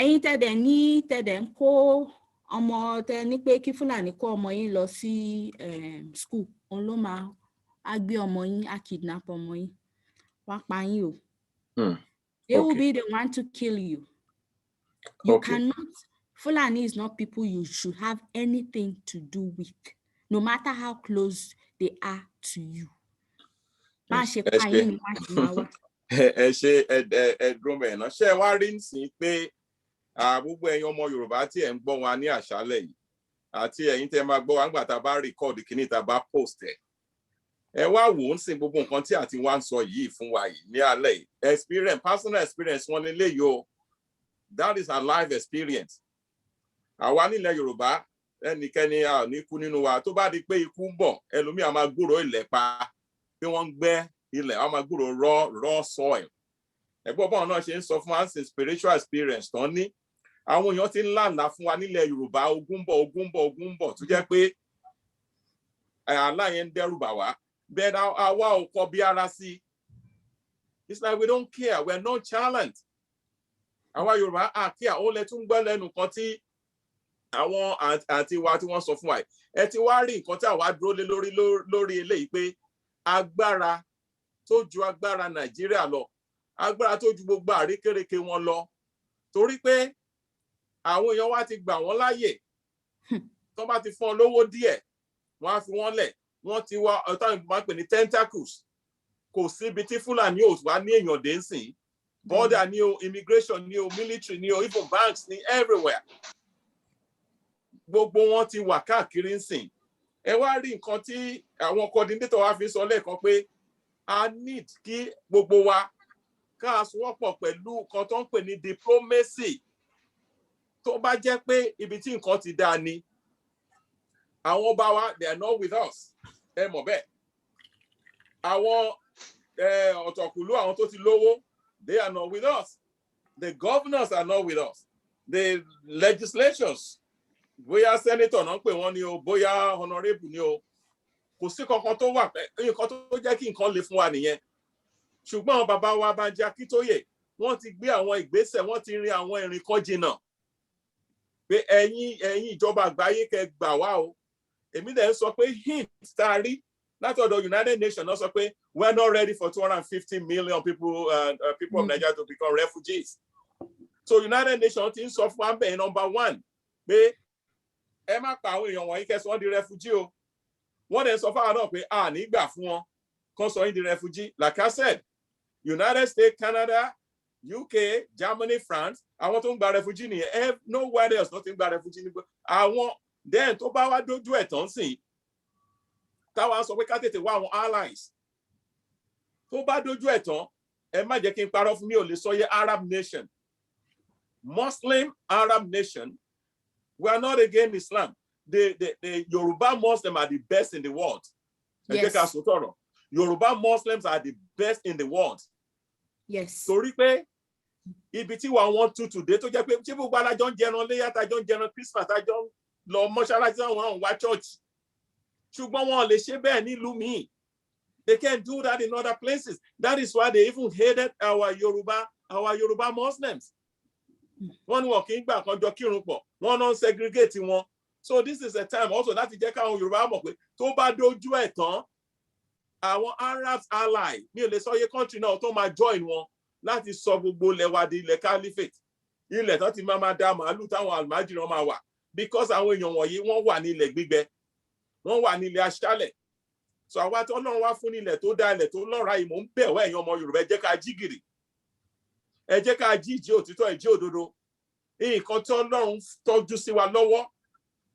ẹ̀yin tẹ́dẹ̀ ní tẹ́dẹ̀ ń kó ọmọ tẹ́ ní pé kí Fúlàní kó ọmọ yín lọ sí school òun ló máa á gbé ọmọ yín á kidnap ọmọ yín wá pa yín o. They will be the one to kill you. You cannot. Fulani is not people you should have anything to do with, no matter how close they are to you. ẹ ṣe ẹdúrómẹ náà ṣe wá rí nsìn pé gbogbo ẹ̀yin ọmọ Yorùbá tí ẹ ń gbọ́ wa ní àṣálẹ́ yìí àti ẹ̀yin tẹ́ máa gbọ́ wa nígbà tá a bá rìkọọdù kíní tá a bá post ẹ wá wò ó ń sìn gbogbo nǹkan tí àti wá ń sọ yìí fún wa yìí ní alẹ́ yìí experience personal experience wọn nílé yìí o that is our life experience. Àwa nílẹ̀ Yorùbá ẹnikẹ́ni a ò ní kú nínú wa tó bá di pé ikú ń bọ̀ ẹlòmíì á máa gbúròó ilẹ̀ pa pé wọ́n ń gbẹ́ ilẹ̀ á máa gbúròó raw soil. Ẹ̀gbọ́n bọ́ọ̀ náà ṣe ń sọ fún wa sí spiritual experience tán ní àwọn èèyàn ti ń lànà fún wa nílẹ̀ Yorùbá ogun bọ̀ tó jẹ́ pé aláyẹn ń dẹ́rù bà wá bẹ́ẹ̀ àwa ò kọ bí ara sí. It's like we don't care, we're not challenged. Àwa Yorùbá àkíyà ó lẹ tún gbọ́ lẹ́nu kan tí àwọn àti wa tí wọ́n sọ fún wa ẹ ti wá rí nǹkan tí àwa dúró lé lórí eléyìí pé agbára tó ju agbára Nàìjíríà lọ agbára tó ju gbogbo àrékérekè wọn lọ torí pé àwọn èèyàn wa ti gbà wọ́n láàyè tó bá ti fún ọ lówó díẹ̀ wọ́n á fi wọ́n lẹ̀ wọ́n ti wá ọ̀tá ìgbìmọ̀ máa ń pè ní tentacles kò síbi tí Fúlàní ò wá ní èèyàn dé ń sìn border ni o immigration ni o military ni o even banks ni everywhere gbogbo wọn ti wà káàkiri ń sìn ẹ wá rí nǹkan tí àwọn coordinator wa fi sọ lẹ́ẹ̀kan pé a need kí gbogbo wa ká sowọ́pọ̀ pẹ̀lú nǹkan tó ń pè ní diplomacy tó bá jẹ́ pé ibi tí nǹkan ti dáa ni àwọn ọba wa they are not with us ẹ mọ̀ bẹ́ẹ̀ àwọn ọ̀tọ̀kùlú àwọn tó ti lówó they are not with us the governors are not with us the legislatures bóyá senator náà ń pè wọ́n ní o bóyá honorable ní o kò sí kankan tó wà nǹkan tó jẹ́ kí nǹkan le fún wa nìyẹn ṣùgbọ́n àwọn bàbá wa Banji Akíntóyè wọ́n ti gbé àwọn ìgbésẹ̀ wọ́n ti rin àwọn ìrìn kan jìnnà pé ẹ̀yin ìjọba àgbáyé kẹ́ gbà wá o èmi dẹ̀ ń sọ pé hint tá a rí látọ̀dọ̀ United Nations náà sọ pé we are not ready for 250 million people of Nigeria to become refugees so United Nations ti ń sọ fún abẹ́ number 1 pé ẹ má pa àwọn èèyàn wọ̀nyí kẹsàn-án di refugee o wọ́n dẹ̀ sọ fáwọn náà pé a ní gbà fún wọn kan sọ yín di refugee like I said United States, Canada, UK, Germany, France àwọn tó ń gba refugee nìyẹn nowhere else tó ti ń gba refugee nígbà àwọn then tó bá wá dójú ẹ̀ tán sìn táwa sọ pé ká tètè wá àwọn allies tó bá dójú ẹ̀ tán ẹ má jẹ́ kí n parọ́ fún mi ò lè sọ yẹ Arab nation Muslim Arab nation. We are not against Islam. The Yoruba Muslims are the best in the world. Yes. Yoruba Muslims are the best in the world. Yes. Torí pé ibi tí wọ́n want to today tó jẹ́ pé tí gbogbo alájọ ń jẹran léyà tájọ ń jẹran Christmas tájọ lọ mọ́ṣáláṣí àwọn wá church. Ṣùgbọ́n wọn lè ṣe bẹ́ẹ̀ nílùú míì. They can't do that in other places. That is why they even hated our Yoruba Muslims. Wọ́n ní wọn kì í gbà kan jọ kírun pọ̀ wọ́n náà ń segregate wọn so this is a time also láti jẹ́ káwọn Yorùbá mọ̀ pé tó bá dojú ẹ̀ tán àwọn Arabs ally ní ilé sọyé country náà tó máa join wọn láti sọ gbogbo ilẹ̀ wa di ilẹ̀ caliphate ilẹ̀ tán ti máa da màálù táwọn almajiran máa wà because àwọn èèyàn wọ̀nyí wọ́n wà ní ilẹ̀ gbígbẹ wọ́n wà ní ilẹ̀ aṣálẹ̀ so àwa tí Ọlọ́run wá fún ní ilẹ̀ tó dá ilẹ̀ tó lọ́ra yìí mò ń bẹ̀ wá ẹ̀yin ọmọ Yorùbá ẹ jẹ́ ká jí gìrì ẹ jẹ́ ká jí ìjì òtítọ́ ìjì òdodo nǹkan tí Ọlọ́run tọ́jú sí wa lọ́wọ́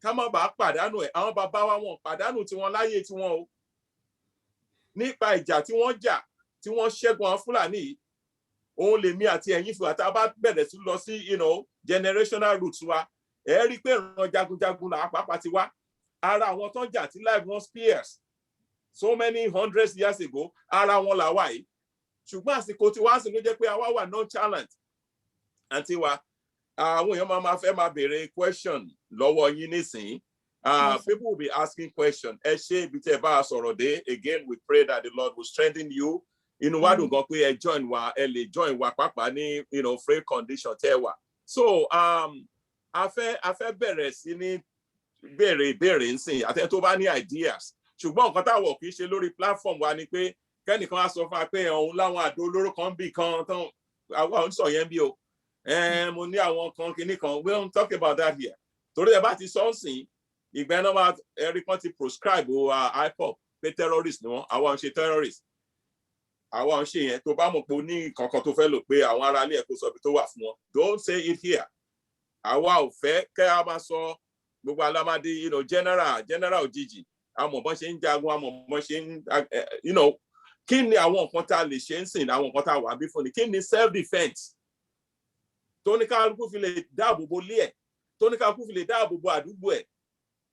ká má bàa pàdánù ẹ̀ àwọn bàbá wa wọn pàdánù tiwọn láyé tiwọn o nípa ìjà tí wọ́n jà tí wọ́n ṣẹ́gun àwọn Fúlàní yìí òun lèmi àti ẹ̀yin fún wa tá a bá bẹ̀rẹ̀ sí lọ sí generational roots wa ẹ rí i pé ìran jagunjagun là pàápàá ti wá ara àwọn tó ń jà tí life wọn spears so many hundreds years ago ara wọn là wà yìí ṣùgbọ́n àsìkò tí wá sí ló jẹ́ pé àwa wà non-challenge àti wa àwọn èèyàn máa fẹ́ máa béèrè question lọ́wọ́ yín nísìnyí people will be asking question ẹ ṣe ibi tí ẹ bá a sọ̀rọ̀ dé again we pray that the Lord will strengthen you inú wa dùn gan pé ẹ join wa ẹ lè join wa pàápàá ní free condition tẹ́ wà So a fẹ́ bẹ̀rẹ̀ sí ní béèrè ìbéèrè nsìn àtẹ tó bá ní ideas ṣùgbọ́n nǹkan táwọn kì í ṣe lórí platform wa ni pé kẹ́nìkan á sọ fún wa pé òun láwọn àdó olóró kan bì kan tán àwọn ò ń sọ yẹn bí o mo ní àwọn kan kinní kan we don't talk about that here torí ẹ bá ti sọ nsìn ìgbẹ́ náà máa ẹ̀rí kan ti proscribe IPOB pé terrorist ni wọ́n àwọn ń ṣe terrorist àwọn ń ṣe yẹn tó bá mọ̀ pé o ní kankan tó fẹ́ lò pé àwọn ará ilé ẹ̀kọ́ sọ pé tó wà fún wọn don't say it here àwa ò fẹ́ kẹ́ a máa sọ gbogbo alámádé general òjijì àmọ́ bọ́n ṣe ń jagun àmọ́ bọ́n ṣe ń kí ni àwọn nǹkan tá a lè ṣe ń sìn àwọn nǹkan tá a wà bí fún ni kí ni self defence tó ní kálukú fi lè dáàbò bo ilé ẹ̀ tó ní kálukú fi lè dáàbò bo àdúgbò ẹ̀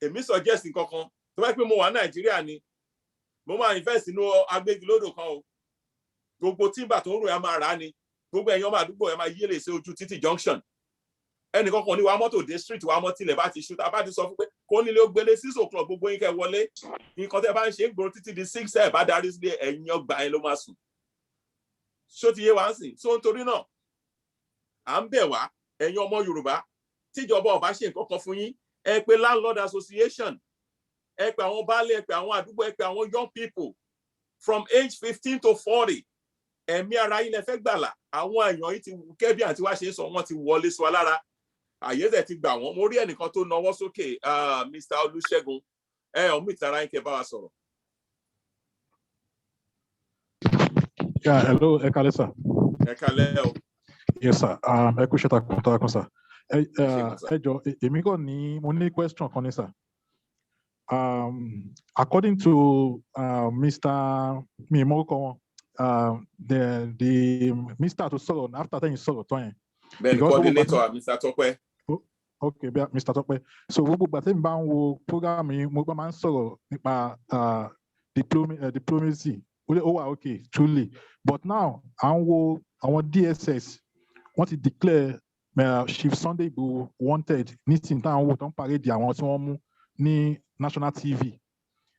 èmi suggest kankan tó bá pé mo wà Nàìjíríà ni mo máa invest nínú agbégilódò kan o gbogbo tímbà tó ń rò ẹ máa rà á ni gbogbo ẹ̀yàn ọmọ àdúgbò ẹ máa yí lè ṣe ojú títì junction ẹnìkan kan ní wa mọ́tò dé street wa mọ́ tilẹ̀ bá ti ṣú tá a bá ti sọ fún pé kó nílé ó gbélé 6 o'clock gbogbo yín kẹ́ wọlé nǹkan tẹ́ bá ń ṣe ń gbòòrò títí di 6 ẹ̀ bá darí sílé ẹ̀yìn ọgbà ẹ̀ ló máa sùn ṣó ti yé wa ń sìn so nítorí náà à ń bẹ̀ wá ẹ̀yin ọmọ Yorùbá tíjọba ọba ṣe nǹkan kan fún yín ẹ pè landlord association ẹ pè àwọn baálé ẹ pè àwọn àdúgbò ẹ pè àwọn young people from age 15 to 40 ẹ̀mí ara yín lẹ fẹ́ gbàlà àwọn èèyàn yìí ti kẹ́bí àti wá ṣe ń sọ wọ́n ti wọlé sọ lára àyèzẹ̀ ti gbà wọ́n mo rí ẹnìkan tó nawọ́ sókè Mr. Olúṣẹ́gun ọmọ ìtara yín kẹ́ bá wa sọ̀rọ̀. Hello, ẹ kálẹ́ sir. Ẹ kálẹ́ o. Yes sir, ẹ kú iṣẹ́ takuntakun sir. Ẹ jọ̀ọ́ èmi kàn ní mo ní question kan ní sir. According to Mr. Mimoko, the Mr. to sọ̀rọ̀ after ten sọ̀rọ̀ tán yẹn. Bẹ́ẹ̀ni coordinator Mr. Tọ́pẹ́. Okay, Mr. Tọ́pẹ́. So gbogbo ìgbà tí n bá ń wo program yìí mo máa ń sọ̀rọ̀ nípa diplomacy ó wà okay truly but now à ń wo àwọn DSS wọ́n ti declare Chief Sunday Igboho wanted nísìnyí táwọn wò tó ń parade àwọn tí wọ́n mú ní national TV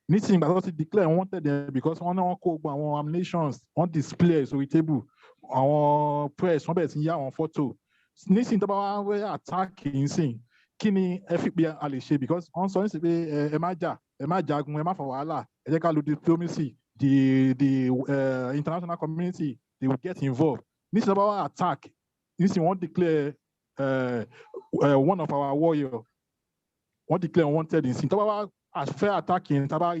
nísìnyí ìgbà tó ti declare wanted yẹn because wọ́n ní wọ́n kó gbogbo àwọn ammunitions wọ́n display sórí table àwọn press wọ́n bẹ̀rẹ̀ sí yá àwọn photo nísìnyí tó bá wá wẹ́ attack nísìnyí kí ni ẹ fi pé a lè ṣe because wọ́n sọ nísìnyí pé ẹ má jà ẹ má jagun ẹ má fa wàhálà ẹ jẹ́ ká lo diplomacy the international community they will get involved nísìnyí tó bá wá attack nísìnyí wọ́n declare one of our warrior wọ́n declare wanted nísìnyí tó bá wá fẹ́ attacking tá bá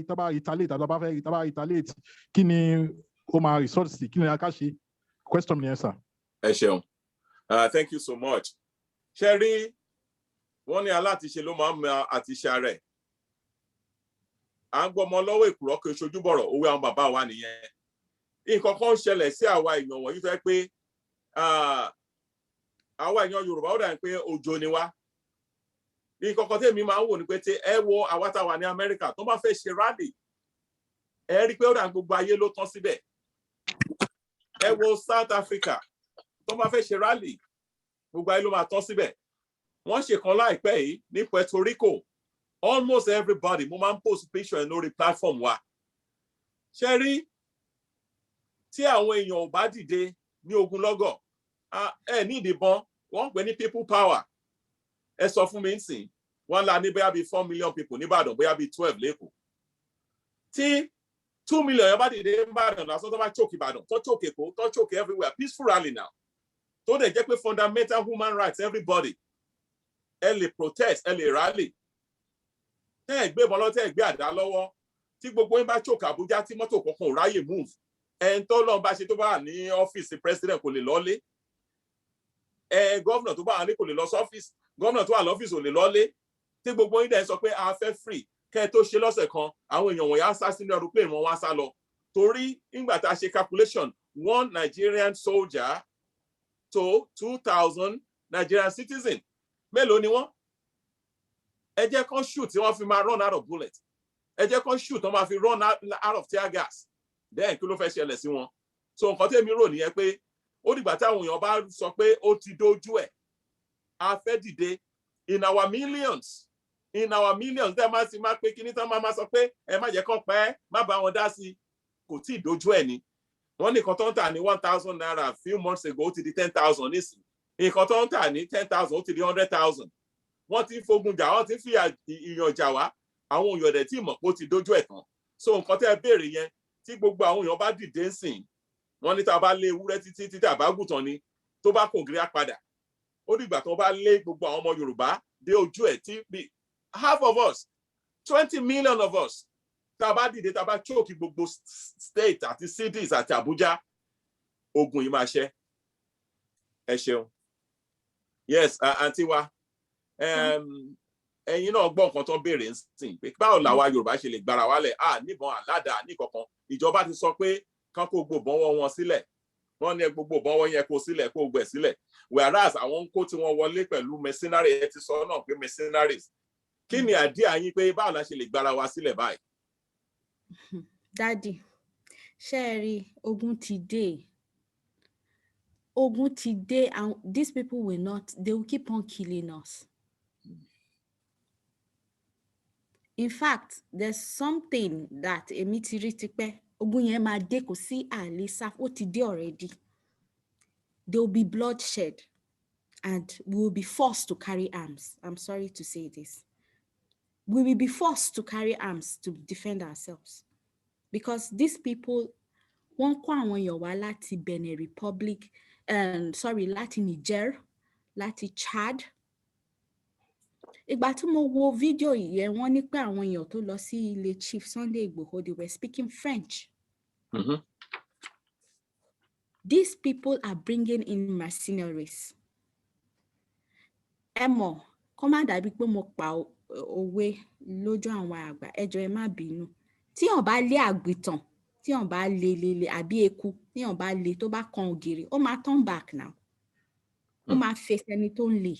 retaliate kí ni ó máa resort sí kí ni a ká ṣe question ni ẹ sir. Ẹ ṣeun thank you so much. Ṣé rí wọ́n ní aláàtìṣe ló máa ń mọ àtìṣe rẹ̀ à ń gbọ́mọ lọ́wọ́ èkùrọ́ kí oṣojú bọ̀rọ̀ owó àwọn bàbá wa nìyẹn nǹkan kan ń ṣẹlẹ̀ sí àwa èèyàn wọ̀nyí fẹ́ pé àwa èèyàn Yorùbá ó dà ní pé òjò ni wá nǹkan kan tèmi máa ń wò ní pé tí ẹ wo àwa tá wà ní Amẹ́ríkà tó bá fẹ́ ṣe rally ẹ rí i pé ó dà ní gbogbo ayé ló tán síbẹ̀ ẹ wo South Africa tó bá fẹ́ ṣe rally gbogbo ayé ló máa tán síbẹ̀ wọ́n ṣe kan láìpẹ́ yìí ní Puerto Rico almost everybody mo máa ń post picture lórí platform wa ṣe rí tí àwọn èèyàn ò bá dìde ní ogunlọ́gọ̀ ẹ ní ìdìbọn wọ́n ń pè ní people power ẹ sọ fún mi nsìn wọ́n la ní bóyá bíi 4 million people nìbàdàn bóyá bíi 12 lẹ́kọ̀ọ́ tí 2 million yẹn bá dìde nìbàdàn lásán tó bá choke Ìbàdàn tó choke Èkó tó choke everywhere peaceful rally now tó dẹ̀ jẹ́ pé fundamental human rights everybody ẹ lè protest ẹ lè rally tẹ́ ẹ̀ gbé ìbọn lọ tẹ́ ẹ̀ gbé àdá lọ́wọ́ tí gbogbo yín bá choke Àbújá tí mọ́tò kankan ò ráyè move ẹn tó lọ́n bá ṣe tó bá wà ní ọ́fíìsì president kò lè lọ́lé gọ́vnà tó bá wà ní kò lè lọ sọ́fíìsì gọ́vnà tó wà lọ́fíìsì ò lè lọ́lé tí gbogbo yín dẹ̀ sọ pé a fẹ́ free kẹ́ ẹ tó ṣe lọ́sẹ̀ kan àwọn èèyàn wọ̀nyí á sá sínú aeroplane wọn wá sá lọ torí nígbà tá a ṣe calculation 1 Nigerian soldier to 2,000 Nigerian citizens mélòó ni wọ́n ẹ jẹ́ kán shoot tí wọ́n fi máa run out of bullet ẹ jẹ́ kán shoot tí wọ́n máa fi run out of tear gas then kí ló fẹ́ ṣẹlẹ̀ sí wọn so nǹkan tẹ́mi rò nìyẹn pé ó dìgbà táwọn èèyàn bá sọ pé ó ti dojú ẹ̀ a fẹ́ dìde in our millions tẹ́ máa sì máa pé kíní tán máa sọ pé ẹ má jẹ́ kán pẹ́ má bá wọn dá sí kò tí ì dojú ẹ̀ ni wọ́n nìkan tó ń tà ní 1,000 naira a few months ago ó ti di 10,000 nísìnyí nǹkan tó ń tà ní 10,000 ó ti di 100,000 wọ́n ti fogun jà wọ́n ti fi ìyàn jà wá àwọn èèyàn dẹ̀ tí mọ̀ pé ó ti dójú ẹ̀ tán so nǹkan tẹ́ ẹ béèrè yẹn tí gbogbo àwọn èèyàn bá dìde ń sìn wọ́n ní tá a bá lé ewúrẹ́ títí títí àbágùtàn ni tó bá kòǹgìrì á padà ó dìgbà tó bá lé gbogbo àwọn ọmọ Yorùbá dé ojú ẹ̀ tí bí half of us 20 million of us tá a bá dìde tá a bá choke gbogbo state àti cities àti Abuja ogun yìí máa ṣẹ ẹ ṣeun yes àǹtí wa ẹ̀yin náà gbọ́ nǹkan tó béèrè ń sìn pé báwo làwa Yorùbá ṣe lè gbára wálẹ̀ níbọn àládàá níkọ̀kan ìjọba ti sọ pé kán kó gbogbo wọn sílẹ̀ wọ́n ní gbogbo wọn yẹn kó sílẹ̀ kó gbẹ̀ sílẹ̀ whereas àwọn ń kó tí wọ́n wọlé pẹ̀lú mercenary ẹ ti sọ náà pé mercenaries kí ni àdíà yín pé báwo la ṣe lè gbára wa sílẹ̀ báyìí. Daddy ṣé ẹ rí ogun ti dé and these people they will keep on killing us. In fact, there's something that èmi ti rí tipẹ́ ogun yẹn máa dé kò sí àlésà ó ti dé already. There will be bloodshed and we will be forced to carry arms. I'm sorry to say this. We will be forced to carry arms to defend ourselves because these people wọ́n kó àwọn èèyàn wá láti Benin Republic, láti Niger, láti Chad. Ìgbà tí mo wo fídíò yẹn wọ́n ní pé àwọn èèyàn tó lọ sí ilé Chief Sunday Igboho they were speaking French. Mm-hmm. These people are bringing in mercenaries. Ẹ mọ̀ kó má dàbí pé mo pa òwe lójú àwọn àgbà ẹ jọ̀ọ́ ẹ má bínú tí wọ́n bá lé àgbìtàn tí wọ́n bá lé àbí eku tí wọ́n bá lé tó bá kan ògiri ó máa turn back now ó máa face ẹni tó ń lé.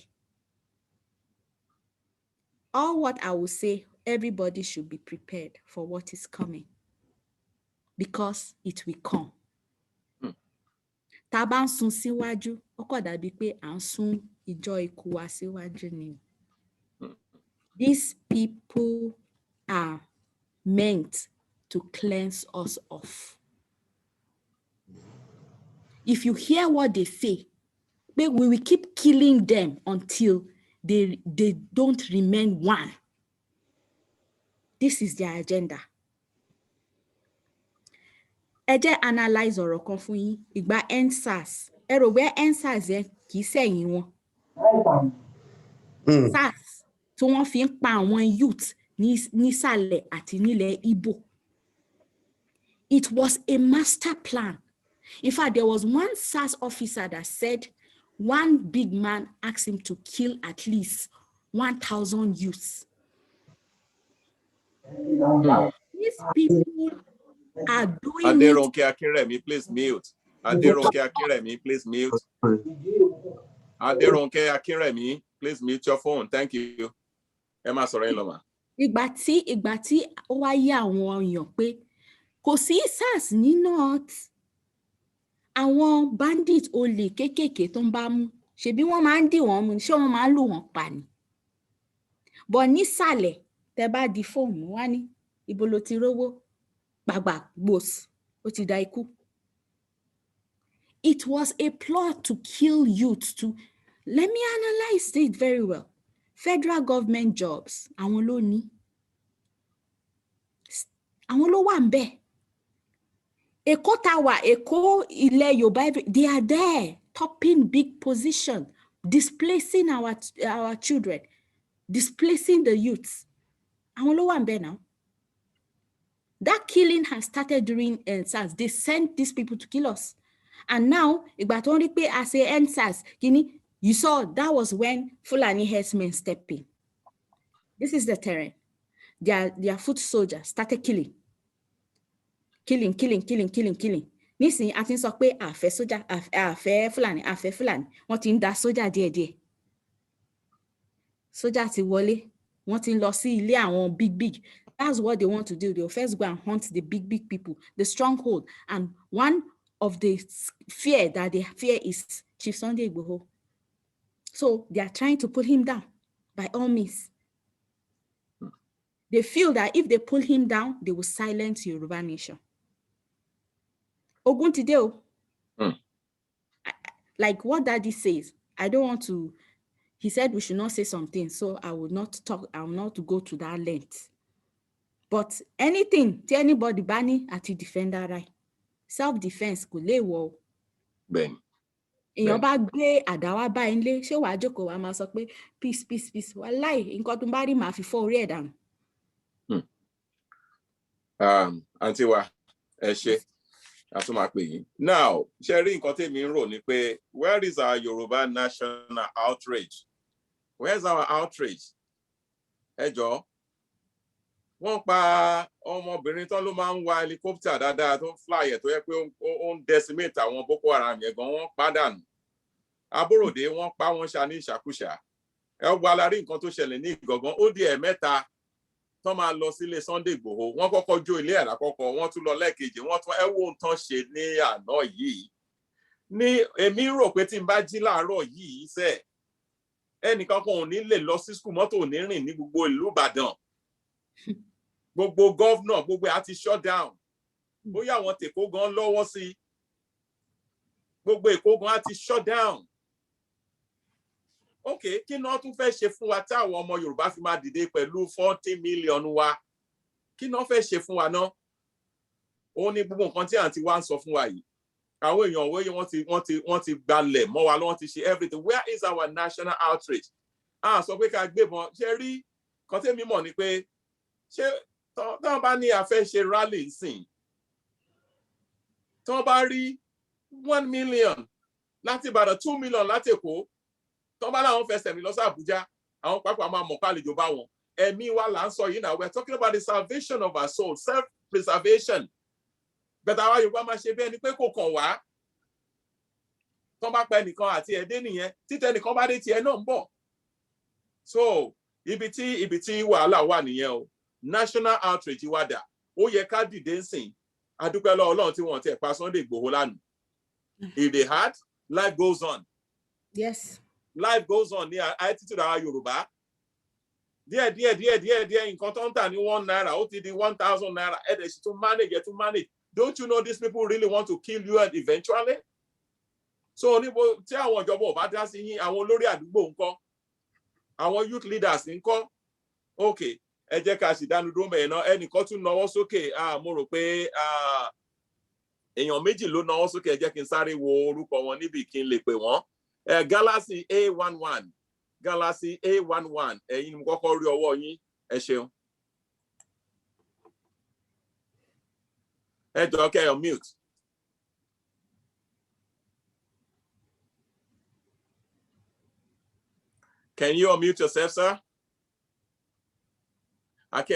All what I will say, everybody should be prepared for what is coming because it will come. Tá bá ń sún síwájú ó kò dàbí pé à ń sún ìjọ ikú wa síwájú ni. These people are meant to cleanse us off. If you hear what they say, we will keep killing them until they don't remain one. This is their agenda. Ẹ jẹ́ analyze ọ̀rọ̀ kan fún yín ìgbà EndSARS ẹ rò wẹ́ EndSARS yẹn kì í ṣẹ̀yìn wọn. SARS tí wọ́n fi ń pa àwọn youth nísàlẹ̀ àti nílẹ̀ Igbo. It was a master plan. In fact, there was one SARS officer that said one big man asked him to kill at least 1,000 youths. These people are doing Aderonke Akinremi, please mute. Aderonke Akinremi, please mute. Aderonke Akinremi, please mute your phone. Thank you. Emma Soreloma. Ìgbà tí ó wá yé àwọn èèyàn pé kò sí SARS ní north. Àwọn bandit olè kéékèèké tó ń bá mú ṣebí wọ́n máa ń dì wọ́n mú ṣé wọ́n máa ń lù wọ́n pa ni. But nísàlẹ̀ tẹ́ bá di fóònù wá ní ibo ló ti rówó gbàgbà gbòs ó ti da ikú. It was a plot to kill youth to. Let me analyze it very well. Federal government jobs àwọn ló ní. Àwọn ló wà ńbẹ̀. Èkó Tower, Èkó ilẹ̀ Yorùbá, they are there, topping big position, displacing our children, displacing the youths. Àwọn ló wà ńbẹ̀ now. That killing has started during EndSARS. They sent these people to kill us. And now, ìgbà tó ń rí pé as a EndSARS, you saw that was when Fulani herdsmen stepped in. This is the terrain. Their foot soldiers started killing. Killing. Nísìnyí a ti ń sọ pé àfẹ́ sójà, àfẹ́ Fulani. Wọ́n ti ń da sójà díẹ̀díẹ̀. Sójà ti wọlé. Wọ́n ti ń lọ sí ilé àwọn big. That's what they want to do. They'll first go and hunt the big people, the stronghold. And one of the fear that they fear is Chief Sunday Igboho. So they are trying to pull him down by all means. They feel that if they pull him down, they will silence Yoruba nation. Ogun ti dé o. Like what Daddy says, I don't want to, he said we should not say something, so I will not talk, I will not go to that length. But anything, tí anybody bá ní àti defender right, self-defense kò léèwọ̀. Ben. Èèyàn bá gbé àdá wá bá ẹ nílé, ṣé wàá jókòó wàá máa sọ pé peace, peace, peace. Wàláì, nǹkan tó bá rí màá fi fọ́ orí ẹ̀ dànù. Àǹtí wa, ẹ ṣé, a tún máa pè yín. Now, ṣe rí nǹkan tèmi ń rò ní pé, where is our Yoruba national outrage? Where's our outrage? Ẹ jọ̀ọ́, wọ́n pa ọmọbìnrin tán ló máa ń wa helicopter dáadáa tó ń fly ẹ̀ tó yẹ pé ó ń decimate àwọn Boko Haram yẹn gan, wọ́n pàdánù. Aborode wọ́n pa wọ́n ṣá ní ìṣàkúṣà. Ẹ wá la rí nǹkan tó ṣẹlẹ̀ ní Ìgangan, ó di ẹ̀mẹ́ta tán máa lọ sílé Sunday Igboho. Wọ́n kọ́kọ́ jó ilé ẹ̀ lákọ́kọ́, wọ́n tún lọ lẹ́ẹ̀kejì, wọ́n tún ẹ wo nǹkan ṣe ní àná yìí. Ní èmi rò pé tí n bá jí láàárọ̀ yìí sẹ́, ẹnìkan kan ò ní lè lọ sí school, mọ́tò ò ní rìn ní gbogbo ìlú Ìbàdàn. Gbogbo governor, gbogbo àti shut down. Bóyá àwọn tèkó gan lọ́wọ́ sí. Gbogbo Èkó gan àti shut down. Okay, kí náà tún fẹ́ ṣe fún wa tí àwọn ọmọ Yorùbá fi máa dìde pẹ̀lú 40 million wa? Kí náà fẹ́ ṣe fún wa náà? Ó ní gbogbo nǹkan tí àǹtí wa ń sọ fún wa yìí. Àwọn èèyàn wọ́n ti gbalẹ̀ mọ́ wa lọ́wọ́, ti ṣe everything. Where is our national outrage? Sọ pé ká gbébọn. Ṣé rí kan tẹ́mi mọ̀ ni pé ṣé tán bá ní a fẹ́ ṣe rally nsìn, tán bá rí 1 million láti Ìbàdàn, 2 million láti Èkó, tán bá láwọn fẹsẹ̀ mi lọ sí Àbújá, àwọn pàápàá máa mọ̀ pálejò bá wọn. Ẹ̀mí wa là ń sọ yìí náà. We're talking about the salvation of our soul, self-preservation. Bẹ̀tẹ̀ àwa Yorùbá máa ṣe bí ẹni pé kò kàn wá. Tán bá pa ẹnìkan àti ẹ̀dẹ́ nìyẹn, títẹ̀ nìkan bá dé tiẹ̀ náà ń bọ̀. So ibi tí wàhálà wà nìyẹn o. National outrage wá dà. Ó yẹ ká dìde nsìn. A dúpẹ́ lọ́wọ́ Ọlọ́run tí wọ́n ti pa Sunday Igboho lánàá. If they had, life goes on. Yes. Life goes on ní attitude àwọn Yorùbá. Díẹ̀ nǹkan tó ń tà ní 1 naira ó ti di 1,000 naira. Ẹ̀dẹ̀ sì tún manage. Don't you know these people really want to kill you eventually? So níbo tí àwọn ìjọba ò bá dá sí yín, àwọn olórí àdúgbò ńkọ́? Àwọn youth leaders ńkọ́? Okay, ẹ jẹ́ ká sì dánu dúró mẹ́rin náà. Ẹnìkan tún nawọ́ sókè. Mo rò pé èèyàn méjì ló nawọ́ sókè. Ẹ jẹ́ kí n sáré wo orúkọ wọn níbi kí n lè pè wọ́n. Galaxy A11. Galaxy A11. Ẹ̀yin ni mo kọ́kọ́ rí ọwọ́ yín. Ẹ ṣeun. Ẹ jọ̀ọ́ kẹ́ ẹ mute. Can you unmute yourself, sir?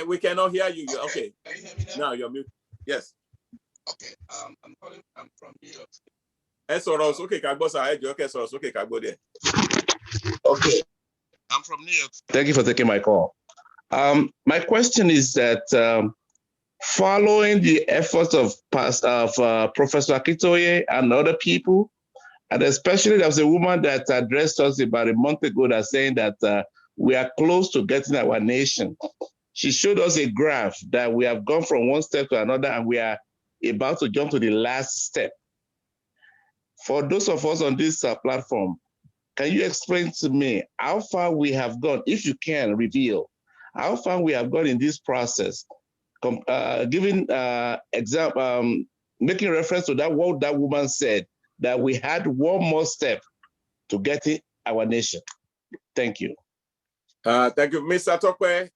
We cannot hear you. Okay. Now you're mute. Yes. Okay. I'm from New York. Ẹ sọ̀rọ̀ sókè ká gbọ́ sà. Ẹ jọ̀ọ́ kẹ́ sọ̀rọ̀ sókè ká gbọ́ díẹ̀. Okay. I'm from New York. Thank you for taking my call. My question is that following the efforts of Professor Akintoye and other people, and especially there was a woman that addressed us about a month ago that saying that we are close to getting our nation. She showed us a graph that we have gone from one step to another and we are about to jump to the last step. For those of us on this platform, can you explain to me how far we have gone, if you can reveal, how far we have gone in this process, giving making reference to that what that woman said, that we had one more step to getting our nation. Thank you. Thank you, Mr. Tokwe.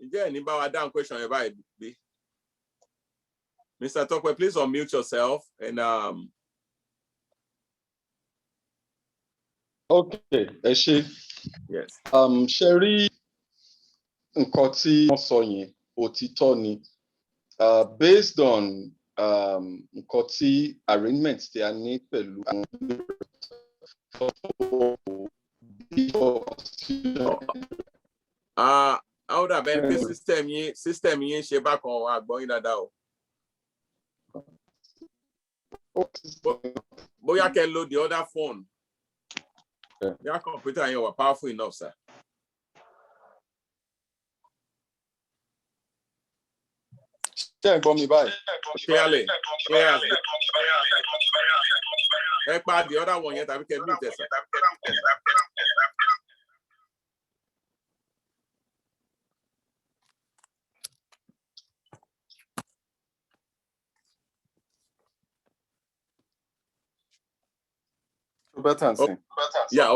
Ǹjẹ́ ẹni bá wa dáhùn question yẹn báyìí bí? Mr. Tokwe, please unmute yourself and Okay, ẹ ṣé. yes. Ṣe rí nǹkan tí wọ́n sọ yẹn òtítọ́ ni. Based on nǹkan tí arrangement tí a ní pẹ̀lú àwọn How would I be system yín ṣe bákan àgbọ̀n yín dáadáa o. Bóyá kẹ́ lo the other phone. Your computer yẹn were powerful enough, sir. Ṣé ẹ gbọ́ mi báyìí? Clearly. ẹ pa the other one yẹn tàbí kẹ́ mute ẹ sà. Yeah,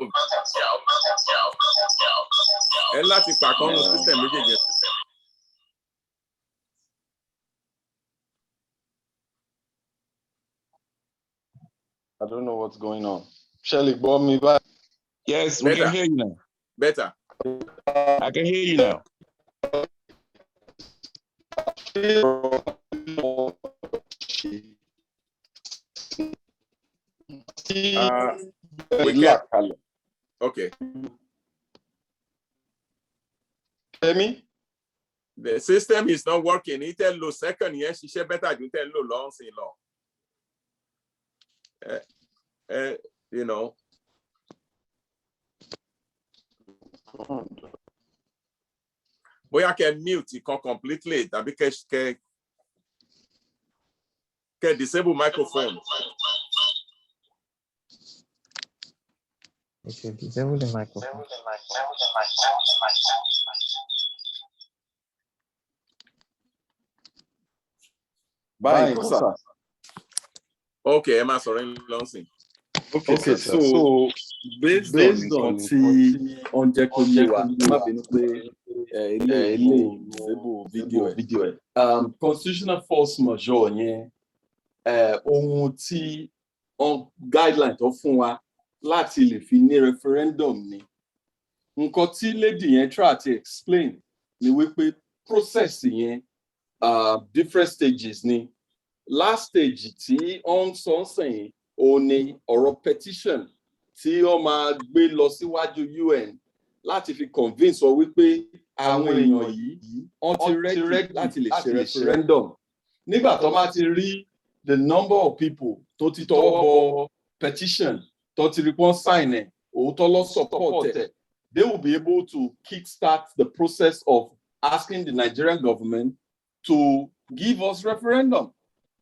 ẹ láti pàkánù system méjèèjì. I don't know what's going on. Shelly, bomb me back. Yes, we can hear you now. Better. I can hear you now. We can. Okay. Amy? The system is not working. It tell low second, yes, she should better do tell low long, say long. You know. Boy, I can mute it completely. That because can disable microphone. You should disable the microphone. Bye, sir. Okay, Emma, sorry, Lansing. Okay, so based on on video, constitutional force majeure yẹn ohun tí on guideline tó fún wa láti lè fi ní referendum ni nǹkan tí lady yẹn try to explain ni wípé process yẹn different stages ni last stage tí on sọ sẹ́yìn ó ní ọ̀rọ̀ petition tí ó máa gbé lọ síwájú UN láti fi convince ọ wípé àwọn èèyàn yìí wọ́n ti ready láti lè ṣe referendum nígbà tó bá ti rí the number of people tó ti tọwọ́ bọ petition tó ti rí pọ́n sign ẹ̀ òótọ́ lọ support ẹ̀ they will be able to kickstart the process of asking the Nigerian government to give us referendum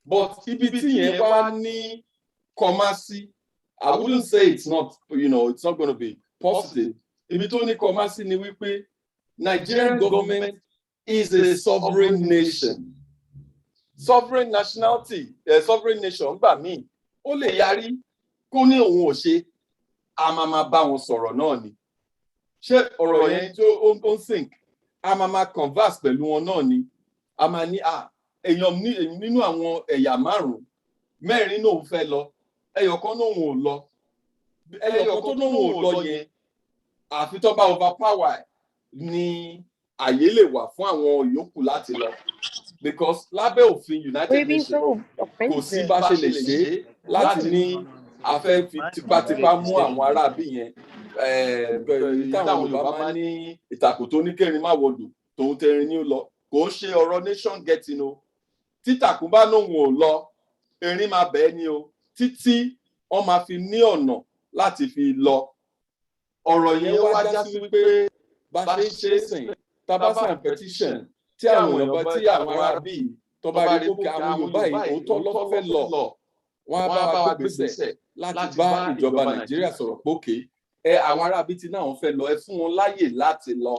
but ibi tí yẹn wá ní Komasi, I wouldn't say it's not, it's not going to be positive. Ibi tó ní Komasi ni wípé Nigerian government is a sovereign nation. Sovereign nationality, sovereign nation gbà míì, ó lè yarí kó ní òun ò ṣe, a máa bá wọn sọ̀rọ̀ náà ni. Ṣé ọ̀rọ̀ yẹn tó ó ń sink, a máa converse pẹ̀lú wọn náà ni. A máa ní èèyàn nínú àwọn ẹ̀yà márùn-ún, mẹ́rin náà fẹ́ lọ. Ẹyọ̀kan náà ò lọ ẹyọ̀kan tó náà ò lọ yẹn àfi tó bá overpower ni àyè lè wà fún àwọn yòókù láti lọ because lábẹ́ òfin United Nations kò sí bá ṣe lè ṣe láti ní afẹ́ fi tipátipá mú àwọn aráabí yẹn táwọn Yorùbá máa ní ìtàkùn tó ní kẹrin má wọdù tòun tẹrin ní ó lọ kò ń ṣe ọ̀rọ̀ nation getting o títàkùn bá náà ò lọ erin máa bẹ́ẹ̀ ni o títí wọ́n máa fi ní ọ̀nà láti fi lọ. Ọ̀rọ̀ yẹn wá já sí wípé bá ṣe ń ṣe é sìn tabasa petition tí àwọn èèyàn bá tí àwọn arábí tó bá rí kókè àwọn Yorùbá yìí òótọ́ lọ́wọ́ fẹ́ lọ wọ́n á bá wa gbèsè láti bá ìjọba Nàìjíríà sọ̀rọ̀ pókè àwọn arábí tí náà wọ́n fẹ́ lọ ẹ fún wọn láyè láti lọ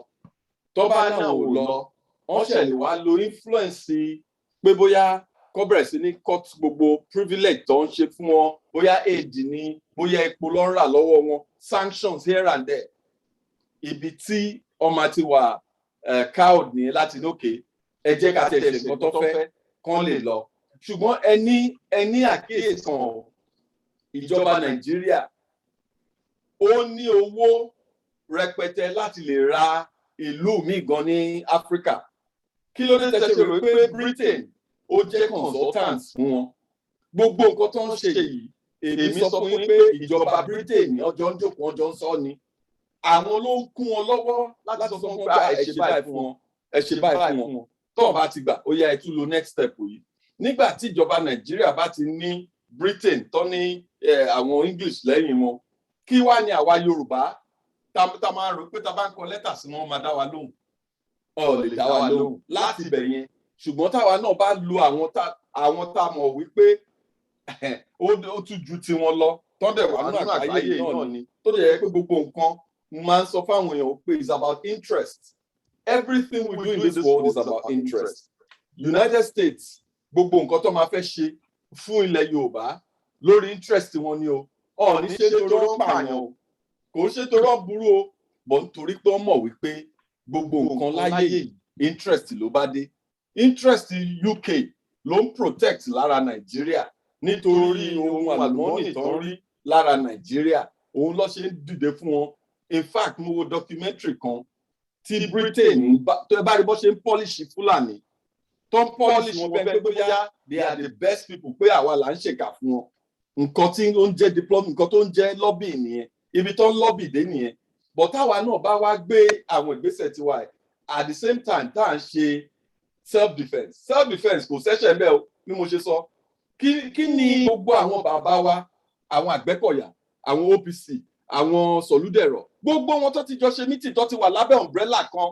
tó bá náà ò lọ wọ́n ṣẹ̀lẹ̀ wá lo influence pé bóyá kọ́ bẹ̀rẹ̀ sí ní cut gbogbo privilege tó ń ṣe fún wọn bóyá aid ní bóyá epo ló ń rà lọ́wọ́ wọn sanctions here and there ibi tí ọmọ ti wà cowed ní láti lókè ẹ jẹ́ ká tẹ̀sẹ̀ nǹkan tó fẹ́ kán lè lọ ṣùgbọ́n ẹni àkíyèsí kan ìjọba Nàìjíríà ó ní owó rẹpẹtẹ láti lè ra ìlú míì gan ní Áfíríkà kí ló dé tẹ̀sẹ̀ rò pé Britain ó jẹ́ consultants fún wọn gbogbo nǹkan tó ń ṣe yìí èmi sọ fún yín pé ìjọba Britain ọjọ́ ń jókòó ọjọ́ ń sọ ni àwọn ló ń kún wọn lọ́wọ́ láti sọ fún wọn pé ẹ ṣe báyìí fún wọn ẹ ṣe báyìí fún wọn tó bá ti gbà ó yá ẹ tún lo next step yìí nígbà tí ìjọba Nàìjíríà bá ti ní Britain tó ní àwọn English lẹ́yìn wọn kí wá ní àwa Yorùbá tá máa rò pé tá bá ń kọ lẹ́tà sí wọn máa dá wa lóhùn ọ̀ lè dá wa lóhùn láti bẹ̀ yẹn ṣùgbọ́n táwa náà bá lo àwọn tá mọ̀ wípé ó tún ju tiwọn lọ tọ́dẹ̀ wà nínú àgbáyé yìí náà ni tó dẹ̀ yẹ pé gbogbo nǹkan máa ń sọ fáwọn èèyàn pé it's about interest. Everything we do in this world is about interest. United States gbogbo nǹkan tó máa fẹ́ ṣe fún ilẹ̀ Yorùbá lórí interest wọn ni o. Ọ̀ní ṣe torí wọ́n pààyàn o, kò ṣe torí wọ́n burú o, bọ̀ nítorí pé wọ́n mọ̀ wípé gbogbo nǹkan láyé yìí interest ló bá dé. Interest UK ló ń protect lára Nàìjíríà nítorí ohun àlùmọ́ọ́nì tó ń rí lára Nàìjíríà. Òun ló ṣe ń dìde fún wọn. In fact, mo wo documentary kan tí Britain tó bá rí bó ṣe ń polish Fúlàní tó ń polish wọn bẹ́ẹ̀ pé bóyá they are the best people pé àwa là ń ṣèkà fún wọn. Nǹkan tí ó ń jẹ́ diplomacy, nǹkan tó ń jẹ́ lobby nìyẹn, ibi tó ń lobby dé nìyẹn. But táwa náà bá wá gbé àwọn ìgbésẹ̀ tiwa at the same time tá à ń ṣe self-defense kò ṣẹ̀ṣẹ̀ ńbẹ̀ o bí mo ṣe sọ. Kí ni gbogbo àwọn bàbá wa, àwọn Àgbẹ̀kọ̀yà, àwọn OPC, àwọn Sọ̀lúdẹ̀rọ̀, gbogbo wọn tó ti jọ ṣe meeting tó ti wà lábẹ́ umbrella kan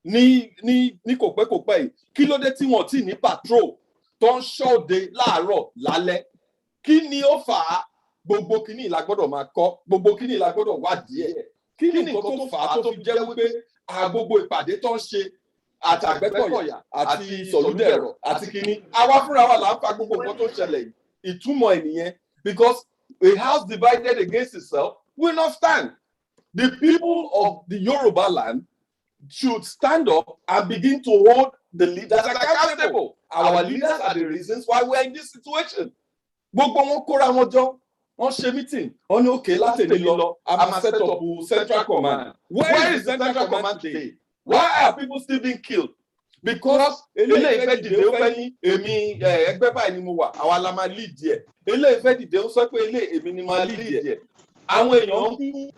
ní kò pẹ́ yìí, kí ló dé tí wọ́n ti ní patrol tó ń ṣọ́ọ̀dẹ láàárọ̀ lálẹ́? Kí ni ó fà á? Gbogbo kíní la gbọ́dọ̀ máa kọ́, gbogbo kíní la gbọ́dọ̀ wádìí ẹ̀. Kí ni nǹkan tó fà á tó fi jẹ́ wípé gbogbo ìpàdé tó ń ṣe àti Àgbẹ̀kọ̀yà àti Sọ̀lúdẹ̀rọ̀ àti kíní, àwa fúnra wa là ń fa gbogbo nǹkan tó ń ṣẹlẹ̀ yìí. Ìtumọ̀ ẹ̀ nìyẹn, because a house divided against itself will not stand. The people of the Yoruba land should stand up and begin to hold the leaders accountable. Our leaders are the reasons why we're in this situation. Gbogbo wọn kóra wọn jọ, wọ́n ṣe meeting, wọ́n ní okay láti ní lọ, a máa set up central command. Where is central command today? Why are people still being killed? Because eléyìí fẹ́ dìde ó fẹ́ ní èmi ẹgbẹ́ báyìí ni mo wà, àwa la máa lead ẹ̀. Eléyìí fẹ́ dìde ó sọ pé èmi ni máa lead ẹ̀. Àwọn èèyàn kú,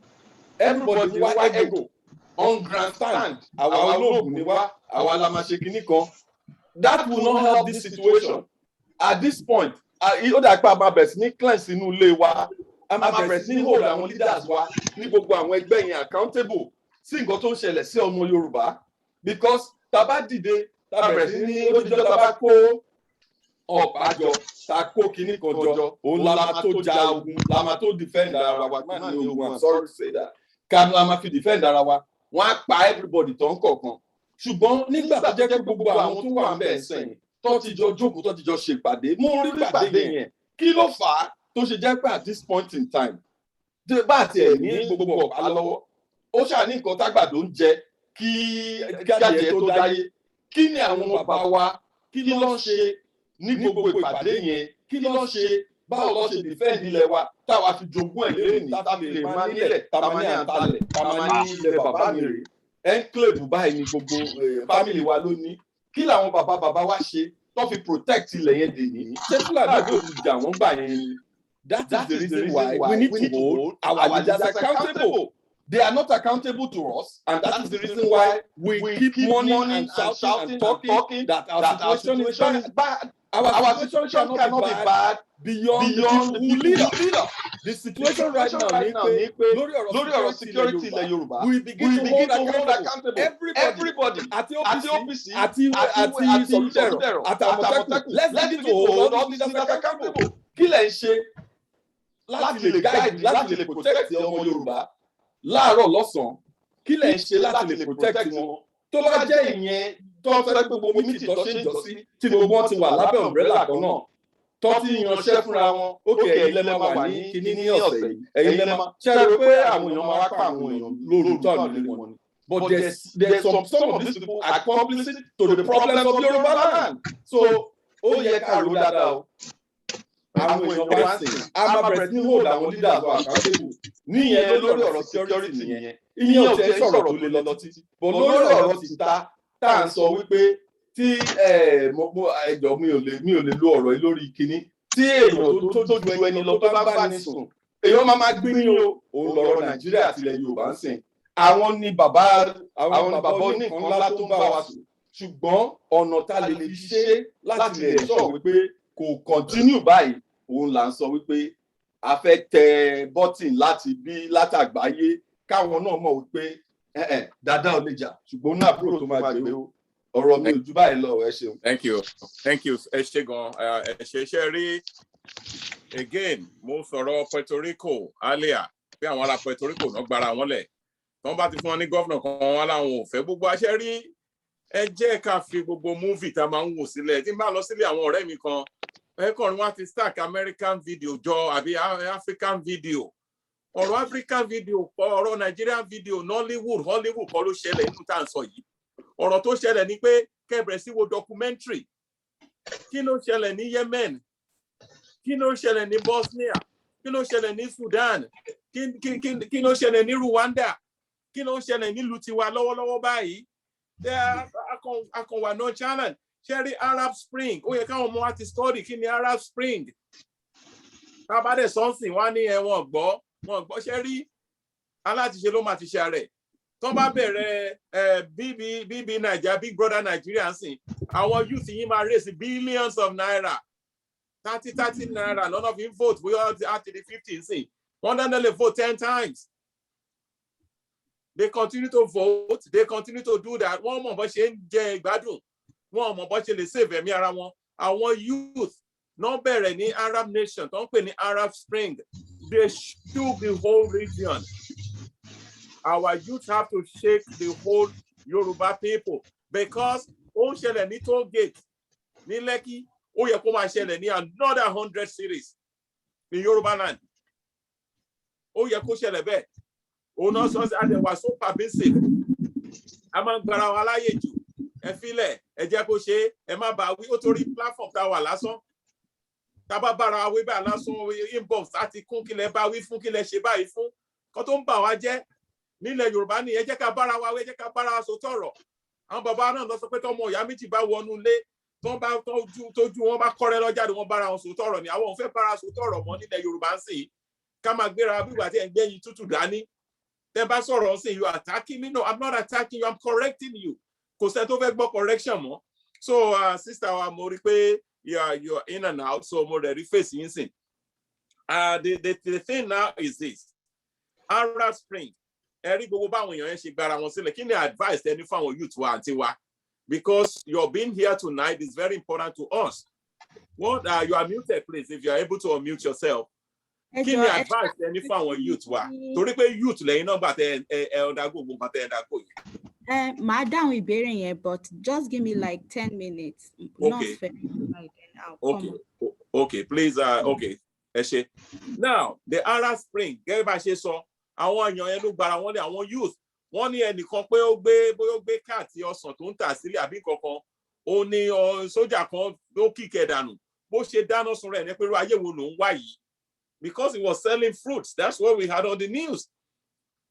everybody wá ego on grandstand, àwa olóògùn ni wá, àwa la máa ṣe kinní kan. That will not help this situation. At this point, ó dà pé a máa bẹ̀rẹ̀ sí ní cleanse inú ilé wa, a máa bẹ̀rẹ̀ sí ní hold àwọn leaders wa ní gbogbo àwọn ẹgbẹ́ yẹn accountable sí nǹkan tó ń ṣẹlẹ̀ sí ọmọ Yorùbá. Because tàbá dìde, tàbẹ̀rẹ̀ sí ní lójújọ́ tàbá kó ọ̀pá jọ, ta kó kinní kan jọ, òun la máa tó ja ogun, la máa tó defend ara wa. Má ní ogun, I'm sorry to say that. Ká la máa fi defend ara wa, wọ́n á pa everybody tó ń kọ̀ọ̀kan. Ṣùgbọ́n nígbà tó jẹ́ pé gbogbo àwọn tó wà ń bẹ̀ sẹ́yìn tó ti jọ jókòó tó ti jọ ṣèpàdé, mo rí pàdé yẹn. Kí ló fà á tó ṣe jẹ́ pé at this point in time bá tiẹ̀ ní gbogbo ọ̀pá lọ́wọ́, ó ṣàní nǹkan tágbàdo ń jẹ kí adìẹ tó dáyé. Kí ni àwọn bàbá wa kí ló ń ṣe ní gbogbo ìpàdé yẹn? Kí ló ń ṣe? Báwo ló ṣe defend ilẹ̀ wa táwa fi jogún ẹ̀ lẹ́yìn táwa fi lè máa nílẹ̀ táwa ní àǹtalẹ̀ táwa ní ilẹ̀ bàbá mi rè enclave báyìí ní gbogbo family wa ló ní. Kí làwọn bàbá wa ṣe tó fi protect ilẹ̀ yẹn dè ní? Ṣé Fúlàní àgbò ti jà wọ́n gbà yẹn ni? That is the reason why we need to hold our leaders accountable. They are not accountable to us, and that is the reason why we keep mourning and shouting and talking that our situation is bad. Our situation cannot be bad beyond the who lead us. The situation right now ní pé lórí ọ̀rọ̀ security ilẹ̀ Yorùbá, we begin to hold accountable everybody àti OPC àti Sọ̀lúdẹ̀rọ̀ àti Àmọ̀tẹ́kùn. Let's begin to hold all these leaders accountable. Kí lẹ̀ ń ṣe láti lè guide, láti lè protect ọmọ Yorùbá láàárọ̀ lọ́sàn-án? Kí lẹ̀ ń ṣe láti lè protect wọn? Tó bá jẹ́ ìyẹn tó fẹ́ pé gbogbo mítì tó ṣe ń jọ sí tí gbogbo wọn ti wà lábẹ́ umbrella kan náà tó ti yanṣẹ́ fúnra wọn, ókè ẹ̀yin lẹ́ máa wà ní kíní ní ọ̀sẹ̀ yìí, ẹ̀yin lẹ́ máa ṣe rò pé àwọn èèyàn máa wá pa àwọn èèyàn lóòótọ́ nílé wọn ni. But there's some of these people are complicit to the problems of Yoruba land. So ó yẹ ká rò dáadáa o. Àwọn èèyàn wá sí a máa bẹ̀rẹ̀ sí hold àwọn leaders wa accountable níyẹn lórí ọ̀rọ̀ security nìyẹn. Ìyẹn ò tẹ́ sọ̀rọ̀ tó le lọ títí. But lórí ọ̀rọ̀ títa tá à ń sọ wípé tí ẹjọ́ mi ò lè lo ọ̀rọ̀ yìí lórí kinní tí èèyàn tó ju ẹni lọ tó bá ní sùn èèyàn máa gbìyànjú o. Òun lọ̀rọ̀ Nàìjíríà àti ilẹ̀ Yorùbá ń sìn. Àwọn ni bàbá oníkan ńlá tó ń bá wa sùn. Ṣùgbọ́n ọ̀nà tá lè fi ṣe láti lè sọ wípé kò continue báyìí, òun là ń sọ wípé a fẹ́ tẹ bọ́tìn láti bí látàgbáyé káwọn náà mọ̀ wípé dáadáa ò lè jà ṣùgbọ́n náà àbúrò tó máa gbé o. Ọ̀rọ̀ mi ò ju báyìí lọ, ẹ ṣeun. Thank you. Ẹ ṣé gan. Ẹ ṣe rí again mo sọ̀rọ̀ Puerto Rico earlier pé àwọn ará Puerto Rico náà gbára wọn lẹ̀ tọ́n bá ti fún wọn ní gọ́vnà kan wọn láwọn ò fẹ́ gbogbo aṣẹ́ rí ẹ jẹ́ ká fi gbogbo múvì tá a máa ń wò sílẹ̀ tí n bá lọ sílé àwọn ọ̀rẹ́ mi kan ẹ̀kọ́rin wọn ti stack American video jọ àbí African video ọ̀rọ̀ African video ọ̀rọ̀ Nigerian video Nollywood Hollywood kọ́ ló ṣẹlẹ̀ nínú tá à ń sọ yìí ọ̀rọ̀ tó ṣẹlẹ̀ ni pé kẹ́bẹ̀rẹ̀ sí wo documentary kí ló ṣẹlẹ̀ ní Yemen kí ló ṣẹlẹ̀ ní Bosnia kí ló ṣẹlẹ̀ ní Sudan kí ló ṣẹlẹ̀ ní Rwanda kí ló ṣẹlẹ̀ nílùú tiwa lọ́wọ́lọ́wọ́ báyìí akọ̀wà náà challenge ṣẹ́rí Arab Spring ó yẹ káwọn ọmọ wa ti study kí ni Arab Spring tábàdẹ̀ sọ́nsìn wá ní ẹ̀wọ̀n gbọ́ ṣẹ́rí alátiṣe ló máa ti ṣe rẹ̀ tó bá bẹ̀rẹ̀ bíbí Naija Big Brother Nigeria sìn àwọn youth yìí máa raise billions of naira 30 naira lọ́nà fi ń vote bóyá àti di 50 sìn wọ́n dáná lè vote 10 times. They continue to vote. They continue to do that. Wọ́n mọ̀ bó ṣe ń jẹ ìgbádùn. Wọ́n mọ̀ bó ṣe lè save ẹ̀mí ara wọn. Àwọn youth náà bẹ̀rẹ̀ ní Arab nation tó ń pè ní Arab Spring. They shook the whole region. Our youth have to shake the whole Yoruba people because ó ń ṣẹlẹ̀ ní toll gate ní Lekki. Ó yẹ kó máa ṣẹlẹ̀ ní another 100 cities in Yoruba land. Ó yẹ kó ṣẹlẹ̀ bẹ́ẹ̀. Ona so àdẹ̀wà so pervasive a máa ń gbára wa láyè jù ẹ filẹ̀ ẹ jẹ́ kó ṣe ẹ má bá wí ó torí platform tá wà lásán tá bá bára wí bá lásán inbox àti kún kílẹ̀ bá wí fún kílẹ̀ ṣe báyìí fún kó tó ń bà wá jẹ́ nílẹ̀ Yorùbá ni ẹ jẹ́ ká bára wa wí ẹ jẹ́ ká bára wa sọ tọ̀rọ̀ àwọn bàbá náà lọ sọ pé tọmọ ìyá méjì bá wọnú ilé tó bá tójú wọn bá kọ́rẹ́ lọ́jáde wọn bára wọn sọ tọ̀rọ̀ ni àwọn ò fẹ́ bára sọ tọ̀rọ̀ mọ́ nílẹ̀ Yorùbá ń sìn ká máa gbéra bí ìgbà tí ẹ̀ ń gbẹ́yìn tútù dání. Then sorrow say you are attacking me. No, I'm not attacking you. I'm correcting you. Because I don't make correction more. So, sister, you're in and out. So, more the refacing insane. The thing now is this: Arab Spring. Advice any from youth because your being here tonight is very important to us. What you are muted, please. If you are able to unmute yourself. Kí ni advice ẹni fún àwọn youth wa torí pé youth lẹ́yìn náà gbà tẹ ọ̀dà gbogbo nǹkan tẹ ẹ̀dá kò yẹn. Màá dáhùn ìbéèrè yẹn but just give me like 10 minutes. Okay. Okay, please. Okay, ẹ ṣé. Now the Arab Spring gẹ́gẹ́ bá ṣe sọ àwọn èèyàn yẹn ló gbára wọn lé àwọn youth wọ́n ní ẹnìkan pé ó gbé káàtì ọsàn tó ń tà sílẹ̀ àbí kankan ó ní sójà kan ló kíkẹ́ dànù bó ṣe dáná sun rẹ̀ ní pé ayé wo ló ń wá yìí. Because he was selling fruits. That's what we had on the news.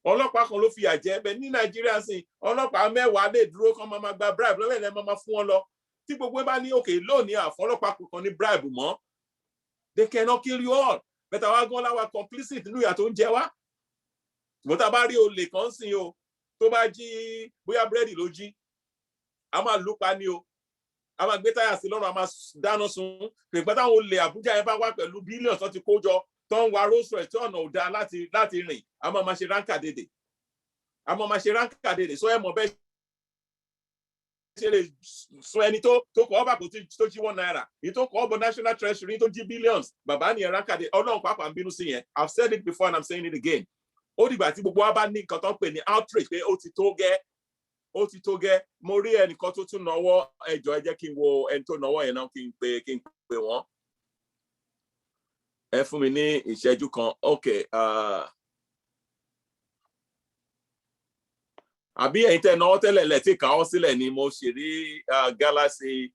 Ọlọ́pàá kan ló fi àjẹ́ bẹ́ẹ̀ ní Nàìjíríà sí ọlọ́pàá mẹ́wàá lè dúró kan máa gba bribe lọ́wọ́ ẹ̀ máa fún wọn lọ. Tí gbogbo bá ní òkè lónìí àfọlọ́pàá kankan ní bribe mọ́. They cannot kill you all. Bẹ́ẹ̀ táwa gan láwa complicit nínú ìyà tó ń jẹ wá. Bó tá bá rí olè kan sìn o tó bá jí bóyá búrẹ́dì ló jí a máa lù pa ni o. A máa gbé táyà sí lọ́rùn a máa dáná sun. Pèpẹ́ táwọn olè Àbújá yẹn bá wá pẹ̀lú bílíọ̀nù tó ti kó jọ. Tó ń wa Rolls Royce tí ọ̀nà ò dáa láti rìn a máa ma ṣe ránkà dédè so ẹ mọ̀ bẹ́ẹ̀ ṣe lè sọ ẹni tó kọ́ ọ́bà kò tó jí £1 èyí tó kọ́ ọ́bọ̀ National Treasury tó jí billions bàbá nìyẹn ránkà dédè Ọlọ́run pàápàá ń bínú sí yẹn I've said it before and I'm saying it again ó dìgbà tí gbogbo wa bá ní nǹkan tó ń pè ní outrage pé ó ti tó gẹ́ mo rí ẹnìkan tó tún náwó ẹjọ́ ẹ jẹ́ kí n wo ẹni tó náwó yẹn náà kí n pè wọ́n. Ẹ fún mi ní ìṣẹ́jú kan. Okay. Àbí ẹ̀yin tẹ́ náwó tẹ́lẹ̀ lẹ́tí kà ọ́ sílẹ̀ ni mo ṣe rí Galaxy.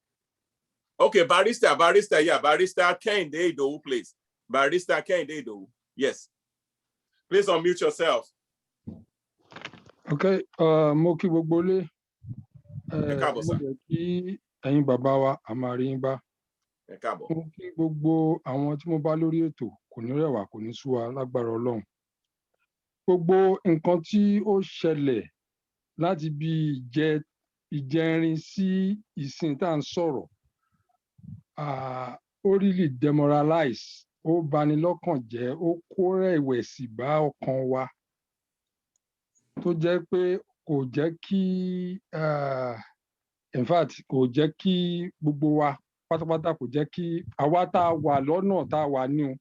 Okay, barrister, yeah, barrister Kehinde Idowu, please. Barrister Kehinde Idowu. Yes. Please unmute yourself. Okay, mo kí gbogbo lé. Káàbọ̀ sà. Mo jẹ́ kí ẹ̀yin bàbá wa a máa rí yín bá. Káàbọ̀. Mo kí gbogbo àwọn tí mo bá lórí ètò kò ní rẹwà kò ní sú wa lágbára Ọlọ́run. Gbogbo nǹkan tí ó ṣẹlẹ̀ láti bí ìjẹrin sí ìsìn tá à ń sọ̀rọ̀ ó really demoralize ó bani lọ́kàn jẹ́ ó kó rẹ̀wẹ̀sì bá ọkàn wa tó jẹ́ pé kò jẹ́ kí in fact kò jẹ́ kí gbogbo wa pátápátá kò jẹ́ kí àwa tá a wà lọ́nà tá a wà ní o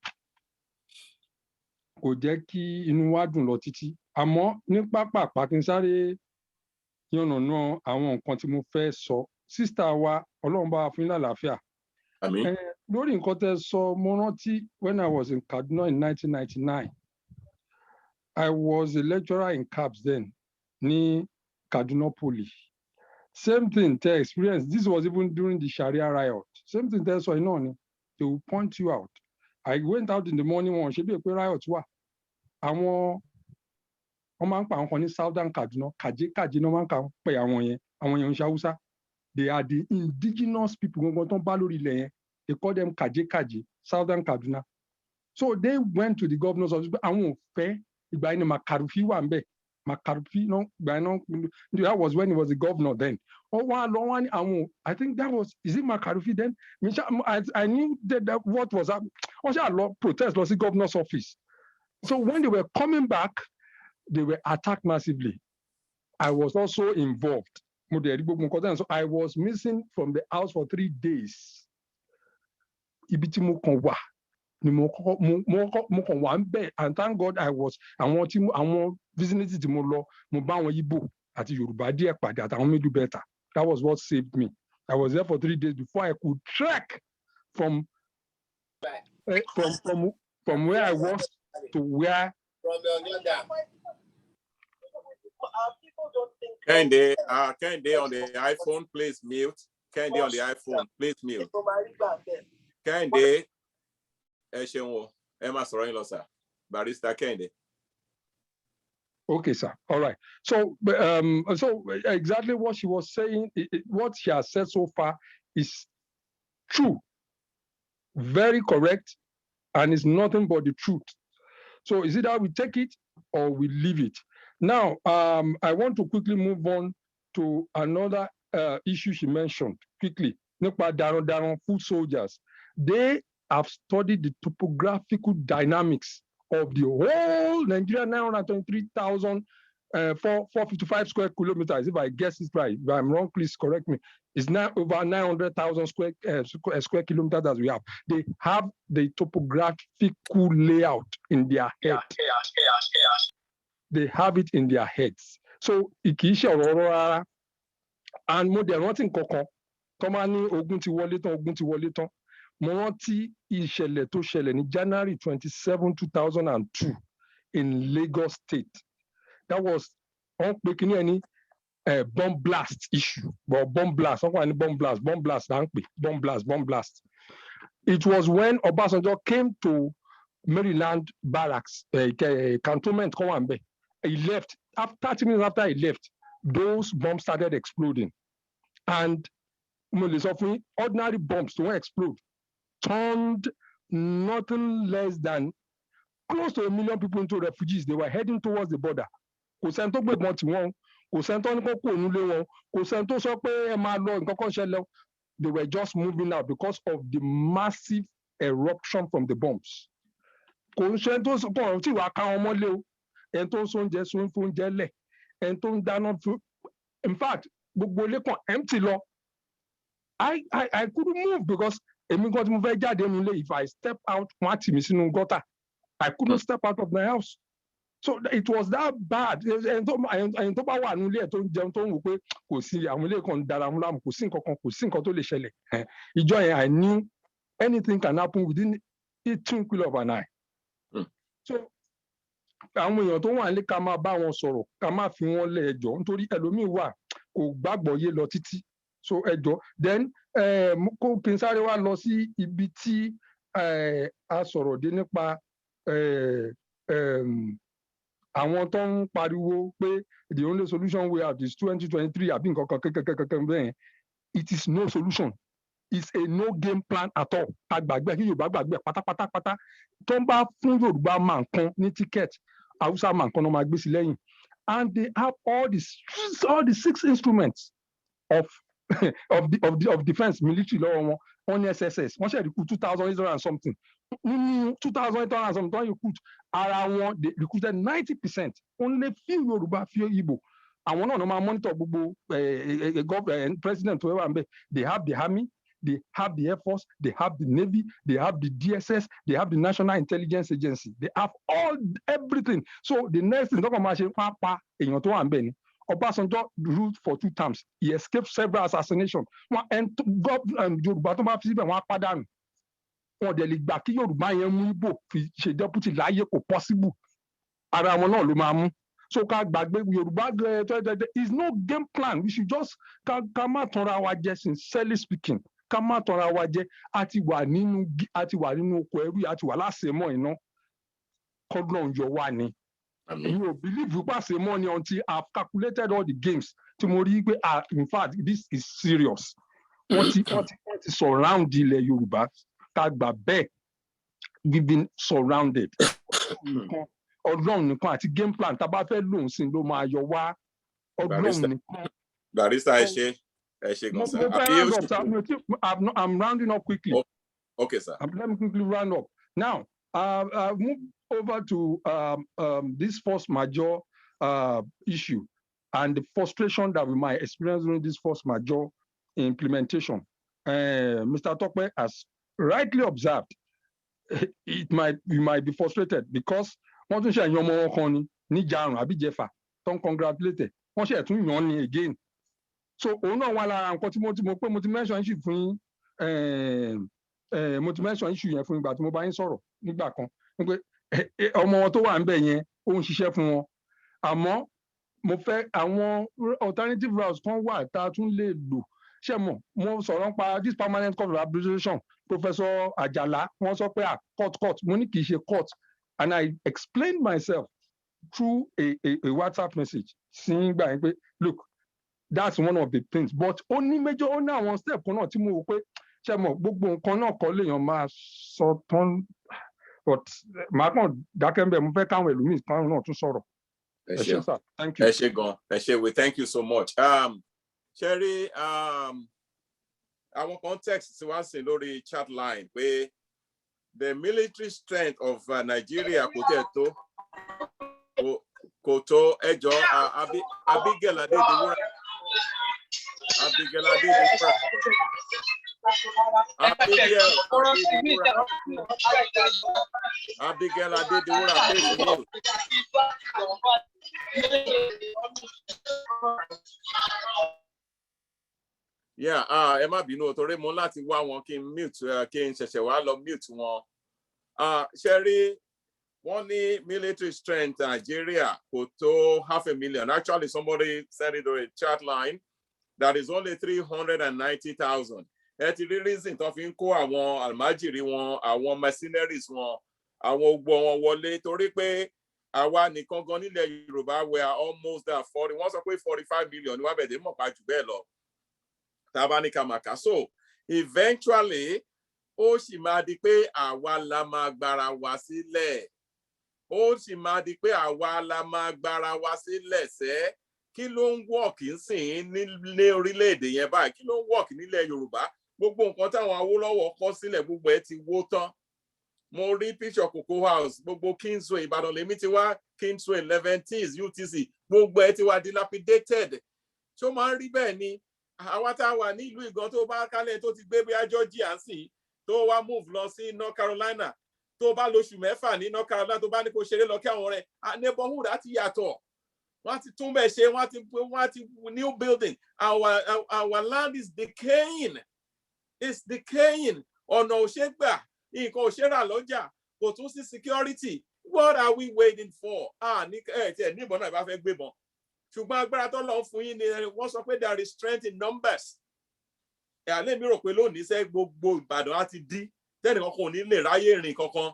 kò jẹ́ kí inú wa dùn lọ títí àmọ́ ní pápápá kí n sáré yànnàná àwọn nǹkan tí mo fẹ́ sọ sísítà wa Ọlọ́run bá wa fún yín lálàáfíà. Àmín. Lórí nǹkan tẹ́ sọ mo rántí when I was in Kaduna in 1999 I was a lecturer in CAPS then ní Kaduna Poly. Same thing tẹ́ experience. This was even during the Sharia riot. Same thing tẹ́ sọ iná ni. They will point you out. I went out in the morning wọn ṣe bí èpè riot wà. Àwọn wọ́n máa ń pa àwọn kan ní Southern Kaduna kàjékàjé náà máa ń pè àwọn yẹn ń ṣe Hausa. They are the indigenous people gbogbo tó ń bá lórí ilẹ̀ yẹn. They call them kàjékàjé Southern Kaduna. So they went to the governor's office. Àwọn ò fẹ́ ìgbà yẹn ni Makarufi wà ń bẹ̀. Makarufi no that was when he was the governor then. I think that was, is it Makarufi then? I knew that what was up. Also, a lot protest was the governor's office. So when they were coming back, they were attacked massively. I was also involved. So I was missing from the house for 3 days. And thank God I was àwọn vicinity tí mo lọ mo bá àwọn Igbo àti Yoruba díẹ̀ pàdé àtàwọn middle better. That was what saved me. I was there for 3 days before I could trek from where I was to where. Kende on the iPhone, please mute. Kende on the iPhone, please mute. Kende. Barrister Kende. Okay, sir. All right. So exactly what she was saying, what she has said so far is true, very correct, and it's nothing but the truth. So is it that we take it or we leave it? Now, I want to quickly move on to another issue she mentioned quickly. Foot soldiers. They have studied the topographical dynamics of the whole Nigeria 923,455 square kilometers. If I guess it right, if I'm wrong, please correct me. It's now over 900,000 square kilometers that we have. They have the topographical layout in their head. They have it in their heads. So ikisha aurora and more than nothing koko. Tomani ogun ti wọlé tán. Mo rántí ìṣẹ̀lẹ̀ tó ṣẹlẹ̀ ní January 27, 2002 in Lagos State. That was bomb blast issue. But bomb blast. It was when Obasanjo came to Maryland barracks, cantonment. He left. After 30 minutes after he left, those bombs started exploding. And ordinary bombs don't explode. Turned nothing less than close to 1 million people into refugees. They were heading towards the border. They were just moving out because of the massive eruption from the bombs. In fact, empty law. I couldn't move because if I step out, I couldn't step out of my house. So it was that bad. I knew anything can happen within a twinkle of an eye. So àwọn èèyàn tó wà ní ká máa bá wọn sọ̀rọ̀ ká máa fi wọ́n lé ẹjọ́ nítorí ẹlòmíín wà kò gbàgbọ́ yé lọ títí. So ẹjọ́ then kó kí n sáré wá lọ sí ibi tí a sọ̀rọ̀ dé nípa àwọn tó ń pariwo pé the only solution we have is 2023 àbí nǹkan kan kankan bẹ́ẹ̀. It is no solution. It's a no game plan at all. Àgbàgbẹ́ kí Yorùbá gbàgbẹ́ pátápátá tó ń bá fún Yorùbá máa nǹkan ní ticket Hausa máa nǹkan náà máa gbé sí lẹ́yìn. And they have all the 6 instruments of defense military lọ́wọ́ wọn on SSS. Wọ́n ṣe recruit 2,800 and something. 2,800 and something don recruit ara wọn they recruited 90%. Only few Yorùbá few Igbo. Àwọn náà máa monitor gbogbo president tó wà ń bẹ̀. They have the army. they have the Air Force, they have the Navy, they have the DSS, they have the National Intelligence Agency, they have everything. So the next thing, Obasanjo ruled for 2 terms. He escaped several assassinations. And Yoruba tó máa fi síbẹ̀ wọ́n á pàdánù. Wọ́n dẹ̀ lè gbà kí Yorùbá yẹn mú Igbo fi ṣe deputy láyé kò possible. Ara wọn náà ló máa mú. So ká gbàgbé Yorùbá there is no game plan. We should just ká má tanra wa jẹ, sincerely speaking. Ká má tanra wa jẹ. A ti wà nínú oko ẹrú, a ti wà láṣẹmọ́ iná. Kọ́dùn yọ wá ni. You believe you pass the money until I've calculated all the games. In fact, this is serious. What is surround the Yoruba? We've been surrounded. Ọlọ́run nìkan àti game plan tá bá fẹ́ lòun sí ló máa yọ wá. Ọlọ́run nìkan. Barrister ẹ ṣé gan sir. I'm rounding up quickly. Okay, sir. Let me quickly round up. Now, move over to this force majeure issue and the frustration that we might experience during this force majeure implementation. Mr. Tokwe has rightly observed, we might be frustrated because wọ́n tún ṣe ẹ̀yàn ọmọ wọn kan ní jarun àbí jẹfà tó ń congratulate wọ́n ṣe ẹ̀tún yàn ní again. So òun náà wà lára nǹkan tí mo ti mention issue fún mo ti mention issue yẹn fún ìgbà tí mo bá yín sọ̀rọ̀ nígbà kan pé ọmọ wọn tó wà níbẹ̀ yẹn ó ń ṣiṣẹ́ fún wọn àmọ́ mo fẹ́ àwọn alternative routes kan wà tá a tún lè lò ṣe mo sọ̀rọ̀ nípa this permanent court of arbitration Professor Ajala wọ́n sọ pé court mo ní kì í ṣe court and I explained myself through a WhatsApp message sí gbà yín pé look that's one of the things but ó ní àwọn step kan náà tí mo wò pé ṣe mo gbogbo nǹkan náà kọ́ lèèyàn máa sọ tán but màá kàn dákẹ́ ń bẹ̀ mo fẹ́ káwọn ẹlòmíì kan náà tún sọ̀rọ̀. Ẹ ṣé sir, thank you. Ẹ ṣé gan, ẹ ṣé we thank you so much. Sherry, àwọn context tí wọ́n ṣe lórí chat line pé the military strength of Nigeria kò tó ẹjọ́ Abigail Adedewura. Abigail Adedewura. Abigail Adedewura face you. Yeah, ẹ má bínú torí mo láti wá wọn kí n mute kí n ṣẹ̀ṣẹ̀ wá lọ mute wọn. Sherry, wọ́n ní military strength Nigeria kò tó 500,000. Actually, somebody said it on a chat line that is only 390,000. Ẹ ti rí reason tó fi ń kó àwọn almajiri wọn, àwọn mercenaries wọn, àwọn ogbó wọn wọlé torí pé àwa nìkan gan nílẹ̀ Yorùbá we are almost there 40. Wọ́n sọ pé 45 million ni wọ́n bẹ̀rẹ̀ mọ̀ pa jù bẹ́ẹ̀ lọ. Tabanika maka. So eventually ó sì máa di pé àwa la máa gbára wa sílẹ̀. Ó sì máa di pé àwa la máa gbára wa sílẹ̀ sẹ́. Kí ló ń work nsìn nílé orílẹ̀-èdè yẹn báyìí? Kí ló ń work nílẹ̀ Yorùbá? Gbogbo nǹkan táwọn Awólọ́wọ̀ kọ́ sílẹ̀ gbogbo ẹ̀ ti wó tán. Mo rí picture Cocoa House, gbogbo Kingsway Ìbàdàn lèmi ti wá Kingsway 11th UTC, gbogbo ẹ̀ ti wá dilapidated. Ṣó máa ń rí bẹ́ẹ̀ ni? Àwa tá a wà ní ìlú Ìgàn tó bá kálẹ̀ tó ti gbé bí Georgia sí tó wá move lọ sí North Carolina tó bá lóṣù mẹ́fà ní North Carolina tó bá ní kó ṣeré lọ kí àwọn rẹ̀ neighborhood àti yàtọ̀ wọ́n ti tún bẹ̀ ṣe wọ́n ti new building our land is decaying ọ̀nà òṣègbà nǹkan òṣèrà lọ́jà kò tún sí security. What are we waiting for? Ní ìbọn náà ìbá fẹ́ gbébọn. Ṣùgbọ́n agbára tó lọ fún yín ni wọ́n sọ pé there is strength in numbers. Àlẹ́ mi rò pé lónìí sẹ́ gbogbo Ìbàdàn á ti dí tẹ́nì kankan ò ní lè ráyè rìn kankan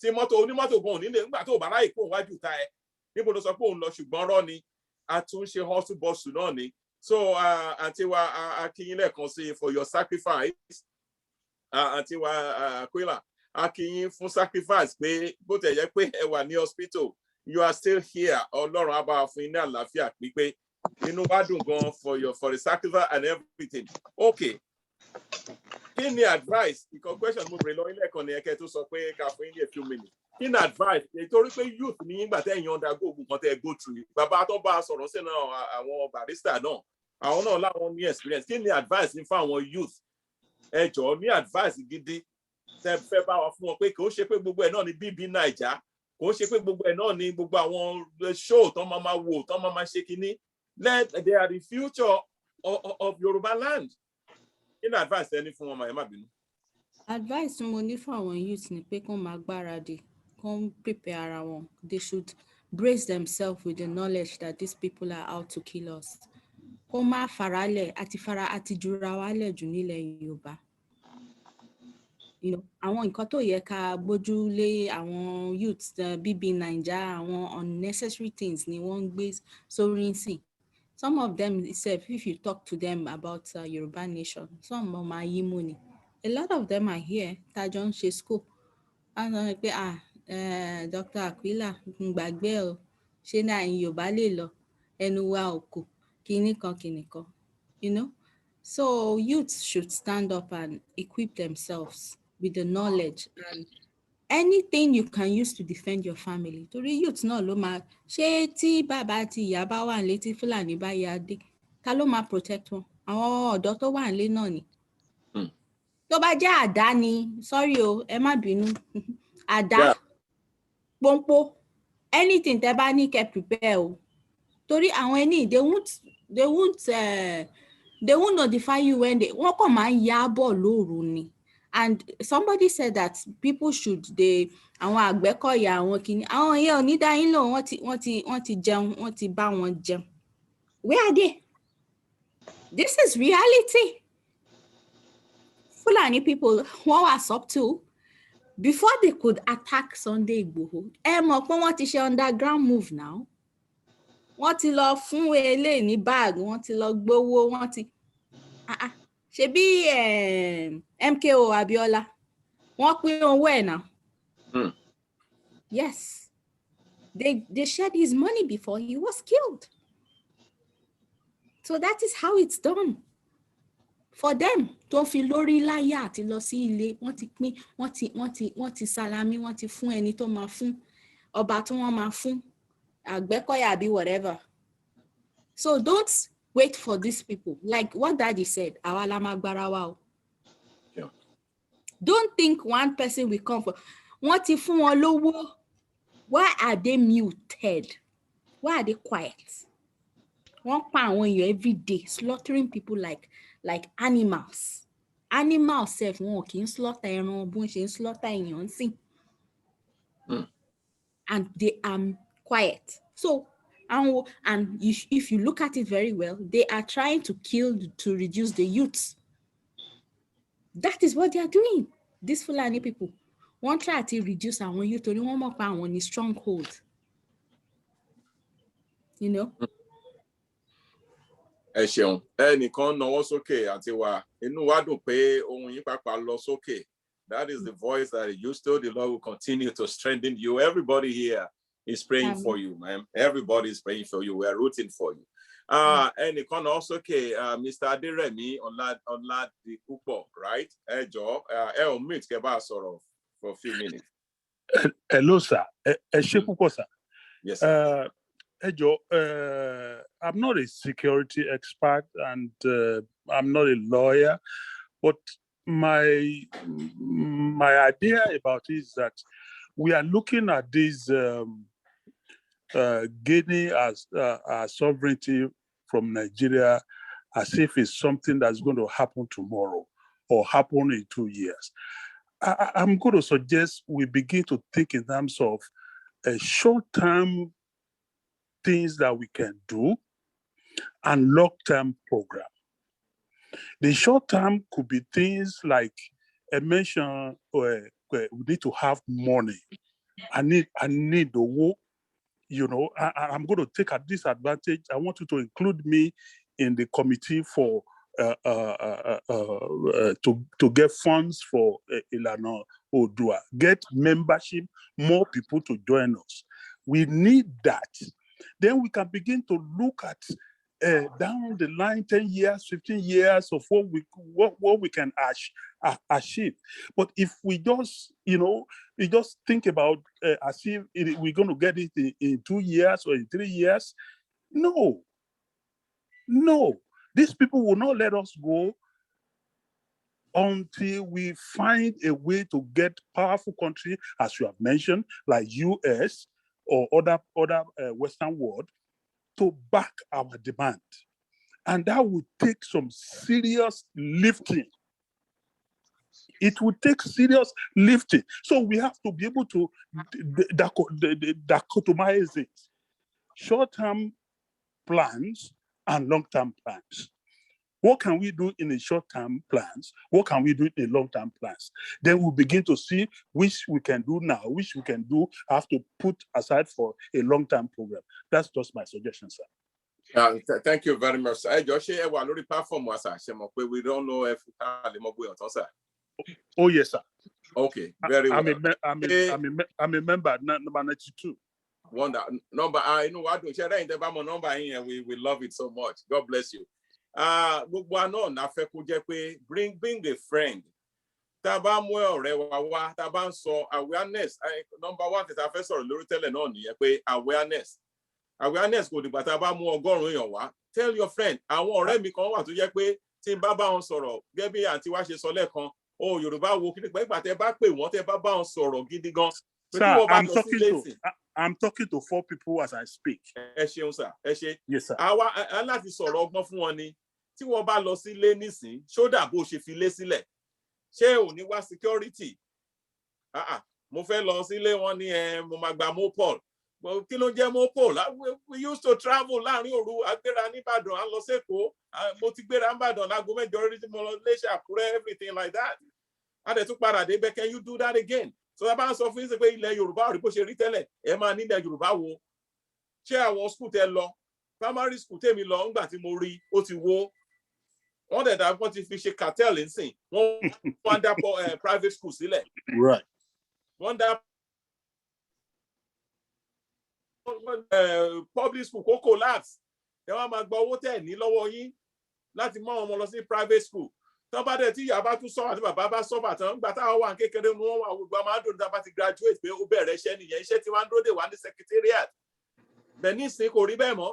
tí onímọ́tò gan ò ní lè nígbà tó bá ráyè kó wájú ta ẹ níbo ló sọ pé òun lọ ṣùgbọ́n rọ́ ni àtúnṣe hustle bustle náà ni. So àǹtí wa akínyín lẹ́ẹ̀kan sí for your sacrifice. Àǹtí wa Aquila akínyín fún sacrifice pé bó tẹ̀ yẹ pé ẹ wà ní hospital. You are still here. Ọlọ́run á bá fún yín ní àlàáfíà pípé. Inú wa dùn gan for the sacrifice and everything. Okay. Kí ni advice? Ìkan question mo bèrè lọ ilé ẹ̀kan ni ẹ̀kẹ́ tó sọ pé ká fún yín ní a few minutes. Kí ni advice? Nítorí pé youth ní ìgbà tẹ́ ẹ̀yin undergo ogun kan tẹ́ ẹ go through. Bàbá tó bá sọ̀rọ̀ sínú àwọn barrister náà. Àwọn náà láwọn ní experience. Kí ni advice ní fún àwọn youth ẹ jọ̀ọ́ ní advice gidi tẹ́ fẹ́ bá wa fún wọn pé kò ṣe pé gbogbo ẹ̀ náà ni bíbí Naija, kò ṣe pé gbogbo ẹ̀ náà ni gbogbo àwọn show tán máa wò tán máa ṣe kinní. They are the future of Yoruba land. In advice ẹni fún wọn, ẹ má bínú. Advice mo ní fún àwọn youth ni pé kán máa gbáradì, kán prepare ara wọn. They should brace themselves with the knowledge that these people are out to kill us. Kó má faralẹ̀ àti jura wálẹ̀ jù nílẹ̀ Yorùbá. You know, àwọn nǹkan tó yẹ ká gbójú lé àwọn youths bíbí Naija, àwọn unnecessary things ni wọ́n ń gbé sórí nsìn. Some of them, if you talk to them about Yoruba nation, some of my money. A lot of them are here, Tajon She School. And Dr. Aquila, Ngbagbe o, ṣé náà Yorùbá lè lọ, ẹnu wa ò kò, kìnìkan. You know? So youths should stand up and equip themselves with the knowledge and anything you can use to defend your family. Torí youth náà ló máa ṣé tí bàbá àti ìyá bá wà nílé tí Fúlàní bá yá dé, ta ló máa protect wọn? Àwọn ọ̀dọ́ tó wà nílé náà ni. Tó bá jẹ́ àdá ni, sorry o, ẹ má bínú. Àdá, pọ́npọ́, anything tẹ́ bá ní kẹ́ prepare o. Torí àwọn ẹni they won't notify you when wọ́n kàn máa ń yá bọ̀ lóru ni. And somebody said that people should àwọn Àgbẹ̀kọ̀yà àwọn kìíní àwọn yẹn ò ní dá yín lò wọ́n ti jẹun wọ́n ti bá wọn jẹun. Where are they? This is reality. Fulani people wọ́n wà subtle before they could attack Sunday Igboho. Ẹ mọ̀ pé wọ́n ti ṣe underground move now. Wọ́n ti lọ fún eléyìí ní bag, wọ́n ti lọ gbowó, wọ́n ti ṣebí MKO Abiola wọ́n pín owó ẹ̀ náà. Yes, they shared his money before he was killed. So that is how it's done. For them tó fi lórí láyà àti lọ sí ilé, wọ́n ti pín, wọ́n ti salami, wọ́n ti fún ẹni tó máa fún, ọba tó wọ́n máa fún, Àgbẹ̀kọ̀yà àbí whatever. So don't wait for these people. Like what Daddy said, àwa la máa gbára wa o. Don't think one person will come for. Wọ́n ti fún wọn lówó. Why are they muted? Why are they quiet? Wọ́n pa àwọn èèyàn every day, slaughtering people like animals. Animals sef wọn kì í slaughter ẹran bó ṣe ń slaughter èèyàn sìn. And they are quiet. So, and if you look at it very well, they are trying to reduce the youths. That is what they are doing. These Fulani people wọ́n try to reduce àwọn youth torí wọ́n mọ̀ pé àwọn ní stronghold. You know? Ẹ ṣeun, ẹnìkan nawọ́ sókè àti wà inú wa dùn pé ohun yín pàpà lọ sókè. That is the voice that you still. The Lord will continue to strengthen you. Everybody here is praying for you, man. Everybody is praying for you. We are rooting for you. Ẹnìkan nawọ́ sókè, Mr. Aderemi Oladipupo, right? Ẹ jọ̀ọ́, ẹ ò mute kẹ́ bá sọ̀rọ̀ for a few minutes. Hello, sir. Ẹ ṣé púpọ̀, sir. Yes, sir. I'm not a security expert and I'm not a lawyer, but my idea about it is that we are looking at this gaining our sovereignty from Nigeria as if it's something that's going to happen tomorrow or happen in 2 years. I'm going to suggest we begin to think in terms of a short-term things that we can do and long-term program. The short-term could be things like I mentioned, we need to have money. I need the work. You know, I'm going to take this advantage. I want you to include me in the committee for to get funds for Ilana Oodua, get membership, more people to join us. We need that. Then we can begin to look at down the line, 10 years, 15 years of what we can achieve. But if we just, we just think about as if we're going to get it in 2 years or in 3 years, no. These people will not let us go until we find a way to get powerful countries, as you have mentioned, like US or other Western world, to back our demand. And that would take some serious lifting. It would take serious lifting. So we have to be able to dichotomize it. Short-term plans and long-term plans. What can we do in the short-term plans? What can we do in the long-term plans? Then we'll begin to see which we can do now, which we can do, have to put aside for a long-term program. That's just my suggestion, sir. Thank you very much. Josh, we don't know if oh yes, sir. Okay, very well. I'm a member, number 92. Wonder number. I know what to share the number here. We love it so much. God bless you. Bring a friend. Awareness. Number one is our first awareness. Awareness go the tell your friend. I want Remy come to Tim Baba on Soro. Gebi Auntie Wash Solekon. Oh, Yoruba walking back te back pay what Baba on Soro Gidigon. Sir, I'm talking to 4 people as I speak. Yes, sir. Yes, sir. I like to sọ̀rọ̀ ọgbọ́n fún wọn ni. Tí wọ́n bá lọ sílé nísìn, ṣódà bó ṣe fi lé sílẹ̀. Ṣé ò ní wá security? Mo fẹ́ lọ sílé wọn ní mo máa gba Mopol. Kí ló jẹ́ Mopol? We used to travel láàrin òru, agbéra ní Ìbàdàn, a lọ s'Èkó. Mo ti gbéra ní Ìbàdàn láago mẹ́jọ orí tí mo lọ Iléṣà, Àkúrẹ́, everything like that. A dẹ̀ tún padà dé bẹ́ẹ̀, can you do that again? So that bá ń sọ fún yín pé ilẹ̀ Yorùbá rí bó ṣe rí tẹ́lẹ̀, ẹ máa ní ilẹ̀ Yorùbá wo. Ṣé àwọn school tẹ lọ? Primary school tèmi lọ ńgbà tí mo rí ó ti wó. Wọ́n dẹ̀ dá wọ́n ti fi ṣe cartel nsìn. Wọ́n dá private school sílẹ̀. Right. Wọ́n dá public school kó collapse. Ẹ wá máa gba owó tẹ̀ ní lọ́wọ́ yín láti mú àwọn ọmọ lọ sí private school. Tọ́ bá dẹ̀ tí ìyá bá tún sọ́wọ́ àti bàbá bá sọ́wọ́ àtàn gbà táwọn wà kékeré ni wọ́n wà gbogbo máa ń dòdò tá a bá ti graduate pé ó bẹ̀rẹ̀ iṣẹ́ nìyẹn iṣẹ́ tí wọ́n ń dòdò wà ní secretariat. Bẹ́ẹ̀ ní ìsìn kò rí bẹ́ẹ̀ mọ́.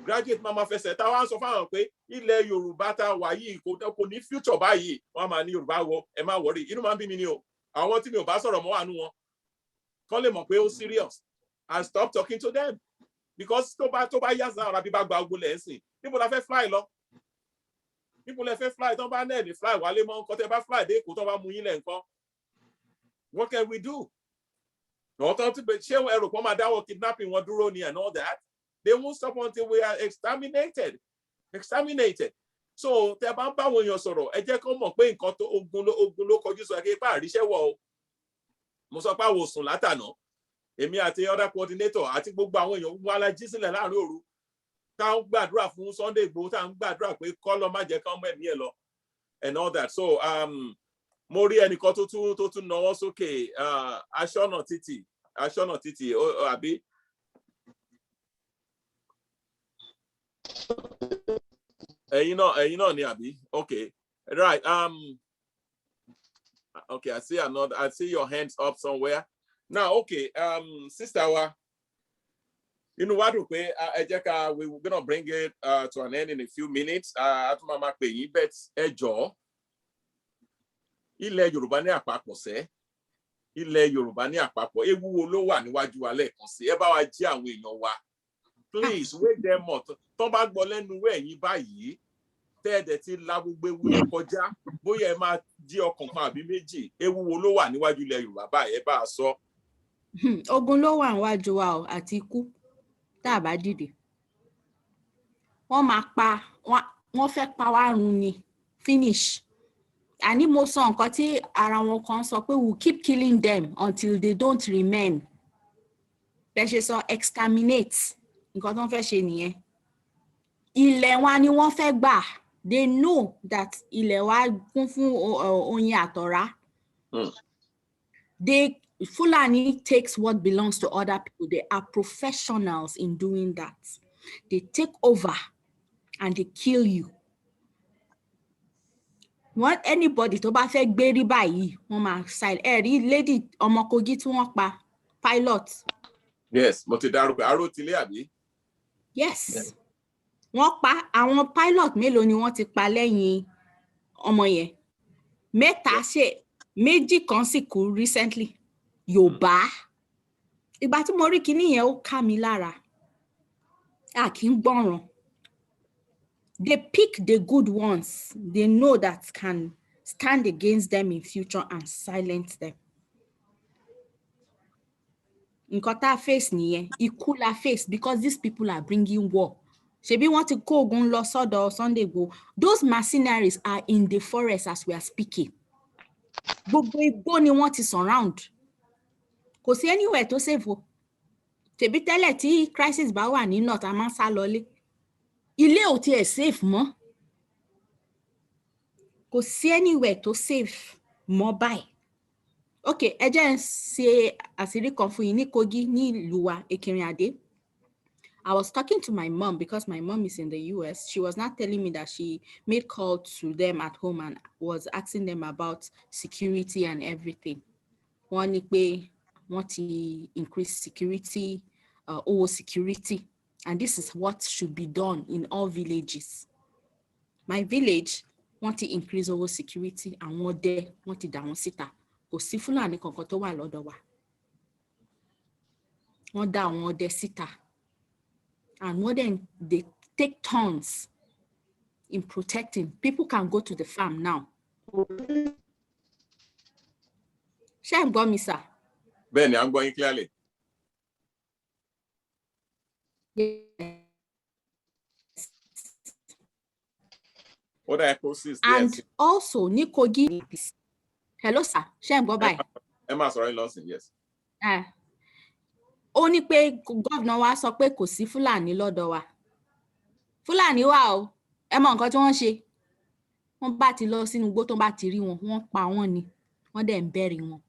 Graduate máa fẹsẹ̀ tá a wá ń sọ fáwọn pé ilẹ̀ Yorùbá tá a wà yìí kò ní future báyìí. Wọ́n máa ní Yorùbá wo ẹ má worry. Inú máa ń bí mi ni o. Àwọn tí mi ò bá sọ̀rọ̀ mọ́ àánú wọn. Kán lè mọ̀ pé ó serious. And stop talking to them. Because tó bá yá sáà ọ̀rá bí bá gba ogbó lẹ̀ ń sìn. Níbo la fẹ́ fly lọ? People let fly, don't buy net, fly, while they monk, whatever fly, they could have a what can we do? No, to share where kidnapping, what Duroni and all that. They won't stop until we are exterminated. So, the Bamba when you're sorrow, a jack on paying Koto Ogulo Kojuso Akepa, Rishawo. Mosapa was Solatano. Emi at the other coordinator, I think Bogba when you while I just let Aru. Táwọn gbàdúrà fún Sunday Igboho táwọn gbàdúrà pé kọ́lọ́ má jẹ́ kán mẹ́mí ẹ̀ lọ and all that. So mo rí ẹnìkan tó tún nawọ́ sókè aṣọ́nà títì àbí. ẹ̀yin náà ni àbí. Okay, right. Okay, I see your hands up somewhere. Now, okay, sister wa. You know what, we're gonna bring it to an end in a few minutes. Atumama pe yin bet ẹjọ́ ilẹ̀ Yorùbá ní àpapọ̀ ṣe ilẹ̀ Yorùbá ní àpapọ̀ ewu wo ló wà níwájú wa lẹ́ẹ̀kan sí ẹ bá wa jí àwọn èèyàn wa please wake them up tó bá gbọ́ lẹ́nu ẹ̀yin báyìí tẹ́ẹ̀dẹ̀ ti la gbogbo ewu yẹn kọjá bóyá ẹ máa jí ọkàn kan àbí méjì ewu wo ló wà níwájú ilẹ̀ Yorùbá báyìí ẹ bá a sọ. Ogun ló wà níwájú wa o àti ikú. Tá a bá dìde wọ́n máa pa wọ́n fẹ́ pa wá run ni finish. Àní mo sọ nǹkan tí ara wọn kan sọ pé we keep killing them until they don't remain. Bẹ́ẹ̀ ṣe sọ exterminate nǹkan tó ń fẹ́ ṣe nìyẹn. Ilẹ̀ wa ni wọ́n fẹ́ gbà. They know that ilẹ̀ wa kún fún oyin àtọ̀rá. Fulani takes what belongs to other people. They are professionals in doing that. They take over and they kill you. What anybody tó bá fẹ́ gbérí báyìí, wọ́n máa side. Rí lady ọmọ Kogi tí wọ́n pa pilot. Yes, mo ti dárúkọ Arótilé àbí? Yes. Wọ́n pa àwọn pilot mélòó ni wọ́n ti pa lẹ́yìn ọmọ yẹn. Mẹ́ta ṣe méjì kan sì kú recently. Yorùbá. Ìgbà tí mo rí kinní yẹn ó ká mi lára. A kì í gbọ́ràn. They pick the good ones. They know that can stand against them in future and silence them. Nǹkan tá face nìyẹn. Ikú la face because these people are bringing war. Ṣebí wọ́n ti kó ogun lọ sọ́dọ̀ Sunday Igboho. Those mercenaries are in the forest as we are speaking. Gbogbo igbó ni wọ́n ti surround. Kò sí anywhere tó save o. Ṣebí tẹ́lẹ̀ tí crisis bá wà ní north a máa ń sá lọlé. Ilé ò tiẹ̀ safe mọ́. Kò sí anywhere tó safe mọ́ báyìí. Okay, ẹ jẹ́ n ṣe àṣírí kan fún yín ní Kogi ní ìlú wa Ekirin-Ade. I was talking to my mom because my mom is in the US. She was not telling me that she made call to them at home and was asking them about security and everything. Wọ́n ní pé wọ́n ti increase security, owó security, and this is what should be done in all villages. My village, wọ́n ti increase owó security, àwọn ọdẹ wọ́n ti dà wọ́n síta. Kò sí Fúlàní kankan tó wà lọ́dọ̀ wa. Wọ́n dá àwọn ọdẹ síta. And more than they take turns in protecting. People can go to the farm now. Ṣé ẹ gbọ́ mi sir? Bẹ́ẹ̀ni, à ń gbọ́ yín clearly. Yes. What are process? And Yes. also ní Kogi. Hello sir, ṣé ẹ gbọ́ báyìí? Ẹ máa sọ̀rọ̀ yín lọ́sìn, yes. Ó ní pé gómìnà wa sọ pé kò sí Fúlàní lọ́dọ̀ wa. Fúlàní wà o, ẹ mọ nǹkan tí wọ́n ṣe. Wọ́n bá ti lọ sínú igbó tó bá ti rí wọn, wọ́n pa wọ́n ni. Wọ́n dẹ̀ ń bẹ̀rẹ̀ wọn.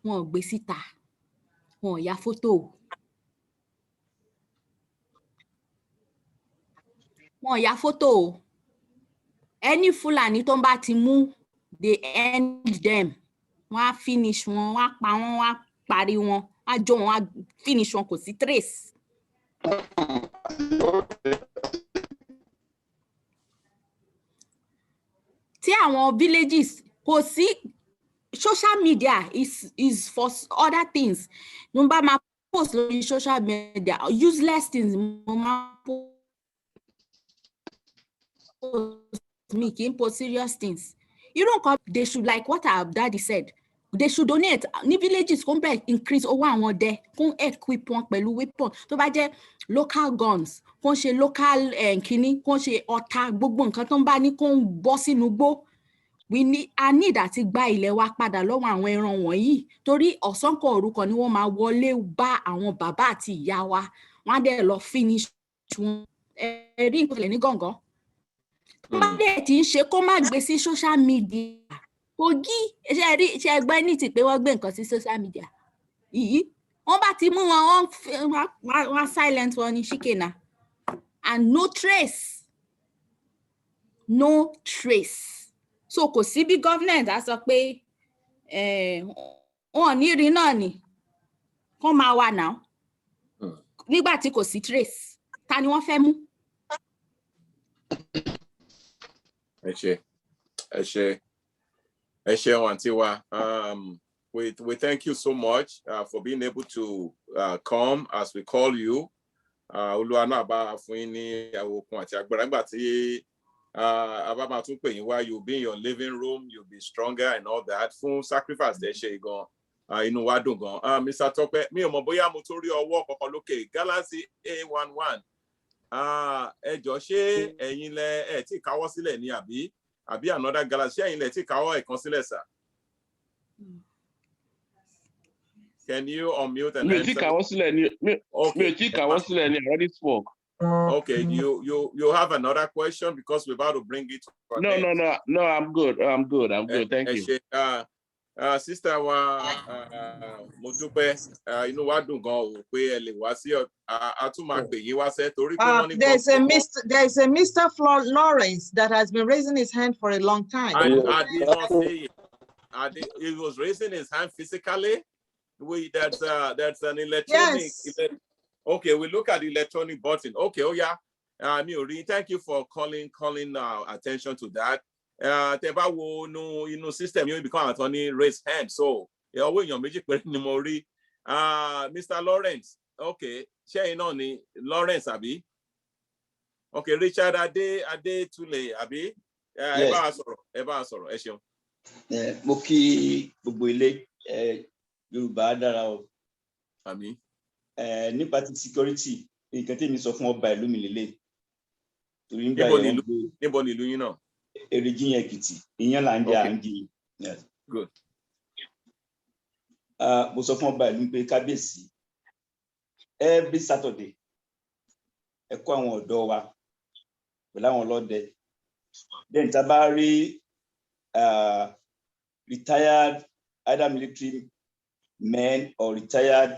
Wọn ò gbé síta. Wọn ò ya fótò. Wọn ò ya fótò. Any Fúlàní tó bá ti mú, they end them. Wọ́n á finish wọn, wọ́n á pa wọ́n, wọ́n á parí wọn. Wọ́n á jó wọn, wọ́n á finish wọn, kò sí trace. Tí àwọn villages kò sí, social media is for other things. Mo bá máa post lórí social media, useless things mo máa post. Me kì í post serious things. You know, they should, like what our daddy said, they should donate. Ní villages kò ń bẹ̀ increase owó àwọn ọdẹ, kò ń equip wọn pẹ̀lú weapon. Tó bá jẹ́ local guns, kò ń ṣe local kìíní, kò ń ṣe ọ̀tá, gbogbo nǹkan tó ń bá ní kò ń bọ́ sínú igbó. I need àti gba ilẹ̀ wa padà lọ́wọ́ àwọn ẹran wọ̀nyí. Torí ọ̀sán kan òru kan ni wọ́n máa wọlé bá àwọn bàbá àti ìyá wa. Wọ́n á dẹ̀ lọ finish wọn. Rí nǹkan tẹ̀lé ní gàngán. Tó bá dẹ̀ ti ń ṣe kó má gbé sí social media. Kogi ṣe ẹgbẹ́ ní ti pé wọ́n gbé nǹkan sí social media. Yìí wọ́n bá ti mú wọn, wọ́n silent wọn ní ṣìkènà. And no trace. No trace. So kò sí bí government á sọ pé wọn ò ní rí náà ni. Kó máa wà náà. Nígbà tí kò sí trace. Ta ni wọ́n fẹ́ mú? Ẹ ṣé, Aunty wa. We thank you so much for being able to come as we call you. Olúwa náà bá fún yín ní okun àti agbára. Nígbà tí abá máa tún pè yín wá, you'll be in your living room, you'll be stronger and all that. Fún sacrifice tẹ́ ṣe gan, inú wa dùn gan. Mr. Tope, mi ò mọ̀ bóyá mo tó rí ọwọ́ kankan lókè. Galaxy A11. Ẹ jọ̀ọ́ ṣé ẹ̀yin lẹ ẹ tí káwọ́ sílẹ̀ ní àbí another Galaxy, ṣé ẹ̀yin lẹ tí káwọ́ ẹ̀kan sílẹ̀ sir? Can you unmute and answer? I already spoke. Okay, you have another question because we're about to bring it to an end. No, I'm good. Thank you. Sister wa mo dúpẹ́, inú wa dùn gan o pé ẹ lè wá sí a tún máa pè yín wá sẹ́ torí pé wọ́n ní there's a Mr. Lawrence that has been raising his hand for a long time. I did not say it. He was raising his hand physically. That's an electronic. Yes. Okay, we look at the electronic button. Okay, oh yeah. Thank you for calling attention to that. tẹ́ bá wo inú system yóò become àwọn tó ní raise hand so ọwọ́ èèyàn méjì péré ni mo rí Mr. Lawrence okay ṣẹ́yìn náà ni Lawrence àbí okay Richard Adétúlẹ̀ àbí ẹ bá a sọ̀rọ̀ ẹ ṣeun. Mo kí gbogbo ilé Yorùbá dára o. Àmín. Nípa ti security nǹkan tí mi sọ fún ọba ìlú mi lélẹ̀ torí nígbà yẹn níbo ni ìlú yín náà? Èrèjìyàn Èkìtì ìyẹn là ń jẹ à ń jẹ. Good. Mo sọ fún ọba ìlú pé kábíyèsí every Saturday ẹ kó àwọn ọ̀dọ́ wa pẹ̀lú àwọn ọlọ́dẹ then tá a bá rí retired either military men or retired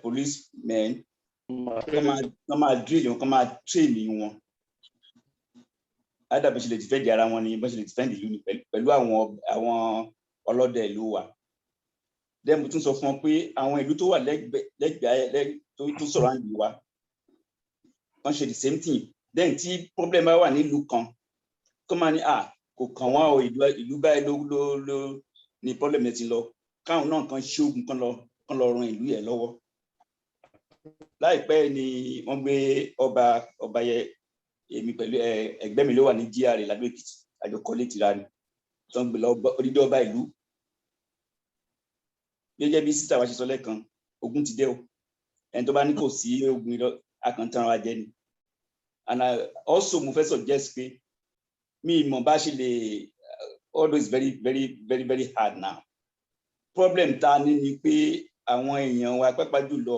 police men kọ́ máa drill wọn kọ́ máa train wọn either bó ṣe lè defend ara wọn ni bó ṣe lè defend ìlú ni pẹ̀lú àwọn ọlọ́dẹ ìlú wa. Then mo tún sọ fún wọn pé àwọn ìlú tó wà lẹ́gbẹ̀ẹ́ tó sọ̀rọ̀ àǹdí wa wọ́n ṣe the same thing. Then tí problem bá wà nílùú kan kó máa ní kò kàn wọ́n o ìlú báyìí ló ní problem yẹn ti lọ káwọn náà kan ṣe oògùn kan lọ ran ìlú yẹn lọ́wọ́. Láìpẹ́ ni wọ́n gbé ọba yẹn èmi pẹ̀lú ẹgbẹ́ mi ló wà ní GRA Ladó Èkìtì àjọkọ́lé tìra ni tó ń gbé lọ odidi ọba ìlú. Gẹ́gẹ́ bí sísá wa ṣe sọ lẹ́ẹ̀kan ogun ti dé o ẹni tó bá ní kò sí ogun irọ́ akàntàn wa jẹ ni. And also mo fẹ́ suggest pé mi mọ̀ bá ṣe lè although it's very very very very hard now. Problem ta ni pé àwọn èèyàn wa pàápàá jùlọ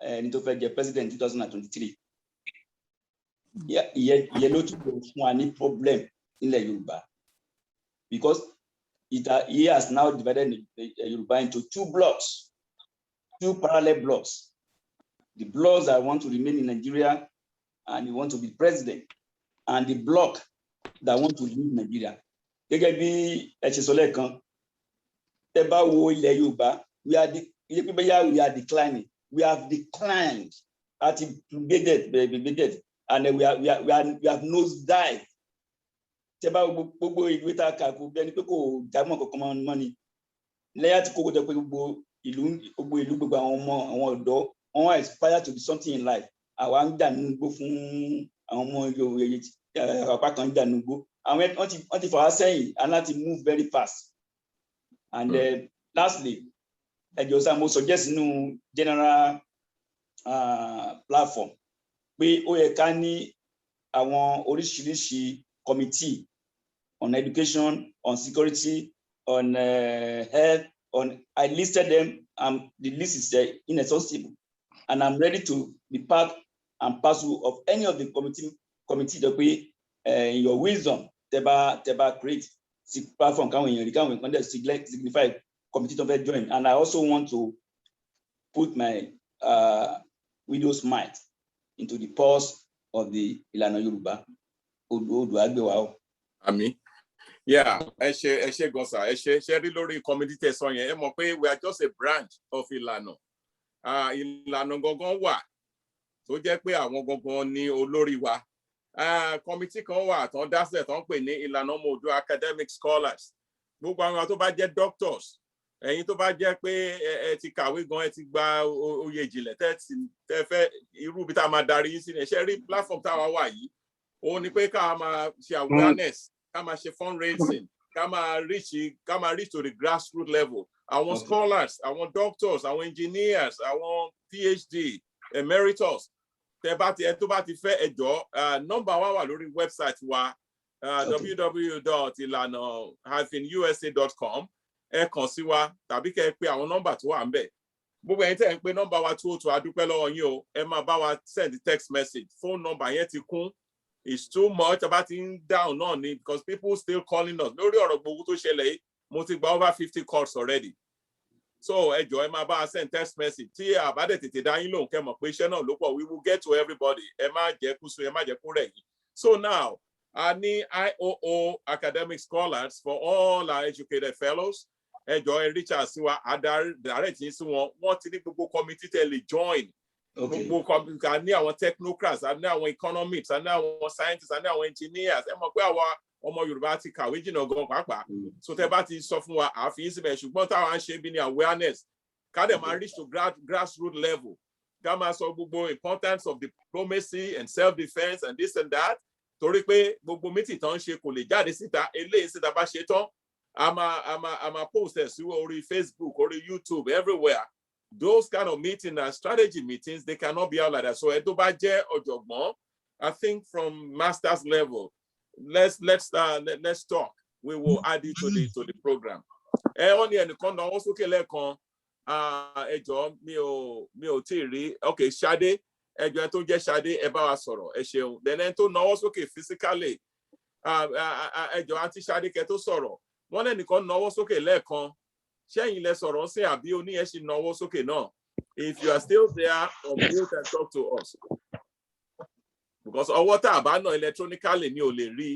ẹni tó fẹ́ jẹ president 2023 ìyẹn ló tún bọ̀ fún wa ní problem nílẹ̀ Yorùbá because he has now divided Yoruba into two blocks, two parallel blocks. The blocks that want to remain in Nigeria and he want to be president, and the block that want to leave Nigeria. Gẹ́gẹ́ bí ẹ ṣe sọ lẹ́ẹ̀kan, tẹ́ bá wo ilẹ̀ Yorùbá, we are declining. We have declined, and we have nosedive. Tẹ́ bá gbogbo ìwé tá a kà kó bẹ́ẹ̀ ni pé kò jámọ́ kankan mọ́ ni lẹ́yà tí kókó jẹ́ pé gbogbo ìlú gbogbo àwọn ọ̀dọ́ wọ́n aspire to be something in life. Àwa ń jà nínú igbó fún àwọn ọmọ Yorùbá apá kan ń jà nínú igbó àwọn wọ́n ti fà wá sẹ́yìn and láti move very fast. And lastly ẹjọ́ sá mo suggest nínú general platform pé ó yẹ ká ní àwọn oríṣiríṣi committee on education, on security, on health, I listed them, the list is inexhaustible, and I'm ready to be part and parcel of any of the committee that we, in your wisdom, teba create platform can signify committee to join, and I also want to put my widow's mite into the pulse of the Ilana Yoruba. Oodua. Àmín. Yeah, ẹ ṣé Gonsa, ẹ ṣé rí lórí committee tẹ̀sán yẹn, ẹ mọ̀ pé we are just a branch of Ilana. Ilana gangan wà tó jẹ́ pé àwọn gangan ni olórí wa. Committee kan wà tán dásẹ̀ tán pè ní Ilana Oodua academic scholars. Gbogbo àwọn tó bá jẹ́ doctors, ẹ̀yin tó bá jẹ́ pé ẹ ti kàwé gan, ẹ ti gba oyè ìjìnlẹ̀ tẹ́ fẹ́ irú bí tá a máa darí yín sí ni. Ṣé rí platform táwa wà yìí? Ó ní pé ká máa ṣe awareness, ká máa ṣe fundraising, ká máa reach to the grassroots level. Àwọn scholars, àwọn doctors, àwọn engineers, àwọn PhD, emeritus. Tó bá ti fẹ́ ẹ jọ̀ọ́, number wa wà lórí website wa www.ilana-usa.com. Ẹ kàn sí wa tàbí kẹ́ ẹ pè àwọn number tó wà ńbẹ̀. Gbogbo ẹ̀yin tẹ́ ẹ ń pè number wa 202 a dúpẹ́ lọ́wọ́ yín o. Ẹ máa bá wa send text message. Phone number yẹn ti kún. It's too much about in down on it because people still calling us. Lórí ọ̀rọ̀ gbogbo tó ṣẹlẹ̀ yìí, mo ti gba over 50 calls already. So ẹ jọ̀ọ́ ẹ máa bá a send text message. Tí àbádẹ tètè dá yín lóhùn kẹ́ mọ̀ pé iṣẹ́ náà ló pọ̀. We will get to everybody. Ẹ má jẹ́ kú sùn, ẹ má jẹ́ kú rẹ̀ yìí. So now, I need IOO academic scholars for all our educated fellows. Ẹ jọ̀ọ́ ẹ reach out sí wa, direct yín sí wọn. Wọ́n ti ní gbogbo committee tẹ́ lè join. Gbogbo a ní àwọn technocrats, a ní àwọn economics, a ní àwọn scientists, a ní àwọn engineers. Ẹ mọ̀ pé ọmọ Yorùbá ti kàwé jìnnà gan pàápàá so tẹ́ bá ti sọ fún wa àfi yín síbẹ̀ ṣùgbọ́n táwa ń ṣe bí ní awareness ká dẹ̀ máa reach to grassroots level ká máa sọ gbogbo importance of diplomacy and self-defense and this and that torí pé gbogbo meeting tán ń ṣe kò lè jáde síta eléyìí síta bá ṣe tán a máa post ẹ̀ sí orí Facebook orí YouTube everywhere those kind of meetings and strategy meetings they cannot be out like that so ẹ tó bá jẹ́ ọ̀jọ̀gbọ́n I think from master's level let's talk we will add it to the program wọ́n ní ẹnìkan náà wọ́n sókè lẹ́ẹ̀kan ẹ jọ̀ọ́ mi ò tí ì rí okay Ṣadé ẹ jọ̀ọ́ ẹ tó jẹ́ Ṣadé ẹ bá wa sọ̀rọ̀ ẹ ṣeun then ẹ tó náwó sókè physically ẹ jọ̀ọ́ àǹtí Ṣadé kẹ́ tó sọ̀rọ̀ wọ́n ní ẹnìkan náwó sókè lẹ́ẹ̀kan ṣẹ́yìn lẹ sọ̀rọ̀ sí àbí oníyẹn ṣì náwó sókè náà if you are still there unmute and talk to us because ọwọ́ tá a bá náà electronically mi ò lè rí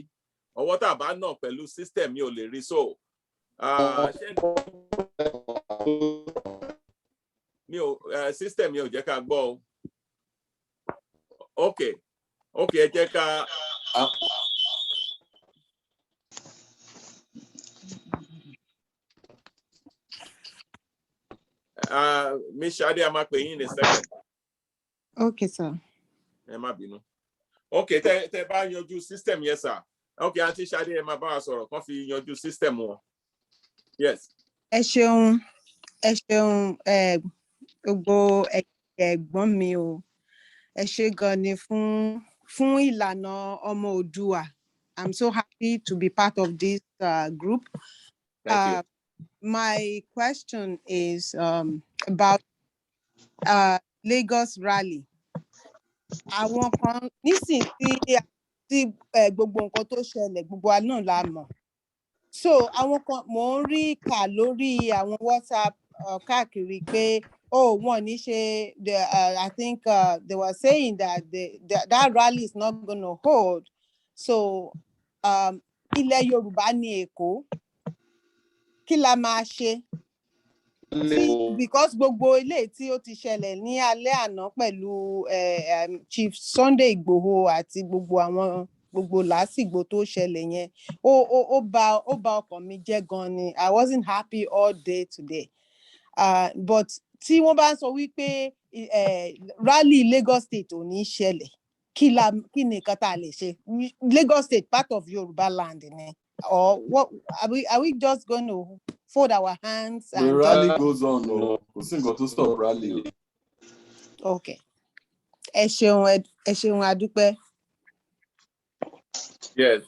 ọwọ́ tá a bá náà pẹ̀lú system mi ò lè rí so system mi ò jẹ́ ká gbọ́ o okay ẹ jẹ́ ká Miss Shadi, I'm pè yín in a second. Okay, sir. Ẹ má bínú. Okay, tẹ́ bá yanjú system yes sir. Okay, Aunty Shadi ẹ má bá wa sọ̀rọ̀ kàn fi yanjú system wọn. Yes. Ẹ ṣeun gbogbo ẹ̀gbọ́n mi o. Ẹ ṣé gan ni fún ìlànà ọmọ Oodua. I'm so happy to be part of this group. Thank you. My question is about Lagos rally. Àwọn kan nísìnyí tí gbogbo nǹkan tó ṣẹlẹ̀ gbogbo wa náà la mọ̀. So àwọn kan mò ń rí kà lórí àwọn WhatsApp káàkiri pé wọ́n ní ṣe I think they were saying that that rally is not going to hold. So ilẹ̀ Yorùbá ní Èkó. Kí la máa ṣe? Because gbogbo ilé tí ó ti ṣẹlẹ̀ ní alẹ́ àná pẹ̀lú Chief Sunday Igboho àti gbogbo lásìgbò tó ṣẹlẹ̀ yẹn ó bà ọkàn mi jẹ́ gan ni. I wasn't happy all day today. But tí wọ́n bá sọ wípé rally Lagos State ò ní ṣẹlẹ̀ kí ni nǹkan tá a lè ṣe? Lagos State part of Yoruba land ni. Or what are we just going to fold our hands and the rally goes on kò sí nǹkan tó stop rally. Okay. Ẹ ṣeun adúpẹ́. Yes,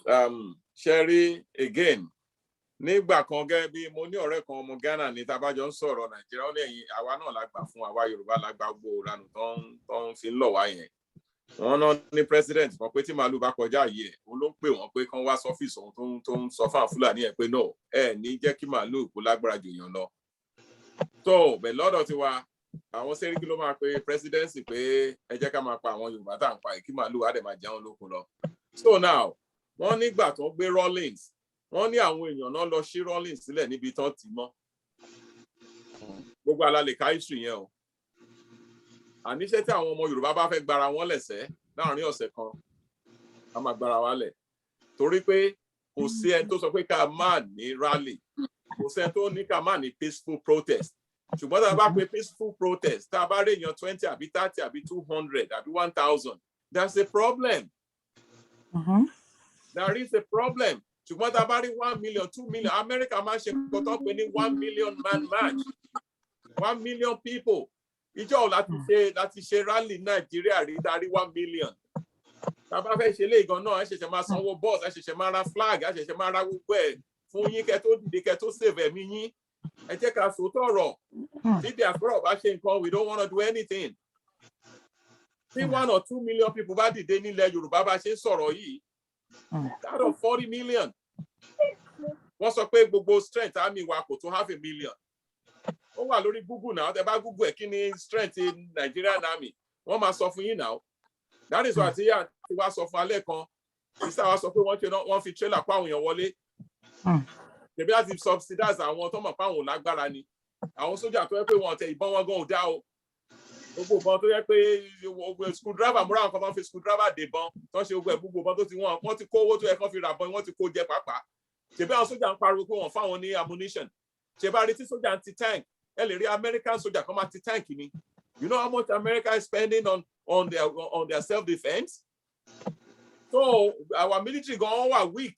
Sherry again nígbà kan gẹ́gẹ́ bí mo ní ọ̀rẹ́ kan ọmọ Ghana ní tabajọ ń sọ̀rọ̀ Nàìjíríà ó lẹ́yìn àwa náà la gbà fún àwa Yorùbá la gbà gbogbo ìranù tó ń fi ń lọ̀ wá yẹn wọ́n náà ní president kan pé tí màálù bá kọjá yìí ẹ̀ òun ló ń pè wọ́n pé kán wá sọ́fíìsì òun tó ń sọ fáwọn Fúlàní ẹ̀ pé no ẹ̀ ní jẹ́ kí màálù kó lágbára jù yàn lọ. tó bẹ̀ lọ́dọ̀ tiwa àwọn sẹ́ríkì ló máa pe presidency pé ẹ jẹ́ ká máa pa àwọn Yorùbá tá à ń pa kí màálù á dẹ̀ máa jẹun lókun lọ. so now wọ́n nígbà tó gbé Rawlings wọ́n ní àwọn èèyàn náà lọ ṣí Rawlings sílẹ̀ níbi tán tì mọ́ gbogbo alálẹ̀ ká history yẹn o àníṣe tí àwọn ọmọ Yorùbá bá fẹ́ gbara wọn lẹ́sẹ̀ láàrin ọ̀sẹ̀ kan a máa gbara wa lẹ̀ torí pé kò sí ẹni tó sọ pé ká má ní rally kò sí ẹni tó ní ká má ní peaceful protest ṣùgbọ́n tá a bá pe peaceful protest tá a bá rí èèyàn 20 àbí 30 àbí 200 àbí 1000 that's a problem. There is a problem. Ṣùgbọ́n tá a bá rí 1 million 2 million America máa ń ṣe nǹkan tó ń pè ní 1 million man march 1 million people. Ìjọ láti ṣe rally Nàìjíríà rí darí 1 million. Tá a bá fẹ́ ṣe léègan náà ẹ ṣẹ̀ṣẹ̀ máa sanwó bus ẹ ṣẹ̀ṣẹ̀ máa ra flag ẹ ṣẹ̀ṣẹ̀ máa ra gbogbo ẹ̀ fún yín kẹ́ tó dìde kẹ́ tó save ẹ̀mí yín. Ẹ jẹ́ ká sòótọ́ ọ̀rọ̀. Tí diaspora bá ṣe nǹkan we don't want to do anything. Tí 1 or 2 million people bá dìde nílẹ̀ Yorùbá bá ṣe ń sọ̀rọ̀ yìí out of 40 million. Wọ́n sọ pé gbogbo strength army wa kò tó 500,000. Ó wà lórí Google náà, tẹ́ bá Google ẹ̀ kí ni strength in Nigerian army. Wọ́n máa sọ fún yín náà. That is why tí wá sọ fún alẹ́ kan. Sísá wa sọ pé wọ́n fi trailer pa àwọn èèyàn wọlé. Tẹ̀bí láti subsidize àwọn tó mọ̀ pé àwọn lágbára ni. Àwọn sójà tó yẹ pé wọ́n tẹ ìbọn wọn gan ò dá o. gbogbo ìbọn tó yẹ pé screwdriver múra nǹkan tó ń fi screwdriver dè bọn tó ń ṣe gbogbo ìbọn tó ti wọ́n ti kó owó tó yẹ kán fi rà bọn wọ́n ti kó jẹ pàápàá ṣèbí àwọn sójà ń pariwo pé wọ́n fáwọn ní ammunition ṣèbí àrí tí sójà ń ti tank ẹ lè rí American sójà kan máa ti tank ni you know how much America is spending on their self-defense so our military gan wà weak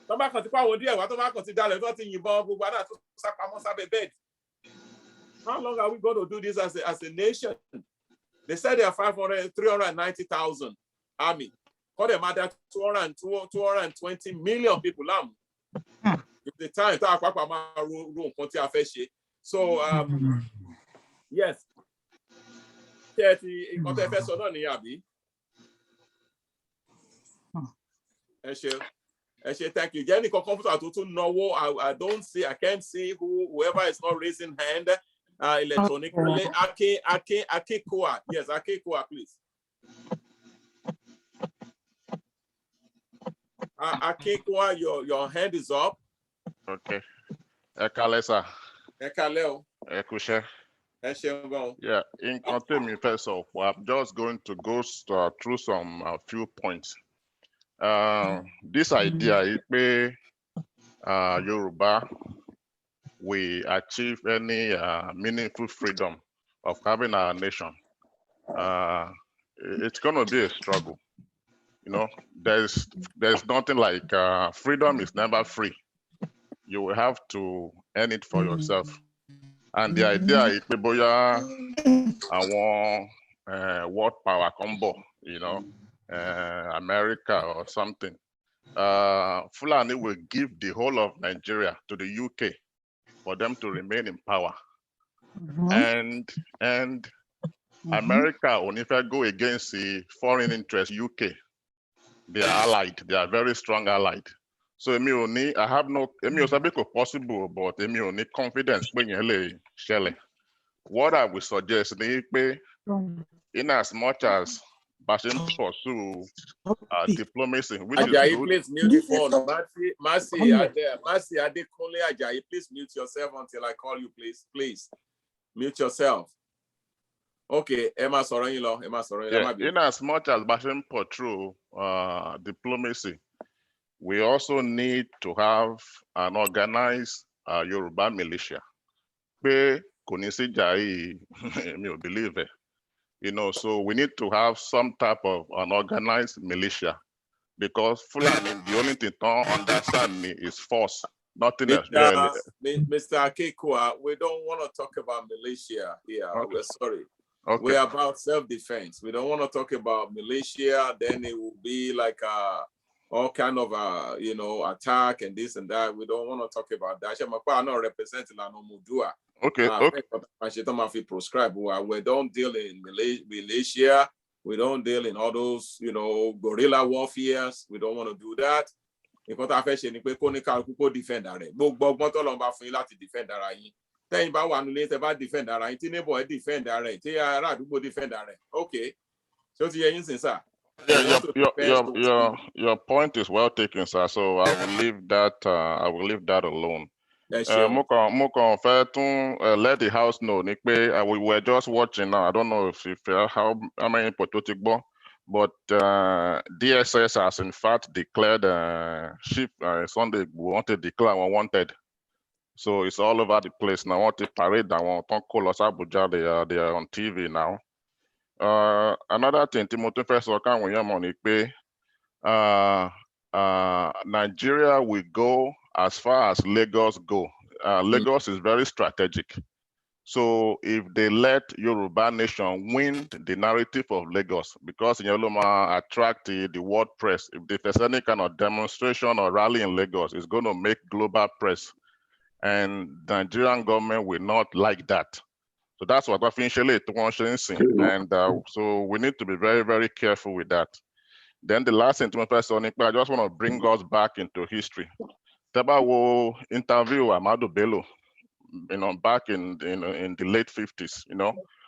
tó bá kàn ti pa àwọn díẹ̀ wá tó bá kàn ti dalẹ̀ tó ti yìnbọn gbogbo àdá tó sápamọ́ sábẹ́ bed. How long are we going to do this as a nation? They said there are 390,000 army. Call them at 220 million people. It's the time to so yes. Thank you. Jenny, I don't see, I can't see whoever is not raising hand. Electronically, Ake Koa. Yes, Ake Koa, please. Ake Koa, your hand is up. Okay. Ekalesa. Ekaleo. Ekushe. Yeah, in continue first off, I'm just going to go through some few points. This idea, Yoruba, we achieve any meaningful freedom of having our nation. It's going to be a struggle. You know, there's nothing like freedom is never free. You will have to earn it for yourself. And the idea is I want world power combo, you know, America or something. Fulani will give the whole of Nigeria to the UK for them to remain in power. And America, when if I go against the foreign interest, UK, they are allied, they are very strong allied. So I have no possible, but only confidence what I would suggest in as much as Bashim pursue diplomacy, which Ajayi, is good. please mute the phone. Mercy Adekunle Ajayi, please mute yourself until I call you, please. Please mute yourself. Okay, Emma Sorayilo. Yeah, in as much as Bashim pursue diplomacy, we also need to have an organized Yoruba militia. Believe it. You know, so we need to have some type of an organized militia because Fulani, the only thing to understand me is force, nothing else. Mr. Akekua, we don't want to talk about militia here. Okay. We're sorry. Okay. We're about self-defense. We don't want to talk about militia. Then it will be like all kind of attack and this and that. We don't want to talk about that. I'm not representing Oodua. Okay. Prescribe. We don't deal in militia. We don't deal in all those, guerrilla warfare. We don't want to do that. Because I feel like defend defend okay. So your point is well taken, sir. So I will leave that alone. Let the house know. We were just watching now. I don't know if how many but DSS has in fact declared Chief Sunday wanted to declare wanted. So it's all over the place now. Want to parade that one? Call us Abuja. They are on TV now. Another thing, Timothy first Nigeria will go as far as Lagos go. Lagos is very strategic. So if they let Yoruba nation win the narrative of Lagos, because Yoloma attract the world press, if there's any kind of demonstration or rally in Lagos, it's going to make global press. And the Nigerian government will not like that. So that's what officially it wants to see. And so we need to be very, very careful with that. Then the last thing, I just want to bring us back into history. Teba interview Amado Bello, back in the late 50s,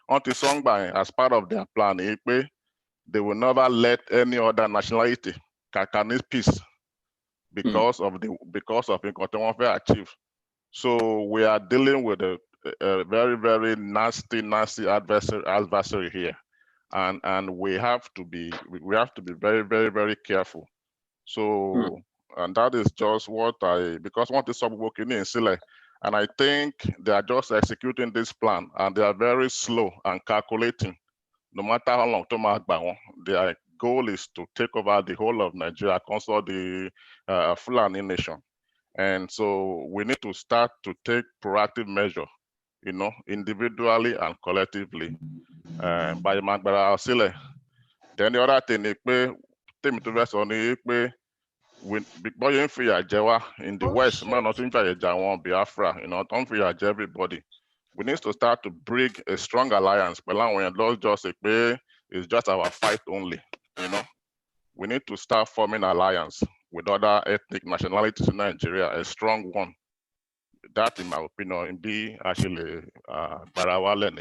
until song by as part of their plan, they will never let any other nationality Kakanese peace because of what they want to achieve. So we are dealing with a very, very nasty adversary here. And we have to be very, very, very careful. So, and that is just what because what is working in Sile, and I think they are just executing this plan, and they are very slow and calculating. No matter how long their goal is to take over the whole of Nigeria, conquer the Fulani nation. And so we need to start to take proactive measure, individually and collectively. By Magbara Sile. Then the other thing is in the West, man, not in Biafra, don't fear everybody. We need to start to bring a strong alliance. But when Lord just say it's just our fight only, We need to start forming alliance with other ethnic nationalities in Nigeria, a strong one. That, in my opinion, be actually Barawale.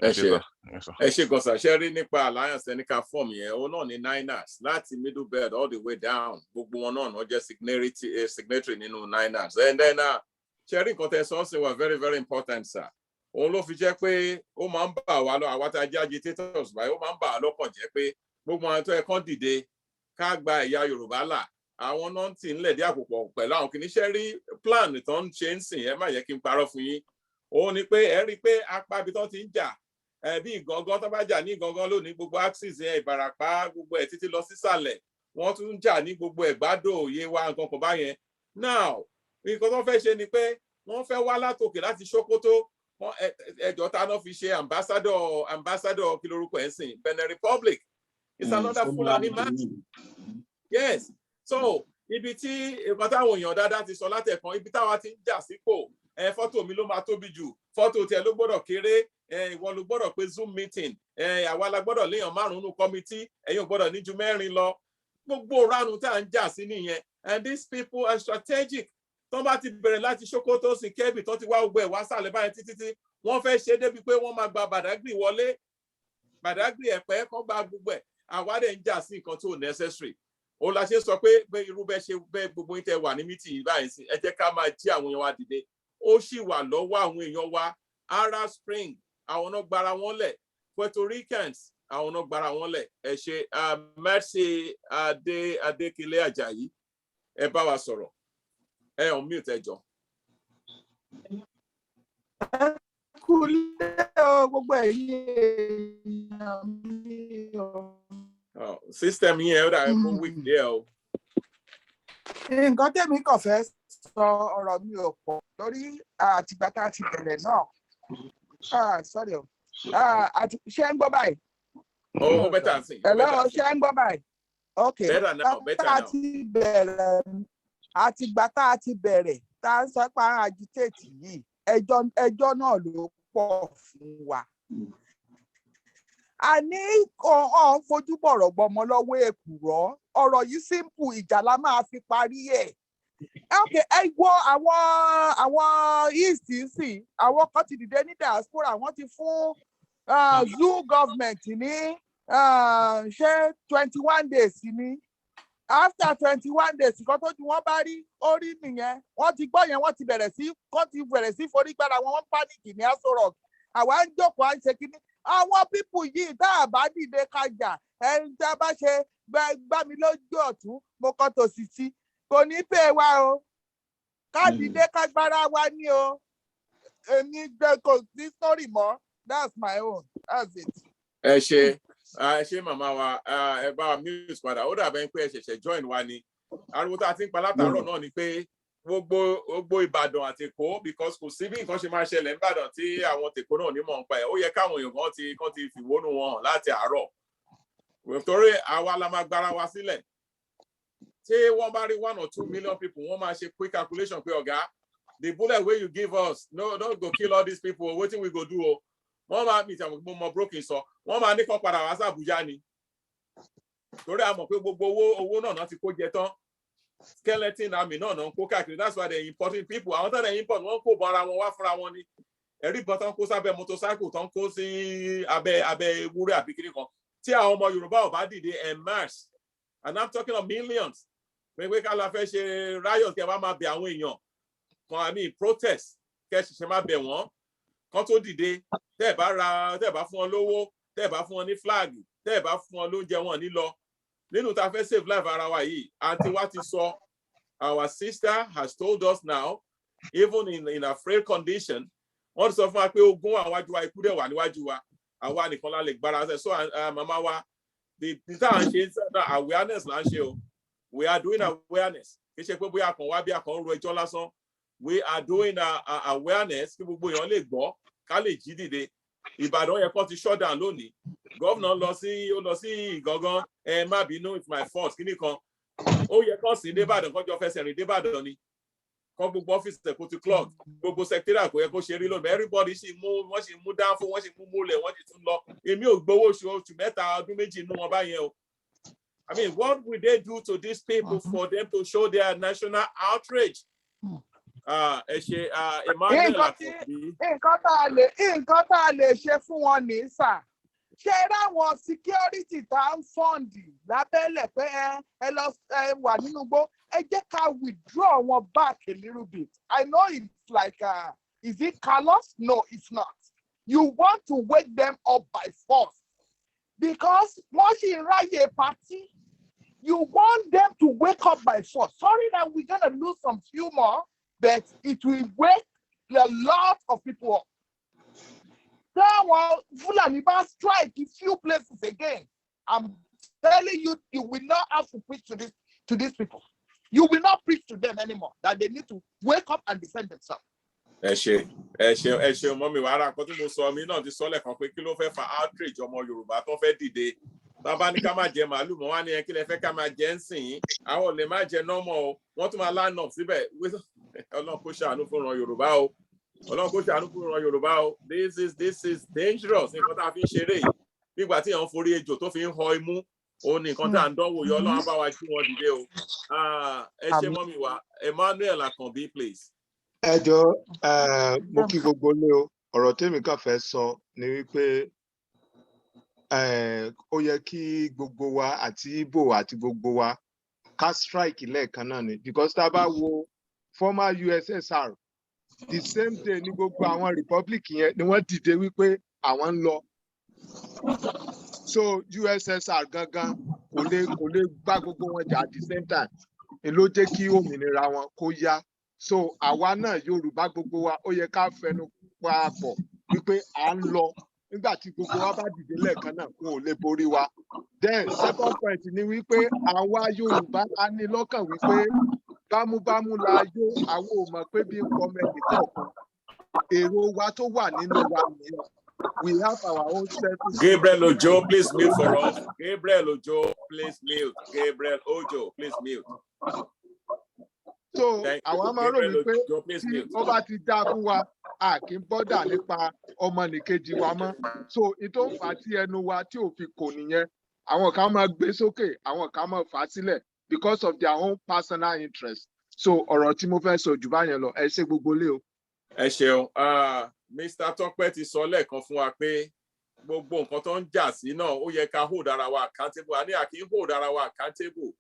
ẹ ṣe gọ̀sà ṣe rí nípa alliance ẹni ká form yẹn òun náà ní Niners láti middle belt all the way down gbogbo wọn náà jẹ́ signatory nínú Niners and then ṣe rí nǹkan tẹ́ sọ sí wa very very important sir òun ló fi jẹ́ pé ó máa ń bà wá lọ àwa tá a jẹ́ agitators báyìí ó máa ń bà wá lọ́kàn jẹ́ pé gbogbo àwọn tó yẹ kán dìde ká gba ẹ̀yà Yorùbá là àwọn náà ti ń lẹ̀dí àpòpọ̀ pẹ̀lú àwọn kìíní ṣe rí plan tó ń ṣe ń sìn ẹ má yẹ kí n parọ́ fún yín òun ni pé ẹ rí i pé apá ibi tó ti ń jà bí ìgangan tó bá jà ní ìgangan lónìí gbogbo axis yẹn Ìbàràpá gbogbo ẹ̀ títí lọ sísàlẹ̀ wọ́n tún ń jà ní gbogbo Ẹ̀gbádò òye wa nǹkan kan báyẹn now nǹkan tó fẹ́ ṣe ni pé wọ́n fẹ́ wá látòkè láti Sókótó ẹjọ́ tá náà fi ṣe ambassador kí lorúkọ ẹ̀ sìn Benin Republic it's another Fulani man yes so ibi tí nǹkan táwọn èèyàn dáadáa ti sọ látẹ̀kan ibi táwa ti ń jà sípò fọ́tò mi ló máa tóbi jù fọ́tò tiẹ̀ ló gbọ́dọ̀ kéré ìwọ ló gbọ́dọ̀ pé Zoom meeting àwa la gbọ́dọ̀ léèyàn márùn-ún kọ́mítì ẹ̀yin ò gbọ́dọ̀ ní ju 4 lọ gbogbo ránù tá à ń jà sí nìyẹn and these people are strategic tó bá ti bẹ̀rẹ̀ láti Sókótó sí Kẹ́bì tó ti wá gbogbo ẹ̀ wá sàlẹ̀ báyìí títí wọ́n fẹ́ ṣe débi pé wọ́n máa gba Badagry wọlé Badagry Ẹ̀pẹ́ kan gba gbogbo ẹ̀ àwa dẹ̀ ń jà sí nǹkan tó necessary ó la ṣe sọ pé irú bẹ́ẹ̀ ṣe bẹ́ẹ̀ gbogbo yín tẹ́ wà ní meeting báyìí sí ẹ jẹ́ ká máa jí àwọn èèyàn wa dìde ó sì wà lọ́wọ́ àwọn èèyàn wa Arab Spring àwọn náà gbára wọn lẹ̀ Puerto Ricans àwọn náà gbára wọn lẹ̀ ẹ ṣe Mercy Adékèlé Àjàyí ẹ bá wa sọ̀rọ̀ ẹ on mute ẹ jọ. gbogbo ẹ̀yin system yẹn ó dà kó weak díẹ̀ o. nǹkan tẹ́mi kàn fẹ́ sọ ọ̀rọ̀ mi ò pọ̀ lórí àtìgbà tá a ti bẹ̀rẹ̀ náà sorry o ṣé ń gbọ́ báyìí. ó bẹ́tà sí. hello ṣé ń gbọ́ báyìí. ok àtìgbà tá a ti bẹ̀rẹ̀ tá a sọ pé àwọn agitate yìí ẹjọ́ náà ló pọ̀ fún wa. a ní kàn fojú bọ̀rọ̀ gbọmọ lọ́wọ́ èkùrọ́ ọ̀rọ̀ yìí simple ìjà la máa fi parí ẹ̀. ok ẹ wo àwọn east sí àwọn kan ti dìde ní diaspora wọ́n ti fún zoo government ní ṣé 21 days ni after 21 days kan tó ju wọ́n bá rí orí nìyẹn wọ́n ti gbọ́ yẹn wọ́n ti bẹ̀rẹ̀ sí forí gbára wọn pánìkì ní Aso Rock àwa ń jókòó à ń ṣe kínní àwọn pípù yìí tá a bá dìde kájà ẹni tá a bá ṣe gbá mi lójú ọ̀tún mo kọ́ tòsì sí kò ní pè wá o ká dìde ká gbára wa ní o èmi kò sí sórí mọ́ that's my own that's it. ẹ ṣe màmá wa ẹ bá wa mute padà ó dàbẹ̀ pé ẹ ṣẹ̀ṣẹ̀ join wa ni ariwo tá a ti ń pa látàárọ̀ náà ni pé gbogbo Ìbàdàn àti Èkó because kò sí bí nǹkan ṣe máa ṣẹlẹ̀ ní Ìbàdàn tí àwọn tèkó náà ní mọ̀ ń pa ẹ̀ ó yẹ káwọn èèyàn kan ti fìwónú wọn hàn láti àárọ̀ torí àwa la máa gbára wa sílẹ̀ tí wọ́n bá rí 1 or 2 million people wọ́n máa ṣe quick calculation pé ọ̀gá the bullet wey you give us no go kill all these people wetin we go do o wọ́n máa mi ìtàwọn gbogbo ọmọ broken sọ wọ́n máa ní kán padà wá sí Àbújá ni torí a mọ̀ pé gbogbo owó náà ti kó jẹ tán skeleton army náà ń kó káàkiri that's why they importing people àwọn tó ń import wọ́n kó bọ́ ara wọn wá fúnra wọn ni ẹ̀rí ìbọn tó ń kó sábẹ́ motorcycle tó ń kó sí abẹ́ ewúrẹ́ àbí kiri kan tí àwọn ọmọ Yorùbá ò bá dìde en masse and I'm talking of millions pé ká la fẹ́ ṣe riot kí ẹ bá máa bẹ àwọn èèyàn kan àmì protest kẹ́ ṣiṣẹ́ máa bẹ̀ wọ́n kan tó dìde tẹ́ ẹ̀ bá fún wọn lówó tẹ́ ẹ̀ bá fún wọn ní flag tẹ́ ẹ̀ bá fún wọn lóúnjẹ wọn ní lọ nínú tá a fẹ́ save life ara wa yìí àǹtí wa ti sọ our sister has told us now even in a frail condition wọ́n ti sọ fún wa pé ogun àwájú wa ikú dẹ̀ wà níwájú wa àwa nìkan la lè gbára ṣe so màmá wa the tá à ń ṣe awareness là ń ṣe o we are doing awareness kì í ṣe pé bóyá kan wá bí àkàn ro ẹjọ́ lásán we are doing awareness kí gbogbo èèyàn lè gbọ́ ká lè jí dìde Ìbàdàn yẹ kó ti shut down lónìí gómìnà lọ sí Ìgangan má bínú it's my fault kíní kan ó yẹ kó sí débàdàn kọjọ fẹsẹ̀ rìn débàdàn ni kọ́ gbogbo ọ́fíìsì ẹ̀ kó ti clog gbogbo secretariat kò yẹ kó ṣe rí lónìí everybody wọ́n sì mú dáńfó wọ́n sì mú múlẹ̀ wọ́n sì tún lọ èmi ò gbowó oṣù mẹ́ta ọdún méjì inú wọn báyẹn o I mean what will they do to these people for them to show their national outrage? Ẹ ṣe Emmanuel Akobi. nǹkan tá a lè ṣe fún wọn ní sà ṣe ráwọn security tá ń fọ́ǹdì lábẹ́lẹ̀ pé ẹ lọ wà nínú igbó ẹ jẹ́ ká withdraw wọn back a little bit. I know it's like is it callous? No, it's not. You want to wake them up by force because once you write a party, you want them to wake up by force. Sorry that we're gonna lose some few more, but it will wake a lot of people up. Now, Fulani will strike a few places again. I'm telling you, you will not have to preach to these people. You will not preach to them anymore. That they need to wake up and defend themselves. Ẹ ṣe mọ́mí wàhálà kan tí mo sọ mí náà ti sọ lẹ́ẹ̀kan pé kí ló fẹ́ fa outrage ọmọ Yorùbá tó fẹ́ dìde bàbá ní ká máa jẹ màálù mọ́ wá ní kí lẹ fẹ́ ká máa jẹ ń sìn yín àwọn ò lè má jẹ nọ́mọ̀ o wọ́n tún máa line up síbẹ̀ Ọlọ́run kó ṣàánú fún ìran Yorùbá o Ọlọ́run kó ṣàánú fún ìran Yorùbá o this is dangerous nǹkan tá a fi ń ṣeré yìí nígbà tí èèyàn forí ejò tó fi ń họ imú òun ní nǹkan tá à ń dánwò yọ Ọlọ́run bá wa jí wọn dìde o ẹ ṣe mọ́mí wa Emmanuel Akanbi please. Ẹ jọ̀ọ́ mo kí gbogbo lé o ọ̀rọ̀ tèmi kàn fẹ́ sọ ni wípé ó yẹ kí gbogbo wa àti Igbo àti gbogbo wa ká strike lẹ́ẹ̀kan náà ni because tá a bá wo former USSR the same day ní gbogbo àwọn republic yẹn ni wọ́n dìde wípé àwọn ń lọ so USSR gangan kò lè gbá gbogbo wọn jà at the same time ló jẹ́ kí òmìnira wọn kó yá. So àwa náà Yorùbá gbogbo wa ó yẹ ká fẹnu papọ̀ wípé à ń lọ nígbà tí gbogbo wa bá dìde lẹ́ẹ̀kan náà wọn ò lè borí wa. Then second point ni wípé àwa Yorùbá a ní lọ́kàn wípé bámúbámú la yó àwọn ò mọ̀ pé bí kọ́mẹ́tì kọ̀ọ̀kan èrò wa tó wà nínú wa nìyẹn. We have our own selfish. Gabriel Ojo, please mute for us. Gabriel Ojo, please mute. Gabriel Ojo, please mute. So àwọn máa rò wípé tí ó bá ti dá fún wa a kì í bọ́dà nípa ọmọnìkejì wa mọ́ so ìtò ń fà á tí ẹnu wa tí ò fi kò nìyẹn àwọn kan máa gbé sókè àwọn kan máa fà á sílẹ̀ because of their own personal interest so ọ̀rọ̀ tí mo fẹ́ sọ jù báyẹn lọ ẹ ṣe gbogbo lé o. Ẹ ṣeun Mr. Tọ́pẹ́ ti sọ lẹ́ẹ̀kan fún wa pé gbogbo nǹkan tó ń jà sí náà ó yẹ ká hold ara wa accountable àní àkì í hold ara wa accountable.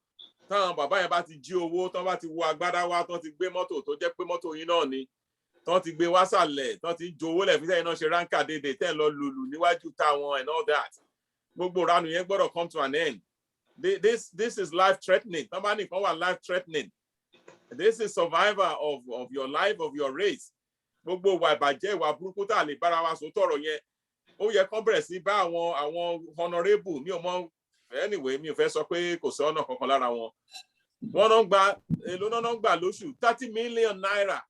Táwọn bàbá yẹn bá ti jí owó tán bá ti wo agbádá wá tán ti gbé mọ́tò tó jẹ́ pé mọ́tò yín náà ni tán ti gbé wá sàlẹ̀ tán ti jowó lẹ̀ fi sẹ́yìn náà ṣe ránkà dédé tẹ́ ń lọ lùlù níwájú táwọn and all that gbogbo ìranù yẹn gbọ́dọ̀ come to an end. This is life threatening tán bá nìkan wà life threatening this is survival of your life of your race gbogbo ìwà ìbàjẹ́ ìwà burúkú tá a lè bára wa sọ tọ̀rọ̀ yẹn ó yẹ kán bẹ̀rẹ̀ sí bá àwọn honourable mi ò mọ anyway mi ò fẹ́ sọ pé kò sí ọ̀nà kankan lára wọn wọ́n náà gba èlò náà gbà lóṣù 30 million naira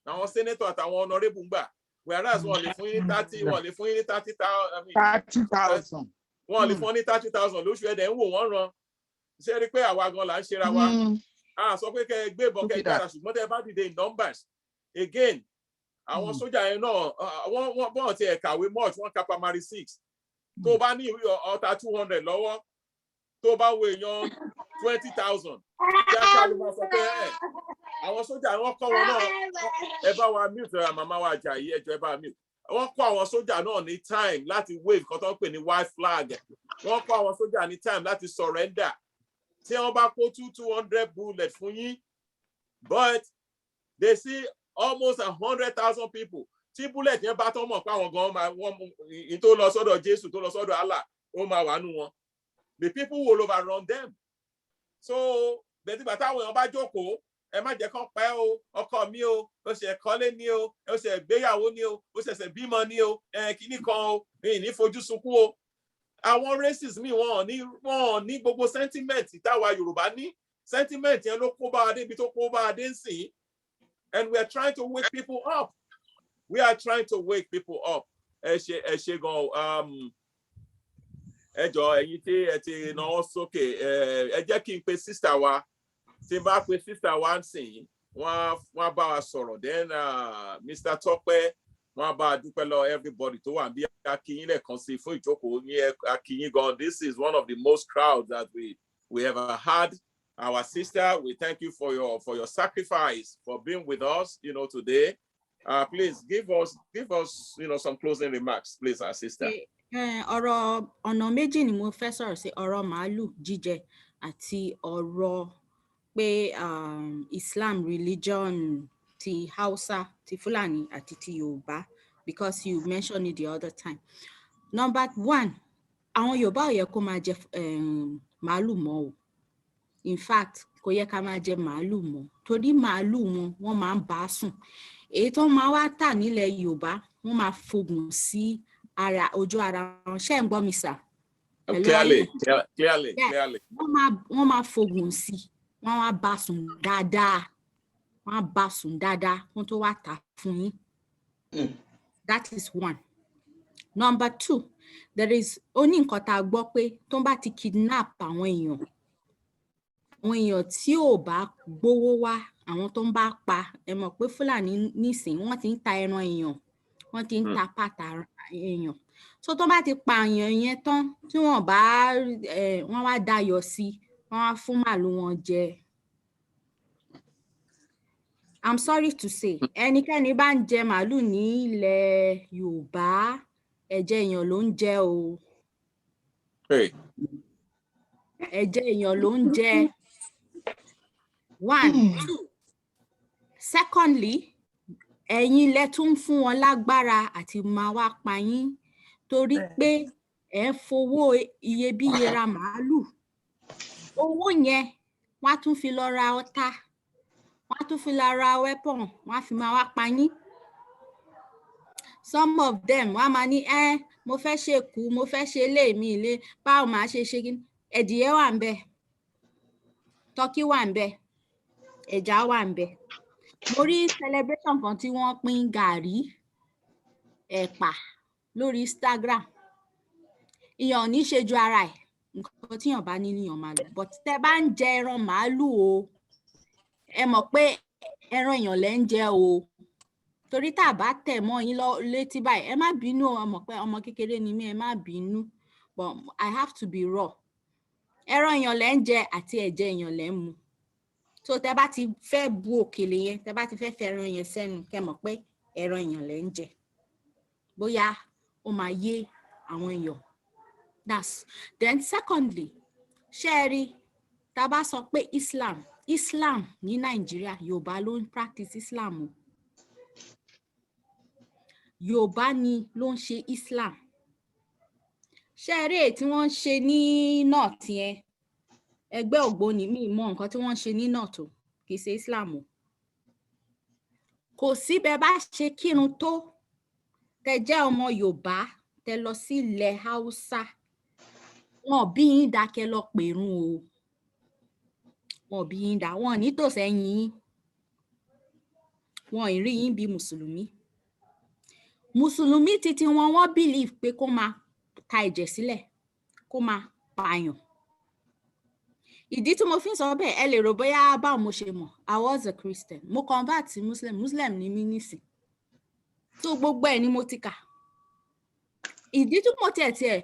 àwọn senator àtàwọn honourable gbà whereas wọ́n lè fún yín ní 30 wọ́n lè fún yín ní 30,000 wọ́n lè fún ní 30,000 lóṣù ẹ̀dẹ̀ ń wò wọ́n ran ṣé rí pé àwa gan là ń ṣera wa a sọ pé kẹ́ ẹ gbé ìbọn kẹ́ ẹ gbára ṣùgbọ́n tẹ́ ẹ bá dìde in numbers again àwọn sójà yẹn náà wọ́n bọ́n ti ẹ̀ kàwé much wọ́n ka primary 6 tó bá ní ọta 200 lọ́wọ́ tó bá wo èèyàn 20,000 kíákíá ló máa sọ pé àwọn sójà wọ́n kọ́ wọn náà ẹ bá wa mute màmá wa Àjàyí ẹjọ́ ẹ bá mute wọ́n kọ́ àwọn sójà náà ní time láti wave kan tó ń pè ní white flag wọ́n kọ́ àwọn sójà ní time láti surrender tí wọ́n bá kó 200 bullets fún yín but they see almost 100,000 people tí bullet yẹn bá tán mọ̀ pé àwọn gan máa wọ́n tó lọ sọ́dọ̀ Jésù tó lọ sọ́dọ̀ Allah ó máa wà nù wọn. The people will overrun them. So bẹ́ẹ̀ni bàtà àwọn èèyàn bá jókòó ẹ má jẹ́ kán pẹ́ o ọkọ mi o ó ṣe kọ́lé ni o ó ṣe gbéyàwó ni o ó ṣẹ̀ṣẹ̀ bímọ ni o kíní kan o ní fojú sunkún o. Àwọn races mi wọn ò ní gbogbo sentiment táwa Yorùbá ní. Sentiment yẹn ló kó bá wa débi tó kó bá wa dé nsìn. And we are trying to wake people up. We are trying to wake people up. Ẹ ṣe gan ẹ jọ̀ọ́ ẹ̀yin tí ẹ ti náwó sókè ẹ jẹ́ kí n pe sister wa tí n bá pe sister wa nsìn wọ́n bá wa sọ̀rọ̀ then Mr. Tọ́pẹ́ wọ́n bá a dúpẹ́ lọ everybody tó wà bí akínyìn lẹ́ẹ̀kan sí fún ìjókòó ní akínyìn gan. This is one of the most crowds that we ever had. Our sister, we thank you for your sacrifice, for being with us, today. Please give us, some closing remarks, please, our sister. Ọ̀rọ̀ ọ̀nà méjì ni mo fẹ́ sọ̀rọ̀ sí, ọ̀rọ̀ màálù jíjẹ àti ọ̀rọ̀ pé Islam religion ti Hausa, ti Fulani àti ti Yorùbá, because you mentioned it the other time. Number one, àwọn Yorùbá ò yẹ kó máa jẹ màálù mọ́ o. In fact, kò yẹ ká máa jẹ màálù mọ́ torí màálù wọ́n máa ń bá sùn. Èyí tó máa wá tà nílẹ̀ Yorùbá wọ́n máa fògùn sí ojú ara wọn. Ṣé ń gbọ́ mi sà? Clearly. Wọ́n máa fògùn sí, wọ́n wá bá sùn dáadáa. Wọ́n á bá sùn dáadáa wọ́n tó wá tà fún yín. That is one. Number two, there is only nǹkan tá a gbọ́ pé tó bá ti kidnap àwọn èèyàn tí ò bá gbówó wá, àwọn tó ń bá pa, ẹ mọ̀ pé Fúlàní nísìn wọ́n ti ń ta ẹran èèyàn, wọ́n ti ń ta pàtà èèyàn. So tó bá ti pa èèyàn yẹn tán tí wọ́n wá dayọ̀ sí, wọ́n wá fún màálù wọn jẹ. I'm sorry to say, ẹnikẹ́ni bá ń jẹ màálù ní ilẹ̀ Yorùbá, ẹ̀jẹ̀ èèyàn ló ń jẹ o. Ẹ̀jẹ̀ èèyàn ló ń jẹ. One, two. Secondly, ẹ̀yin lẹ tún fún wọn lágbára àti máa wá pa yín torí pé ẹ fowó iyebíye ra màálù. Owó yẹn wọ́n á tún fi lọ ra ọta, wọ́n á tún fi lọ ra weapon, wọ́n á fi máa wá pa yín. Some of them wọ́n á máa ní mo fẹ́ ṣe kú, mo fẹ́ ṣe léèmí ilé, báwo máa ṣe kí ẹdìyẹ wà ń bẹ, turkey wà ń bẹ, ẹja wà ń bẹ. Mo rí celebration kan tí wọ́n pín gàrí ẹ̀pà lórí Instagram. Ìyàn ò ní ṣe ju ara ẹ̀, nǹkan tí èèyàn bá ní níyàn máa lò. But tẹ́ bá ń jẹ ẹran màálù o, ẹ mọ̀ pé ẹran èèyàn lẹ ń jẹ o. Torí tá a bá tẹ̀ mọ́ yín létí báyìí, ẹ má bínú o, mọ̀ pé ọmọ kékeré ni mí, ẹ má bínú. But I have to be raw. Ẹran èèyàn lẹ ń jẹ àti ẹ̀jẹ̀ èèyàn lẹ ń mu. So tẹ́ bá ti fẹ́ bu òkèlè yẹn, tẹ́ bá ti fẹ́ ẹran yẹn sẹ́nu, kẹ́ mọ̀ pé ẹran èèyàn lẹ ń jẹ. Bóyá ó máa yé àwọn èèyàn. Then secondly, ṣé ẹ rí, tá bá sọ pé Islam ní Nàìjíríà, Yorùbá ló ń practice Islam o. Yorùbá ni ló ń ṣe Islam. Ṣé ẹ rí èyí tí wọ́n ń ṣe ní North yẹn? Ẹgbẹ́ ògbóni mi mọ nǹkan tí wọ́n ń ṣe ní North o, kì í ṣe Islam o. Kò sí bẹ́ẹ̀ bá ṣe kírun tó, tẹ́ jẹ́ ọmọ Yorùbá, tẹ́ lọ sí ilẹ̀ Hausa, wọn bí yín dá kẹ́ lọ pèrun o. Wọn bí yín dá, wọn ní tòsẹ́yìn yín. Wọn ì rí yín bí Mùsùlùmí. Mùsùlùmí títí wọ́n believe pé kó máa ta ẹ̀jẹ̀ sílẹ̀, kó máa pààyàn. Ìdí tí mo fi ń sọ bẹ́ẹ̀, ẹ lè rò bóyá báwo mo ṣe mọ̀. I was a Christian. Mo convert sí Muslim ní mí nísìn. So gbogbo ẹ̀ ni mo ti kà. Ìdí tí mo tiẹ̀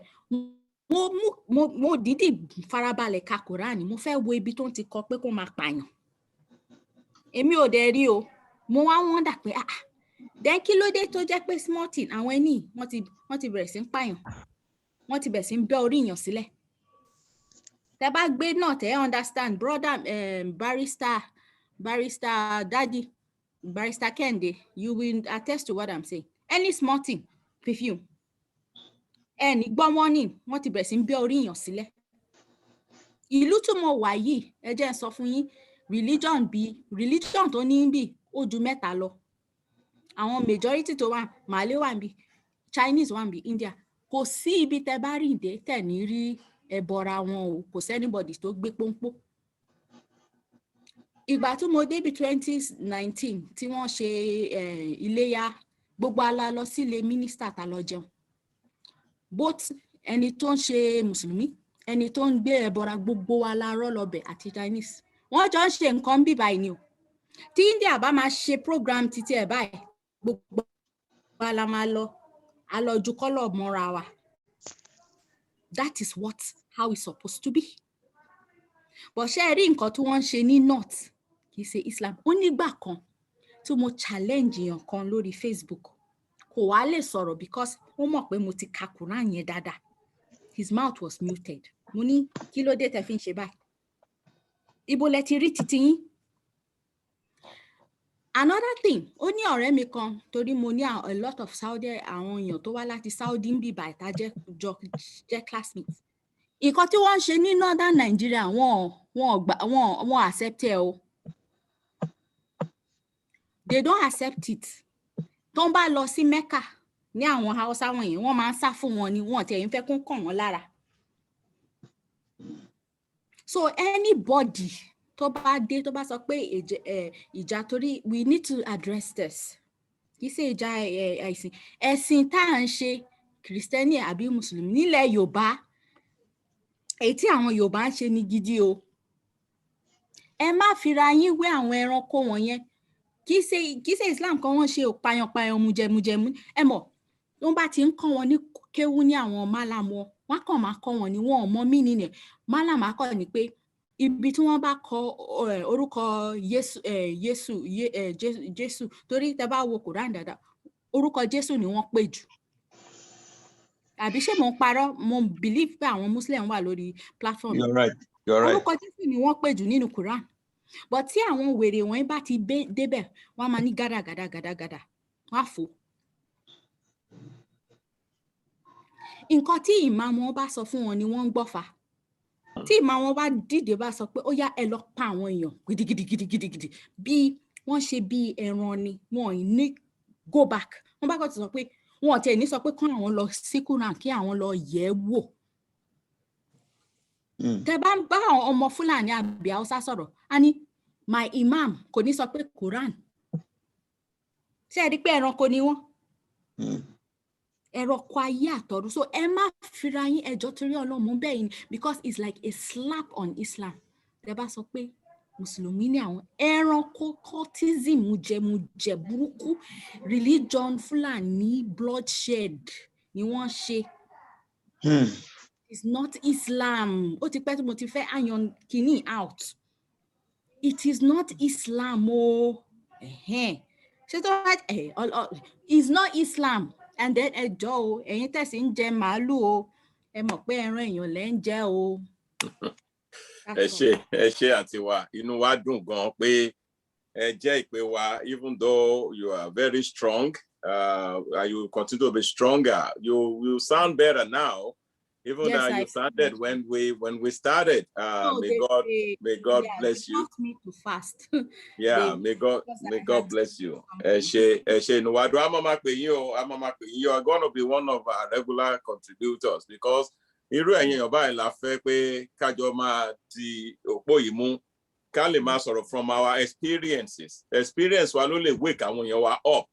mo dídì farabalẹ̀ ka Kùránì, mo fẹ́ wo ibi tó ń ti kọ pé kó máa pààyàn. Èmi ò dẹ̀ rí o. Mo wá wonder pé then kí ló dé tó jẹ́ pé small thing àwọn ẹni wọ́n ti bẹ̀rẹ̀ sí ń pààyàn. Wọ́n ti bẹ̀rẹ̀ sí ń bẹ́ orí èèyàn sílẹ̀. Tẹ́ bá gbé náà tẹ́ understand brother barrister daddy, barrister Kende, you will attest to what I'm saying. any small thing perfume ẹni gbọ́ wọ́n ní wọ́n ti bẹ̀rẹ̀ sí ń bẹ́ orí èèyàn sílẹ̀. Ìlú tí mo wà yìí ẹ jẹ́ n sọ fún yín religion tó ní bí ó ju mẹ́ta lọ. Àwọn majority tó wà Malay wà bí Chinese wà bí India kò sí ibi tẹ́ bá rí ìdè tẹ̀ ní rí ẹbọra wọn o kò sí anybody tó gbé pọ́npọ́. Ìgbà tí mo dé bí 2019 tí wọ́n ṣe iléyá gbogbo ala lọ sílé minister ta lọ jẹun both ẹni tó ń ṣe mùsùlùmí ẹni tó ń gbé ẹbọra gbogbo wa la rọ́ lọ́bẹ̀ àti Chinese wọ́n jọ ń ṣe nǹkan bí báyìí ni o tí India bá máa ṣe program títí ẹ̀ báyìí gbogbo wa la máa lọ alọ́jú kọ́lọ̀ mọ́ra wa. That is how it's supposed to be. But ṣé ẹ rí nǹkan tí wọ́n ń ṣe ní north kì í ṣe Islam. Ó nígbà kan tí mo challenge èèyàn kan lórí Facebook kò wá lè sọ̀rọ̀ because ó mọ̀ pé mo ti ka Quran yẹn dáadáa. His mouth was muted. Mo ní kí ló dé tẹ́ fi ń ṣe báyìí? Ibo lẹ ti rí titi yín? Another thing, ó ní ọ̀rẹ́ mi kan torí mo ní a lot of Saudi àwọn èèyàn tó wá láti Saudi ń bí bàtà jẹ́ classmates. Nǹkan tí wọ́n ń ṣe ní northern Nigeria wọ́n accept ẹ o. They don't accept it. Tó ń bá lọ sí Mecca ní àwọn Hausa wọ̀nyẹn wọ́n máa ń sá fún wọn ni wọ́n tẹ̀ ń fẹ́ kún kàn wọ́n lára. So anybody tó bá dé tó bá sọ pé ìjà torí we need to address this. Kì í ṣe ìjà ẹ̀sìn tá à ń ṣe Kìrìsìtẹ́nì àbí Mùsùlùmí nílẹ̀ Yorùbá èyí tí àwọn Yorùbá ń ṣe ní gidi o. Ẹ má fira yín wé àwọn ẹranko wọ̀nyẹn. Kì í ṣe Islam kan wọ́n ṣe òpayanpayan mujẹmujẹmu. Ẹ mọ̀ tó bá ti ń kọ́ wọn ní kéwú ní àwọn málàmù wọn kàn máa kọ́ wọn ní wọn ò mọ mínì nìyẹn. Málàmù á kọ́ ni pé ibi tí wọ́n bá kọ orúkọ Jésù torí tẹ́ bá wo Quran dáadáa orúkọ Jésù ni wọ́n pè jù. Àbí ṣé mo ń parọ́ mo believe pé àwọn Muslim wà lórí platform. You're right. You're right. Orúkọ Jésù ni wọ́n pè jù nínú Quran. But tí àwọn wèrè wọ̀nyí bá ti débẹ̀ wọ́n máa ní gàdàgàdàgàdàgàdà wọ́n á fò. Nǹkan tí ìmáàmù wọn bá sọ fún wọn ni wọ́n ń gbọ́fà. Tí ìmáàmù wọn bá dìde bá sọ pé ó yá ẹ lọ pa àwọn èèyàn gidigidigidi bí wọ́n ṣe bí ẹran ni wọ́n ní go back. Wọ́n bá kọ́ ti sọ pé wọn ò tiẹ̀ ní sọ pé kán àwọn lọ sí Quran kí àwọn lọ yẹ̀ wò. Tẹ́ bá ń bá àwọn ọmọ Fúlàní àbí Haúsá sọ̀rọ̀ a ní my imam kò ní sọ pé Quran. Ṣé ẹ rí pé ẹranko ni wọ́n? Ẹranko ayé àtọ̀run. So ẹ má fira yín ẹjọ́ torí Ọlọ́run bẹ́ẹ̀ ni because it's like a slap on Islam. Tẹ́ bá sọ pé Mùsùlùmí ní àwọn ẹranko cultism mujẹmujẹ burúkú religion Fúlàní bloodshed ni wọ́n ṣe. It's not Islam. Ó ti pẹ́ tí mo ti fẹ́ iron kìíní out. It is not Islam o. Ṣé tó wá it's not Islam. And then ẹjọ́ o ẹ̀yin tẹ̀sí ń jẹ màálù o ẹ mọ̀ pé ẹran èèyàn lẹ́ ń jẹ o. Ẹ ṣé àti wa inú wa dùn gan pé ẹ jẹ́ ìpè wa even though you are very strong you continue to be stronger you sound better now. Even though you started when we started. May God bless you. Me to fast. Yeah, may God bless you. You are going to be one of our regular contributors because irú ẹ̀yin ọba ìlà fẹ́ pé kájọ máa ti òpó yìí mú ká lè máa sọ̀rọ̀ from our experiences. Experience wa ló lè wake àwọn èèyàn wa up.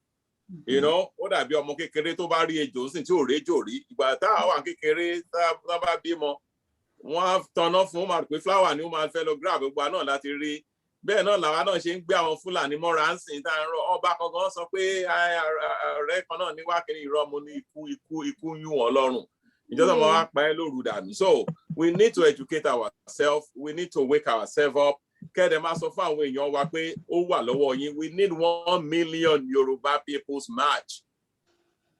You know, ó dàbí ọmọ kékeré tó bá rí ejò sí tí ò réjò rí ìgbà tá a wà kékeré tá bá bímọ wọn á tanná fún ó máa rò pé flower ni ó máa fẹ́ lọ grab gbogbo náà láti rí bẹ́ẹ̀ náà làwa náà ṣe ń gbé àwọn Fúlàní mọ́ra ń sìn tá à ń rọ ọba kankan sọ pé ọ̀rẹ́ kan náà ní wákìrì ìrọmọ ní ikú yún wọn lọ́rùn ìjọba máa wá pa ẹ́ lóru dànù. So we need to educate ourselves, we need to wake ourselves up. Kẹ́dẹ̀ máa sọ fún àwọn èèyàn wa pé ó wà lọ́wọ́ yín. We need 1 million Yoruba people's march.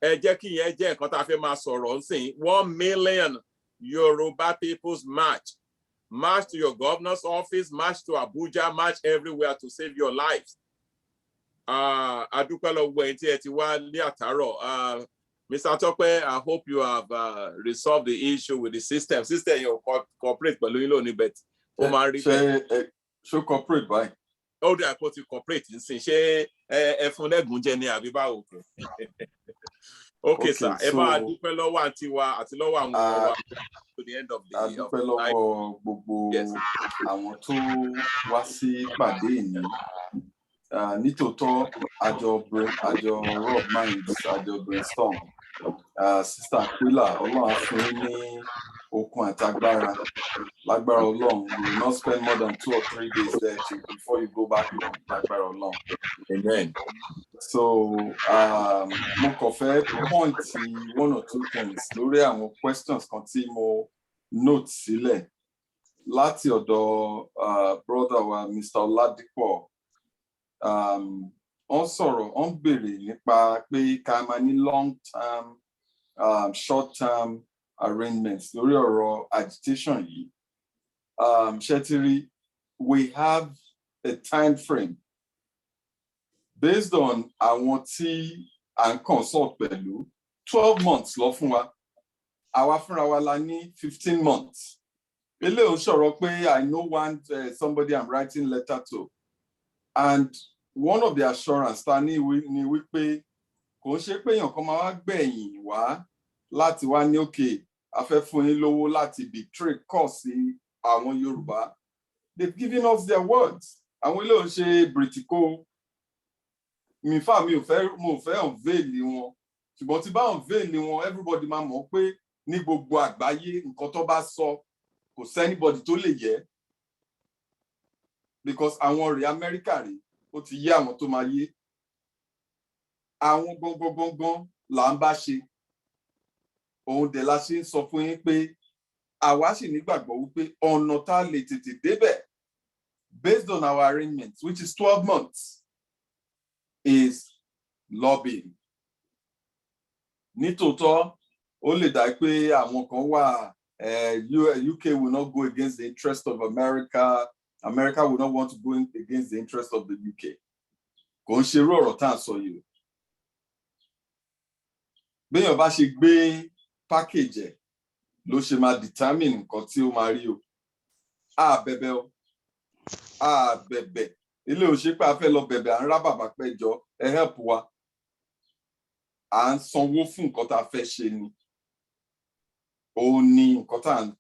Ẹ jẹ́ kí ìyẹn jẹ́ nǹkan tá a fẹ́ máa sọ̀rọ̀ nsìn. 1 million Yoruba people's march. March to your governor's office, march to Abuja, march everywhere to save your lives. A dúpẹ́ lọ́wọ́ ẹni tí ẹ ti wá ní àtàárọ̀. Mr. Tope, I hope you have resolved the issue with the system. System yóò cooperate pẹ̀lú yín lónìí, but ó máa rí bẹ́ẹ̀. Ṣé cooperate báyìí? Ó dà kó ti cooperate nsìn, ṣé ẹ fún lẹ́gùn jẹ ní àbí báwo kò? Okay, sir. Ẹ bá a dúpẹ́ lọ́wọ́ àǹtí wa àti lọ́wọ́ àwọn ọmọ wa to the end of the night. A dúpẹ́ lọ́wọ́ gbogbo àwọn tó wá sí pàdé ìní. Nítòótọ́ àjọ rub minds, àjọ brainstorm. Sister Aquila, Ọlọ́run á fún yín ní okun àtagbára. Lágbára Ọlọ́run, you will not spend more than 2 or 3 days there before you go back home. Lágbára Ọlọ́run. Amen. So, mo kàn fẹ́ point 1 or 2 things lórí àwọn questions kan tí mo note sílẹ̀ láti ọ̀dọ̀ brother wa Mr. Oladipo. Wọ́n sọ̀rọ̀, wọ́n béèrè nípa pé ká máa ní long-term, short-term arrangements lórí ọ̀rọ̀ agitation yìí. Shetiri, we have a time frame based on àwọn tí à ń consult pẹ̀lú. 12 months lọ fún wa. Àwa fúnra wa la ní 15 months. Eléyìí ò sọ̀rọ̀ pé I know somebody I'm writing letter to. And one of the assurance ta ní ni wípé kò ń ṣe pé èèyàn kan máa wá gbẹ̀yìn wá láti wá ní òkè a fẹ́ fún yín lówó láti betray cause sí àwọn Yorùbá. They've given us their words. Àwọn ilé ò ṣe bìrìtìkó. Mi ò fẹ́ unveil wọn. Ṣùgbọ́n tí bá unveil wọn, everybody máa mọ̀ pé ní gbogbo àgbáyé nǹkan tó bá sọ kò sẹ́nibody tó lè yẹ. Because àwọn rẹ̀ Amẹ́ríkà rẹ̀ ó ti yé àwọn tó máa yé. Àwọn gangan là ń bá ṣe. Òun dẹ̀ la ṣe ń sọ fún yín pé àwa sì nígbàgbọ́ wípé ọ̀nà tá lè tètè débẹ̀ based on our arrangements, which is 12 months, is lobbying. Nítòótọ́, ó lè dà pé àwọn kan wà UK will not go against the interest of America. America will not want to go against the interest of the UK. Kò ń ṣe irú ọ̀rọ̀ tá à ń sọ yìí. Béèyàn bá ṣe gbé package ẹ̀ ló ṣe máa determine nǹkan tí ó máa rí o. Bẹ̀bẹ̀ o. Bẹ̀bẹ̀. Ilé ò ṣe pé a fẹ́ lọ bẹ̀bẹ̀ à ń rá bàbá péjọ ẹ help wa. À ń sanwó fún nǹkan tá a fẹ́ ṣe ni. Òun ni nǹkan tá à ń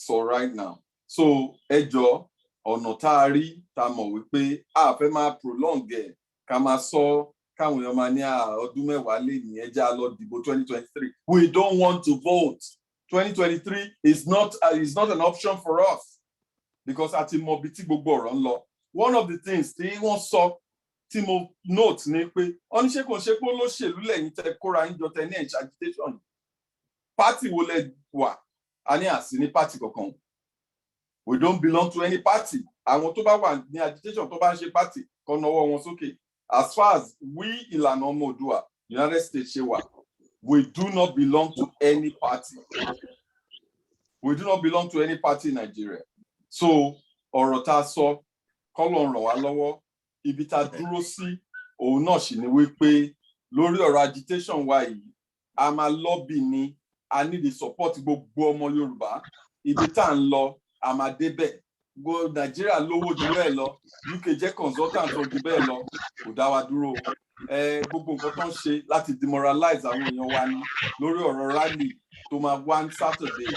sọ right now. So ẹ jọ̀ọ́ ọ̀nà tá a rí tá a mọ̀ wípé a fẹ́ máa prolong ẹ̀ ká máa sọ káwọn èèyàn máa ní ọdún mẹ́wàá lé ní ẹjẹ́ a lọ dìbò 2023. We don't want to vote. 2023 is not an option for us because a ti mọ bí tí gbogbo ọ̀rọ̀ ń lọ. One of the things tí wọ́n sọ tí mo note ni pé oníṣẹ́ kò ṣe pé olóṣèlú lẹ́yìn tẹ kóra yín jọ tẹ ní ẹ̀ṣẹ̀ agitation. Party wo lẹ wà? A ní àsí ní party kankan. We don't belong to any party. Àwọn tó bá wà ní agitation tó bá ń ṣe party kan nawọ́ wọn sókè. As far as we Ilana ọmọ Oodua, United States ṣe wà, we do not belong to any party. We do not belong to any party in Nigeria. So ọ̀rọ̀ tá a sọ kọ́lọ̀ ràn wá lọ́wọ́. Ibi tá a dúró sí òun náà sì ni wípé lórí ọ̀rọ̀ agitation wa yìí, a máa lobby ni, a need the support gbogbo ọmọ Yorùbá. Ibi tá à ń lọ, a máa débẹ̀. Go Nigeria lówó jù bẹ́ẹ̀ lọ, UK jẹ́ consultant tó jù bẹ́ẹ̀ lọ, kò dá wa dúró. Gbogbo nǹkan tó ń ṣe láti demoralize àwọn èèyàn wa ní lórí ọ̀rọ̀ rally tó máa wá Saturday.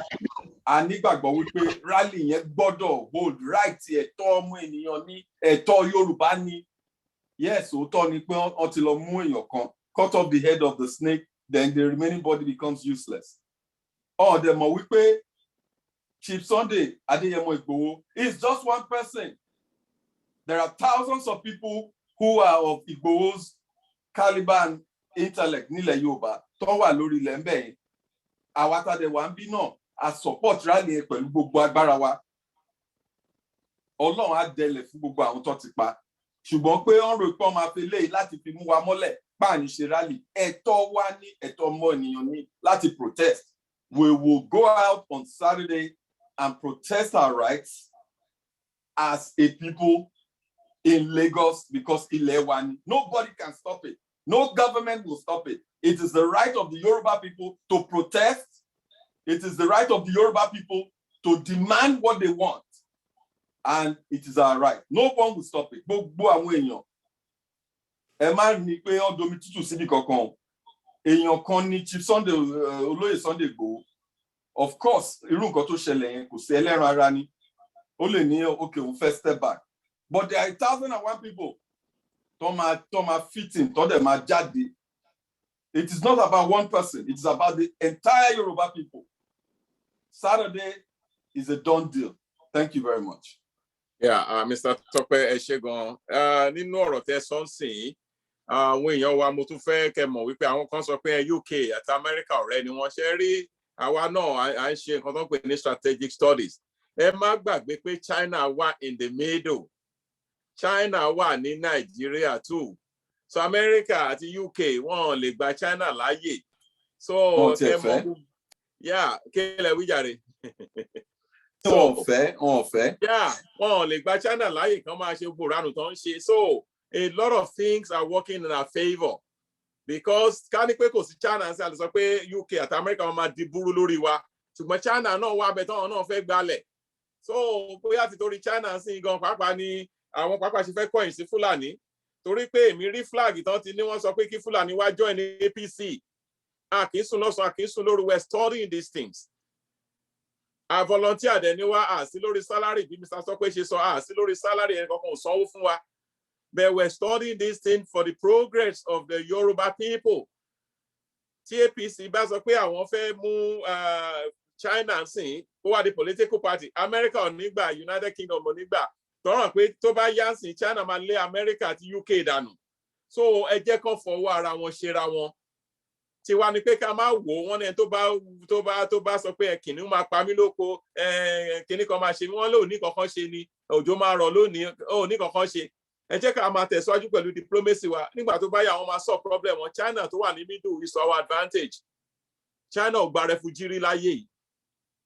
A nígbàgbọ́ wípé rally yẹn gbọ́dọ̀ hold right ẹ̀tọ́ ọmọ ènìyàn ní ẹ̀tọ́ Yorùbá ní. Yes, òótọ́ ni pé wọ́n ti lọ mú èèyàn kan, cut off the head of the snake, then the remaining body becomes useless. Dẹ̀ mọ̀ wípé Chief Sunday Adeyemo Igboho is just one person. There are thousands of people who are of Igboho's caliber and intellect nílẹ̀ Yorùbá tó wà lórí ilẹ̀ ń bẹ̀ yẹn. Àwa tá dẹ̀ wá ń bí náà a support rally yẹn pẹ̀lú gbogbo agbára wa. Ọlọ́run á dẹlẹ̀ fún gbogbo àwọn tó ti pa. Ṣùgbọ́n pé wọ́n rò pé wọ́n máa fi léyìí láti fi mú wa mọ́lẹ̀ páàní ṣe rally. Ẹ̀tọ́ wa ní ẹ̀tọ́ ọmọ ènìyàn ní láti protest. We will go out on Saturday and protest our rights as a people in Lagos because Ilewani. Nobody can stop it. No government will stop it. It is the right of the Yoruba people to protest. It is the right of the Yoruba people to demand what they want. And it is our right. No one will stop it. Gbogbo àwọn èèyàn. Ẹ má ní pé ó domi tútù síbi kankan. Èèyàn kan ní Chief Sunday Olóyè Sunday Igboho. Of course, irú nǹkan tó ṣẹlẹ̀ yẹn kò sí ẹlẹ́ran ara ni. Ó lè ní okay, we'll first step back. But there are 1,001 people tó máa fit in, tó dẹ̀ máa jáde. It is not about one person. It is about the entire Yoruba people. Saturday is a done deal. Thank you very much. Yeah, Mr. Tope Eshegon, nínú ọ̀rọ̀ tẹ́ sọ nsìn, àwọn èèyàn wa mo tún fẹ́ kẹ́ mọ̀ wípé àwọn kan sọ pé UK àti America ọ̀rẹ́ ni wọ́n ṣe rí àwa náà à ń ṣe nǹkan tó ń pè ní strategic studies. Ẹ má gbàgbé pé China wà in the middle. China wà ní Nigeria too. So America àti UK wọ́n lè gba China láàyè. So yeah, kílẹ̀ wíjàre. Wọ́n fẹ́. Yeah, wọ́n lè gba China láàyè kan máa ṣe gbòòránù tó ń ṣe. So a lot of things are working in our favor. Because ká ní pé kò sí China ń sẹ́ àti sọ pé UK àti America wọ́n máa di búrú lórí wa. Ṣùgbọ́n China náà wà bẹ̀ tán náà fẹ́ gbalẹ̀. So bóyá ti torí China sí gan pàápàá ni àwọn pàápàá ṣe fẹ́ kọ̀yìn sí Fúlàní. Torí pé èmi rí flag tán ti ní wọ́n sọ pé kí Fúlàní wá join ní APC. A kì í sùn lọ́sàn-án, a kì í sùn lóru, we're studying these things. A volunteer dẹ̀ ni wá, a sí lórí salary bí Mr. Sọpé ṣe sọ, a sí lórí salary ẹni kankan ò sanwó fún wa. But we're studying this thing for the progress of the Yoruba people. Tí APC bá sọ pé àwọn fẹ́ mú China sìn, ó wà di political party, America ò ní gbà, United Kingdom ò ní gbà. Tọ́rọ̀ pé tó bá yá sìn, China máa lé America àti UK dànù. So ẹ jẹ́ kán fọwọ́ ara wọn ṣera wọn. Tiwa ni pé ká máa wò wọ́n ní tó bá sọ pé kìnìún máa pa mí lóko, kìnìún kan máa ṣe mí, wọ́n lò ní kankan ṣe ni, òjò máa rọ̀ lónìí, ó ní kankan ṣe. Ẹ jẹ́ ká máa tẹ̀síwájú pẹ̀lú diplomacy wa. Nígbà tó bá yá wọn máa solve problem wọn. China tó wà ní middle is our advantage. China ò gba refugee rí láyé yìí.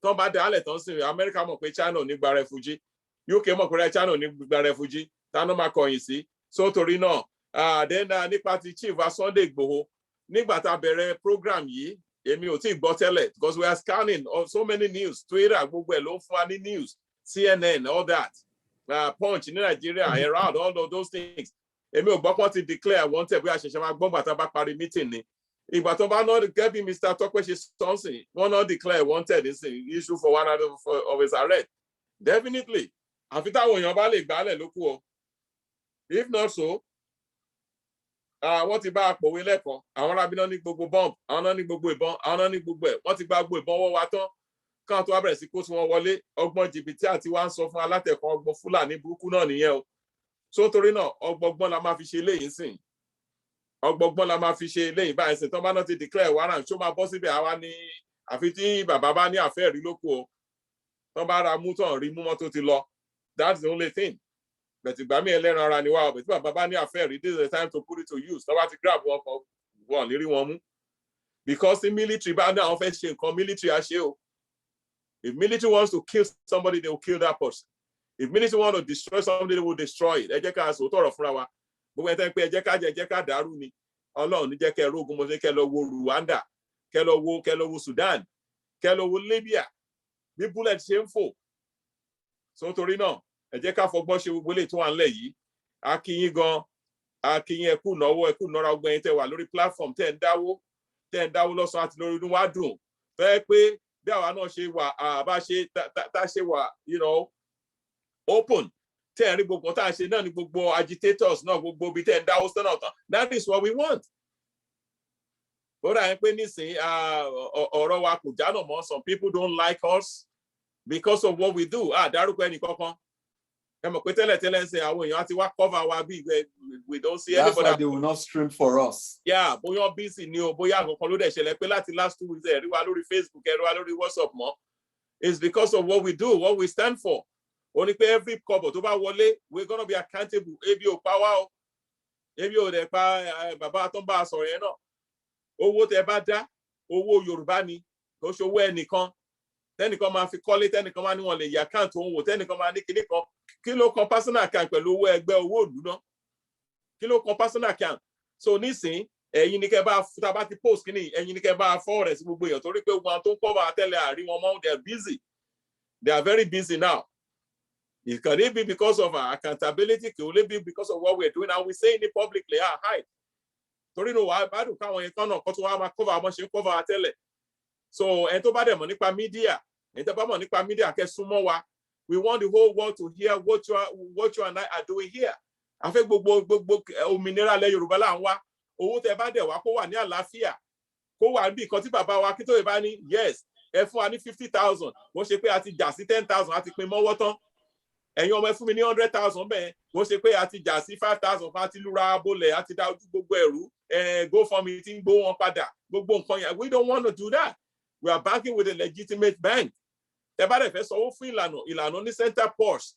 Tán bá dálẹ̀ tán sí America mọ̀ pé China ò ní gba refugee. UK mọ̀ pé China ò ní gba refugee. Táná máa kọ̀yìn sí. So torí náà, then nípa ti Chief Sunday Igboho, nígbà tá a bẹ̀rẹ̀ program yìí, èmi ò tí ì gbọ́ tẹ́lẹ̀ because we are scanning so many news, Twitter gbogbo ẹ̀ ló ń fún wa ní news, CNN, all that. Punch ní Nigeria, Herald, all of those things. Èmi ò gbọ́ pọ́n ti declare wanted bí a ṣẹ̀ṣẹ̀ máa gbọ́ gbàtà bá parí meeting ni. Ìgbà tó bá náà gẹ́gẹ́ bí Mr. Tope ṣe sọ́nsìn, wọ́n náà declare wanted nísìn, issue for one of his arrest. Definitely. Àfi táwọn èèyàn bá lè gbálẹ̀ ló kù o. If not so, wọ́n ti bá a pòwe lẹ́kọ̀ọ́. Àwọn arábí náà ní gbogbo bomb, àwọn náà ní gbogbo ìbọn, àwọn náà ní gbogbo ẹ̀. Wọ́n ti gba gbogbo ìbọn wọ́ wa tán. Káwọn tó wá bẹ̀rẹ̀ sí kó tí wọ́n wọlé, ọgbọ́n jìbìtì àti wá ń sọ fún alátẹ̀kọ́ ọgbọ́n Fúlàní burúkú náà nìyẹn o. So torí náà, ọgbọ́gbọ́n la máa fi ṣe eléyìí sìn. Ọgbọ́gbọ́n la máa fi ṣe eléyìí báyìí sìn. Tán bá náà ti declare warrant, ṣó máa bọ́ síbẹ̀ àwa ní àfi tí bàbá bá ní àfẹ́ rí lóko o. Tán bá ra mú tán rí mú mọ́ tó ti lọ. That's the only thing. But ìgbà mi ẹlẹ́ran ara ni wá o. But tí bàbá bá ní àfẹ́ rí, this is the time to put it to use. Tán bá ti grab wọn kan, wọ́n lérí wọn mú. Because the military bá ní àwọn fẹ́ ṣe nǹkan military á ṣe o. If military wants to kill somebody, they will kill that person. If military want to destroy somebody, they will destroy it. Ẹ jẹ́ ká sọ tọrọ fúnra wa. Gbogbo ẹ̀ tẹ́ pé ẹ jẹ́ ká dàrú ni. Ọlọ́run ní jẹ́ kẹ́ rógun mo ṣe kẹ́ lọ wo Rwanda, kẹ́ lọ wo Sudan, kẹ́ lọ wo Libya. Bí bullet ṣe ń fò. So torí náà, ẹ jẹ́ ká fọgbọ́n ṣe gbogbo eléyìí tó wà nílẹ̀ yìí. A kí yín gan, a kí yín ẹ kú náwó, ẹ kú nọ́ra ọgbọ́n yín tẹ́ wà lórí platform tẹ́ ń dáwó lọ́sàn-án àti lórí inú wa dùn. Fẹ́ pé bí àwa náà ṣe wà bá ṣe tá ṣe wà open tẹ́ ẹ̀ rí gbogbo tá a ṣe náà ní gbogbo agitators náà gbogbo ibi tẹ́ ẹ̀ ń dáwó sọ́nà tán. That is what we want. Ó dà yẹn pé nísìnyí ọ̀rọ̀ wa kò jánà mọ́. Some people don't like us because of what we do. Dárúkọ ẹnì kankan. Ẹ mọ̀ pé tẹ́lẹ̀ ń ṣe àwọn èèyàn àti wá cover wa bí we don't see anybody. That's why they will not stream for us. Yeah, bóyá busy ni o, bóyá nǹkan ló dẹ̀ ṣẹlẹ̀ pé láti last 2 weeks ẹ rí wa lórí Facebook, ẹ rí wa lórí WhatsApp mọ́. It's because of what we do, what we stand for. Ó ní pé every couple tó bá wọlé, we're gonna be accountable. Ebi ò pa wá o. Ebi ò dẹ̀ pa bàbá tó ń bá a sọ̀rọ̀ yẹn náà. Owó tẹ bá dá, owó Yorùbá ni, kò ṣe owó ẹnìkan. tẹ́nìkan máa fi kọ́lé, tẹ́nìkan máa ní wọn lè yẹ àkáǹtì òun wò, tẹ́nìkan máa ní kíní kan, kí ló kan personal account pẹ̀lú owó ẹgbẹ́ owó ìlú náà? Kí ló kan personal account? So nísìn ẹ̀yin ni kẹ́ bá tá bá ti post kíní, ẹ̀yin ni kẹ́ bá forward rẹ̀ sí gbogbo èèyàn torí pé wọn tó ń cover tẹ́lẹ̀ àrí wọn mọ́, they are busy. They are very busy now. It can it be because of our accountability? Could it be because of what we're doing? And we're saying it publicly, hi. Torí no why bad káwọn yẹn kan náà kó tó wá máa cover àwọn ṣe cover tẹ́lẹ̀. So ẹni tó bá dẹ̀ mọ̀ nípa media, ẹni tó bá mọ̀ nípa media kẹ́ súnmọ́ wa. We want the whole world to hear what you and I are doing here. A fẹ́ gbogbo òmìnira ilẹ̀ Yorùbá là ń wá. Owó tẹ́ bá dẹ̀ wá kó wà ní àlàáfíà. Kó wà níbi kan tí bàbá wa Akíntóyè bá ní, yes, ẹ fún wa ní 50,000. Wọ́n ṣe pé a ti jà sí 10,000, a ti pín mọ́wọ́ tán. Ẹ̀yin ọmọ ẹ fún mi ní 100,000 bẹ́ẹ̀. Wọ́n ṣe pé a ti jà sí 5,000, a ti lura bolẹ̀, a ti dá ojú gbogbo ẹ̀rú. Go for me, tí ń gbó wọn padà. Gbogbo nǹkan yẹn. We don't want to do that. We are banking with a legitimate bank. Tẹ́ bá dẹ̀ fẹ́ sanwó fún ìlànà ní center purse.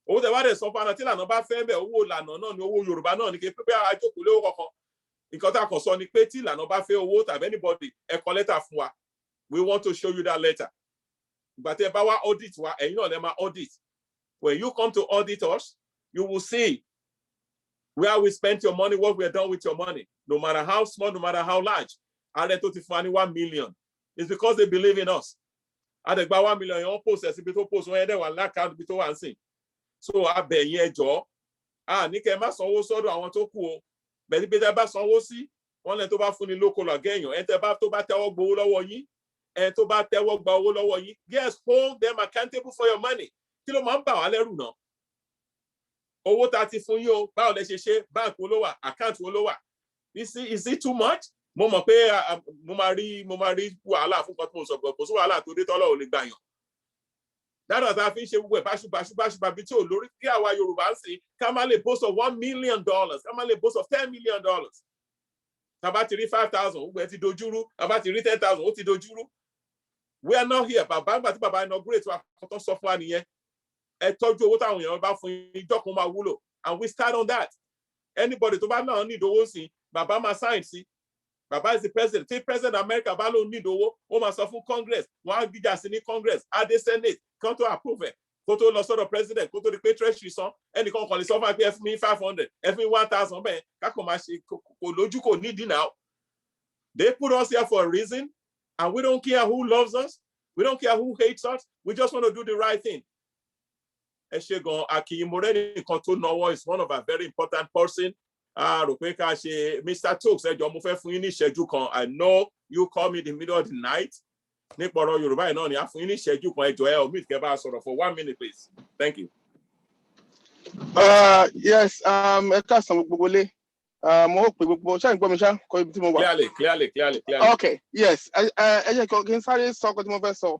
Owó tẹ́ bá dẹ̀ san fún àná tí ìlànà bá fẹ́ bẹ̀, owó ìlànà náà ni owó Yorùbá náà ni kí pé àjókòó lówó kankan. Nǹkan tá a kàn sọ ni pé tí ìlànà bá fẹ́ owó tàbí anybody ẹ kọ lẹ́tà fún wa. We want to show you that letter. Ìgbà tẹ́ bá wá audit wa, ẹ̀yin náà lè máa audit. When you come to audit us, you will see where we spent your money, what we have done with your money. No matter how small, no matter how large. Ààrẹ tó ti fún wa ní 1 million. It's because they believe in us. Àdẹ̀gbà 1 million yẹn wọ́n post ẹ̀ síbi tó post wọn yẹn dẹ̀ wà lákàtúntì bí tó wà ń sìn. So abẹ̀yìn ẹjọ́, ní kẹ́ ẹ má sanwó sọ́dọ̀ àwọn tó kù o. Bẹ̀ni pé tẹ́ bá sanwó sí, wọ́n lẹ́ni tó bá fún ni lóko lọ́gẹ́ èèyàn. Ẹni tó bá tẹ́wọ́ gbowó lọ́wọ́ yín, ẹni tó bá tẹ́wọ́ gba owó lọ́wọ́ yín. Yes, hold them accountable for your money. Kí ló máa ń bà wá lẹ́rù náà? Owó tá a ti fún yín o, báwo lẹ ṣe ṣe, báńkì wo ló wà, àkáǹtì wo ló wà? Is it too much? Mo mọ̀ pé mo máa rí wàhálà fún kan tó mo sọ pé kò sí wàhálà tó dé tọ́lọ́ ò lè gbà yàn. Dáadáa tá a fi ń ṣe gbogbo ẹ̀ báṣubàbí tí ò lórí kí àwa Yorùbá ń sìn ká má lè boast of $1 million, ká má lè boast of $10 million. Tá a bá ti rí 5,000, gbogbo ẹ ti dojúrú. Tá a bá ti rí 10,000, ó ti dojúrú. We are not here. Bàbá àgbà tí bàbá inaugurate wa kan sọ fún wa nìyẹn. Ẹ tọ́jú owó táwọn èèyàn bá fún yín ìjọkùn máa wúlò. And we start on that. Anybody tó bá náà ní ìdówó sí, bàbá máa sign sí. Bàbá is the president. Tí president America bá lóun ní ìdówó, ó máa sọ fún Congress. Wọ́n á gbìjà sí ní Congress. Á dé Senate. Kan tó approve ẹ̀. Kó tó lọ sọ́dọ̀ president. Kó tó di pé treasury san. Ẹnìkan kàn lè sọ fún wa pé ẹ fún mi 500. Ẹ fún mi 1,000 bẹ́ẹ̀. Kákan máa ṣe kò lójú kò nídìí now. They put us here for a reason. And we don't care who loves us. We don't care who hates us. We just want to do the right thing. Eshegon Akiyimore Kontonowo is one of our very important person. Rò pé ká ṣe Mr. Tokes ẹjọ́ mo fẹ́ fún yín ní ìṣẹ́jú kan. I know you call me in the middle of the night. Nípa ọ̀rọ̀ Yorùbá yìí náà ni a fún yín ní ìṣẹ́jú kan ẹjọ́ ẹ omid kẹ́ bá sọ̀rọ̀ for 1 minute please. Thank you. Yes, ẹ káàsán gbogbo lé. Mo hope pé gbogbo ṣáà ń gbọ́ mi ṣá kọ ibi tí mo wà. Clearly. Okay, yes. Ẹ jẹ́ kí n sáré sọ ọkọ tí mo fẹ́ sọ.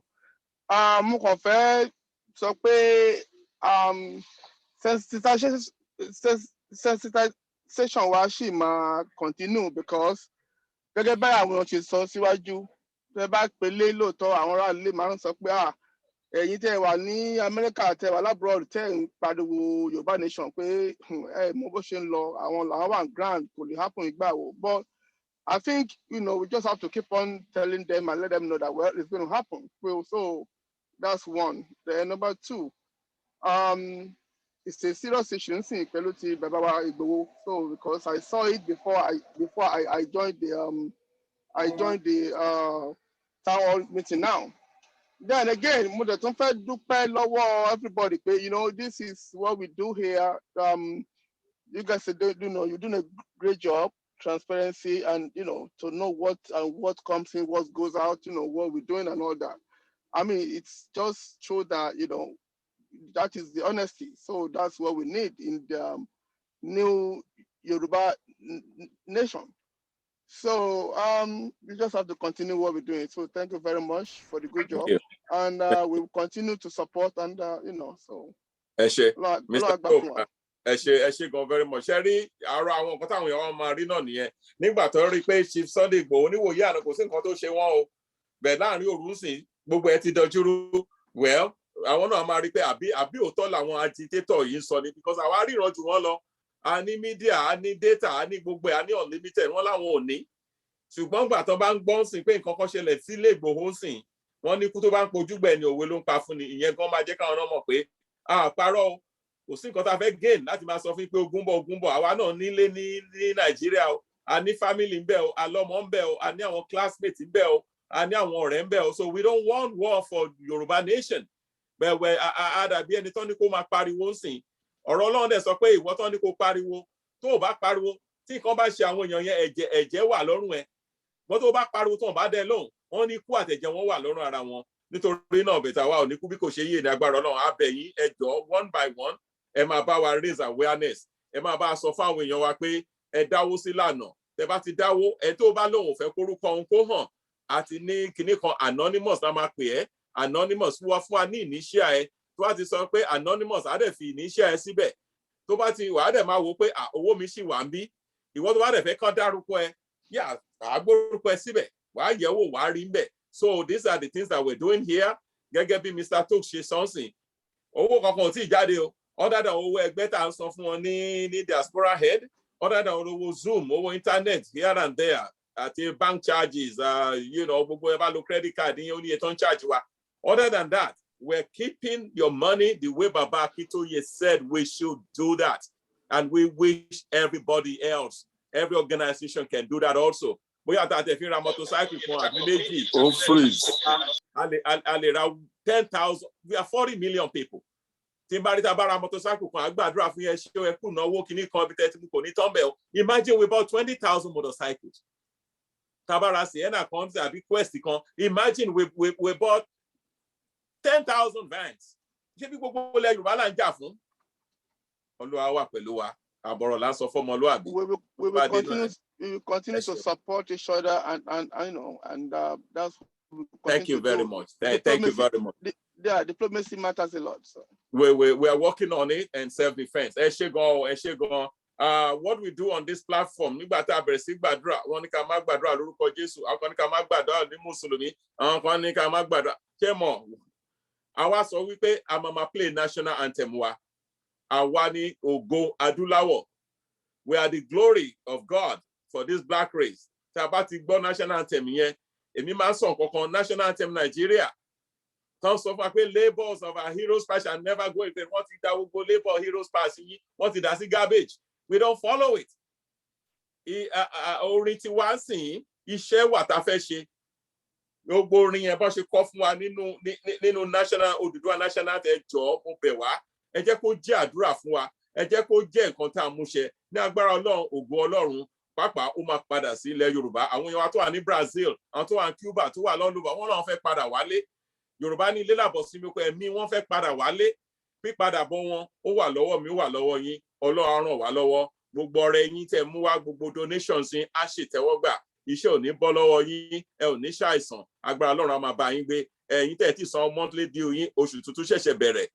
Mo kàn fẹ́ sọ pé sensitization wa ṣì máa continue because gẹ́gẹ́ báyìí àwọn èèyàn ṣe sọ síwájú tẹ́ bá pélé lóòótọ́ àwọn aráàlú lè máa ń sọ pé ẹ̀yin tẹ́ wà ní Amẹ́ríkà tẹ́ wà labroad tẹ́ ń pariwo Yorùbá nation pé ẹ mọ bó ṣe ń lọ àwọn làwọn wà grand kò lè happen ìgbà wo but I think we just have to keep on telling them and let them know that well it's going to happen so that's one. Then number two, it's a serious issue in pẹ̀lú ti bàbá wa Ìgbòho so because I saw it before I joined the town hall meeting now. Then again, mo dẹ̀ tún fẹ́ dúpẹ́ lọ́wọ́ everybody pé this is what we do here. You guys you're doing a great job, transparency and to know what comes in, what goes out, what we're doing and all that. I mean, it's just true that that is the honesty. So that's what we need in the new Yoruba nation. So we just have to continue what we're doing. So thank you very much for the good job, and we will continue to support and so. Mr. Pope, ẹ ṣé gan very much. Ṣé rí àárọ̀ àwọn nǹkan táwọn èèyàn máa rí náà nìyẹn nígbà tó rí pé Chief Sunday Igboho oníwòye àná kò sí nǹkan tó ṣe wọ́n o bẹ́ẹ̀ láàrin òru sìn gbogbo ẹ ti dojúrú well àwọn náà máa rí pé àbí òótọ́ làwọn agitator yìí ń sọ ni because àwa ríran jù wọ́n lọ a ní media a ní data a ní gbogbo ẹ̀ a ní unlimited wọ́n láwọn ò ní ṣùgbọ́n gbà tó bá ń gbọ́n sìn pé nǹkan kan ṣẹlẹ̀ sílé Ìgbòho sìn wọ́n ní ikú tó bá ń pojú gbẹ̀ ni òwe ló ń pa fún ni, ìyẹn gan máa jẹ́ káwọn náà mọ̀ pé àparọ́ o, kò sí nǹkan tá a fẹ́ gain láti máa sọ fún pé ogun bọ̀ àwa náà nílé ní Nàìjíríà o, a ní family ń bẹ o, a lọ́mọ ń bẹ o, a ní àwọn classmates ń bẹ o, a ní àwọn ọ̀rẹ́ ń bẹ o, so we don't want war for Yorùbá nation bẹ̀wẹ̀ àdàbí ẹni tán ní kó máa pariwo sìn. Ọ̀rọ̀ Ọlọ́run dẹ̀ sọ pé ìwọ tán ní kó pariwo, tó o bá pariwo tí nǹkan bá ṣe àwọn èèyàn yẹn ẹ̀jẹ̀ wà lọ́rùn ẹ̀, wọ́n tó bá pariwo tó ń bá dẹ lóhùn wọ́n ní ikú àtẹ̀jẹ̀ wọn wà lọ́rùn ara wọn. Nítorí náà bẹ̀tà wa ò ní kú bí kò ṣe yé ní agbára Ọlọ́run. A bẹ̀ yín ẹ jọ̀ọ́ one by one ẹ máa bá wa raise awareness, ẹ máa bá a sọ fún àwọn èèyàn wa pé ẹ dáwó sí lànà, tẹ bá ti dáwó ẹ tó bá lóhùn fẹ́ kórúkọ ohun kó hàn, àti ní kinní kan anonymous la máa pè ẹ́, anonymous fún wa ní ìníṣíà ẹ, tó bá ti sọ pé anonymous á dẹ̀ fi ìníṣíà ẹ síbẹ̀, tó bá ti wà á dẹ̀ máa wò pé owó mi ṣì wà ń bí, ìwọ tó bá dẹ̀ fẹ́ kán dárúkọ ẹ yà á gbórúkọ ẹ síbẹ̀, wàá yẹ̀wò wàá rí ń bẹ̀. So these are the things that we're doing here. Gẹ́gẹ́ bí Mr. Tok ṣe sọ́nsìn, owó kankan ò tí ì jáde o, other than owó ẹgbẹ́ tá à ń san fún wọn ní diaspora head, other than owó Zoom, owó internet here and there, àti bank charges, gbogbo ẹ bá lo credit card yẹn ó ní iye tó ń charge wa. Other than that, we're keeping your money the way Baba Akintoye said we should do that. And we wish everybody else, every organization can do that also. Bóyá tá a tẹ̀ fi ra motorcycle kan àbí méjì. Oh, freeze. A lè ra 10,000, we are 40 million people. Tí n bá rí tá a bá ra motorcycle kan, a gbàdúrà fún yẹn ṣé ẹ kú náwó kìíní kan bí tẹ́tí kò ní tán bẹ́ẹ̀ o. Imagine we bought 20,000 motorcycles. Tá a bá ra Sienna kan àbí Quest kan, imagine we bought 10,000 vans. Ṣé bí gbogbo ilẹ̀ Yorùbá là ń jà fún? Olúwa wà pẹ̀lú wa. Àbọ̀rọ̀ là ń sọ fọ́mọlúàbí. We will continue to support each other and that's. Thank you very much. Thank you very much. Diplomacy matters a lot. So. We are working on it and self-defense. Ẹ ṣé gan. What we do on this platform, nígbà tá a bẹ̀rẹ̀ sí gbàdúrà, wọ́n ní ká má gbàdúrà lórúkọ Jésù, àwọn kan ní ká má gbàdúrà ní Mùsùlùmí, àwọn kan ní ká má gbàdúrà. Ṣé mọ̀? Àwa sọ wípé a máa play national anthem wa. Àwa ni ògo adúláwọ̀. We are the glory of God for this black race. Tá a bá ti gbọ́ national anthem yẹn, èmi máa ń sọ nǹkan kan national anthem Nigeria. Tán sọ fún wa pé labours of our heroes past shall never go in vain. Wọ́n ti dá gbogbo labour heroes past yín, wọ́n ti dá sí garbage. We don't follow it. Orin tí wá sìn, iṣẹ́ wà tá a fẹ́ ṣe. Gbogbo orin yẹn bọ́ ṣe kọ́ fún wa nínú national Oodua national ẹ jọ̀ọ́ mo bẹ̀ wá. Ẹ jẹ́ kó jẹ́ àdúrà fún wa. Ẹ jẹ́ kó jẹ́ nǹkan tá a mú ṣe. Ní agbára Ọlọ́run, ògo Ọlọ́run, pàápàá ó máa padà sí ilẹ̀ Yorùbá. Àwọn èèyàn wa tó wà ní Brazil, àwọn tó wà ní Cuba, tó wà London, wọ́n náà fẹ́ padà wálé. Yorùbá ní ilé làbọ̀ sí mi pé ẹ̀mí wọ́n fẹ́ padà wálé. Pípadàbọ̀ wọn ó wà lọ́wọ́ mi, ó wà lọ́wọ́ yín. Ọlọ́run á ràn wá lọ́wọ́. Gbogbo ọrẹ yín tẹ́ mú wá, gbogbo donations yín á ṣètẹ́wọ́gbà. Iṣẹ́ ò ní bọ́ lọ́wọ́ yín, ẹ ò ní ṣàìsàn. Agbára Ọlọ́run á máa bá yín gbé. Ẹ̀yin tẹ́ ti san monthly due yín, oṣù tuntun ṣẹ̀ṣẹ̀ bẹ̀rẹ̀.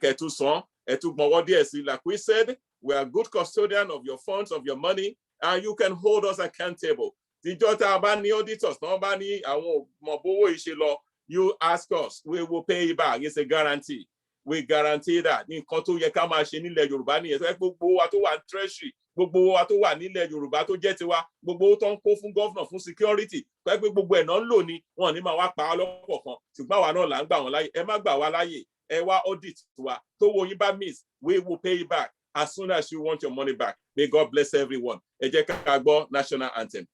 Kẹ̀tù san, ẹ̀tù gbọ̀nwọ́ díẹ̀ sí. Like we said, we are good custodian of your funds, of your money, and you can hold us accountable. Tíjọ́ tá a bá ní auditors, tán bá ní àwọn mọ̀bówó ìṣe lọ, you ask us, we will pay you back. It's a guarantee. We guarantee that. Nǹkan tó yẹ ká máa ṣe nílẹ̀ Yorùbá nìyẹn. Tó yẹ gbogbo wa tó wà ní treasury, gbogbo wa tó wà nílẹ̀ Yorùbá tó jẹ́ tiwa, gbogbo tó ń kó fún governor fún security, tó yẹ pé gbogbo ẹ̀ náà ń lò ní, wọn ò ní máa wá pa á lọ́pọ̀ kan. Ṣùgbọ́n àwa náà là ń gbà wọ́n láyè. Ẹ má gbà wá láyè. Ẹ wá audit wa. Tó wo yín bá miss, we will pay you back as soon as you want your money back. May God bless everyone. Ẹ jẹ́ ká gbọ́ national anthem.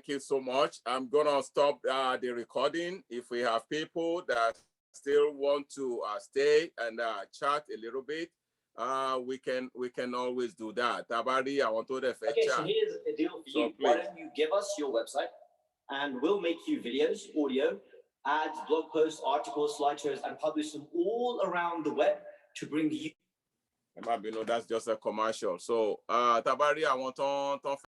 Thank you so much. I'm gonna stop the recording. If we have people that still want to stay and chat a little bit, we can always do that. Tabari, I want to Okay, so here's a deal for you. Why don't you give us your website and we'll make you videos, audio, ads, blog posts, articles, slideshows, and publish them all around the web to bring you. That's just a commercial. So Tabari, I want to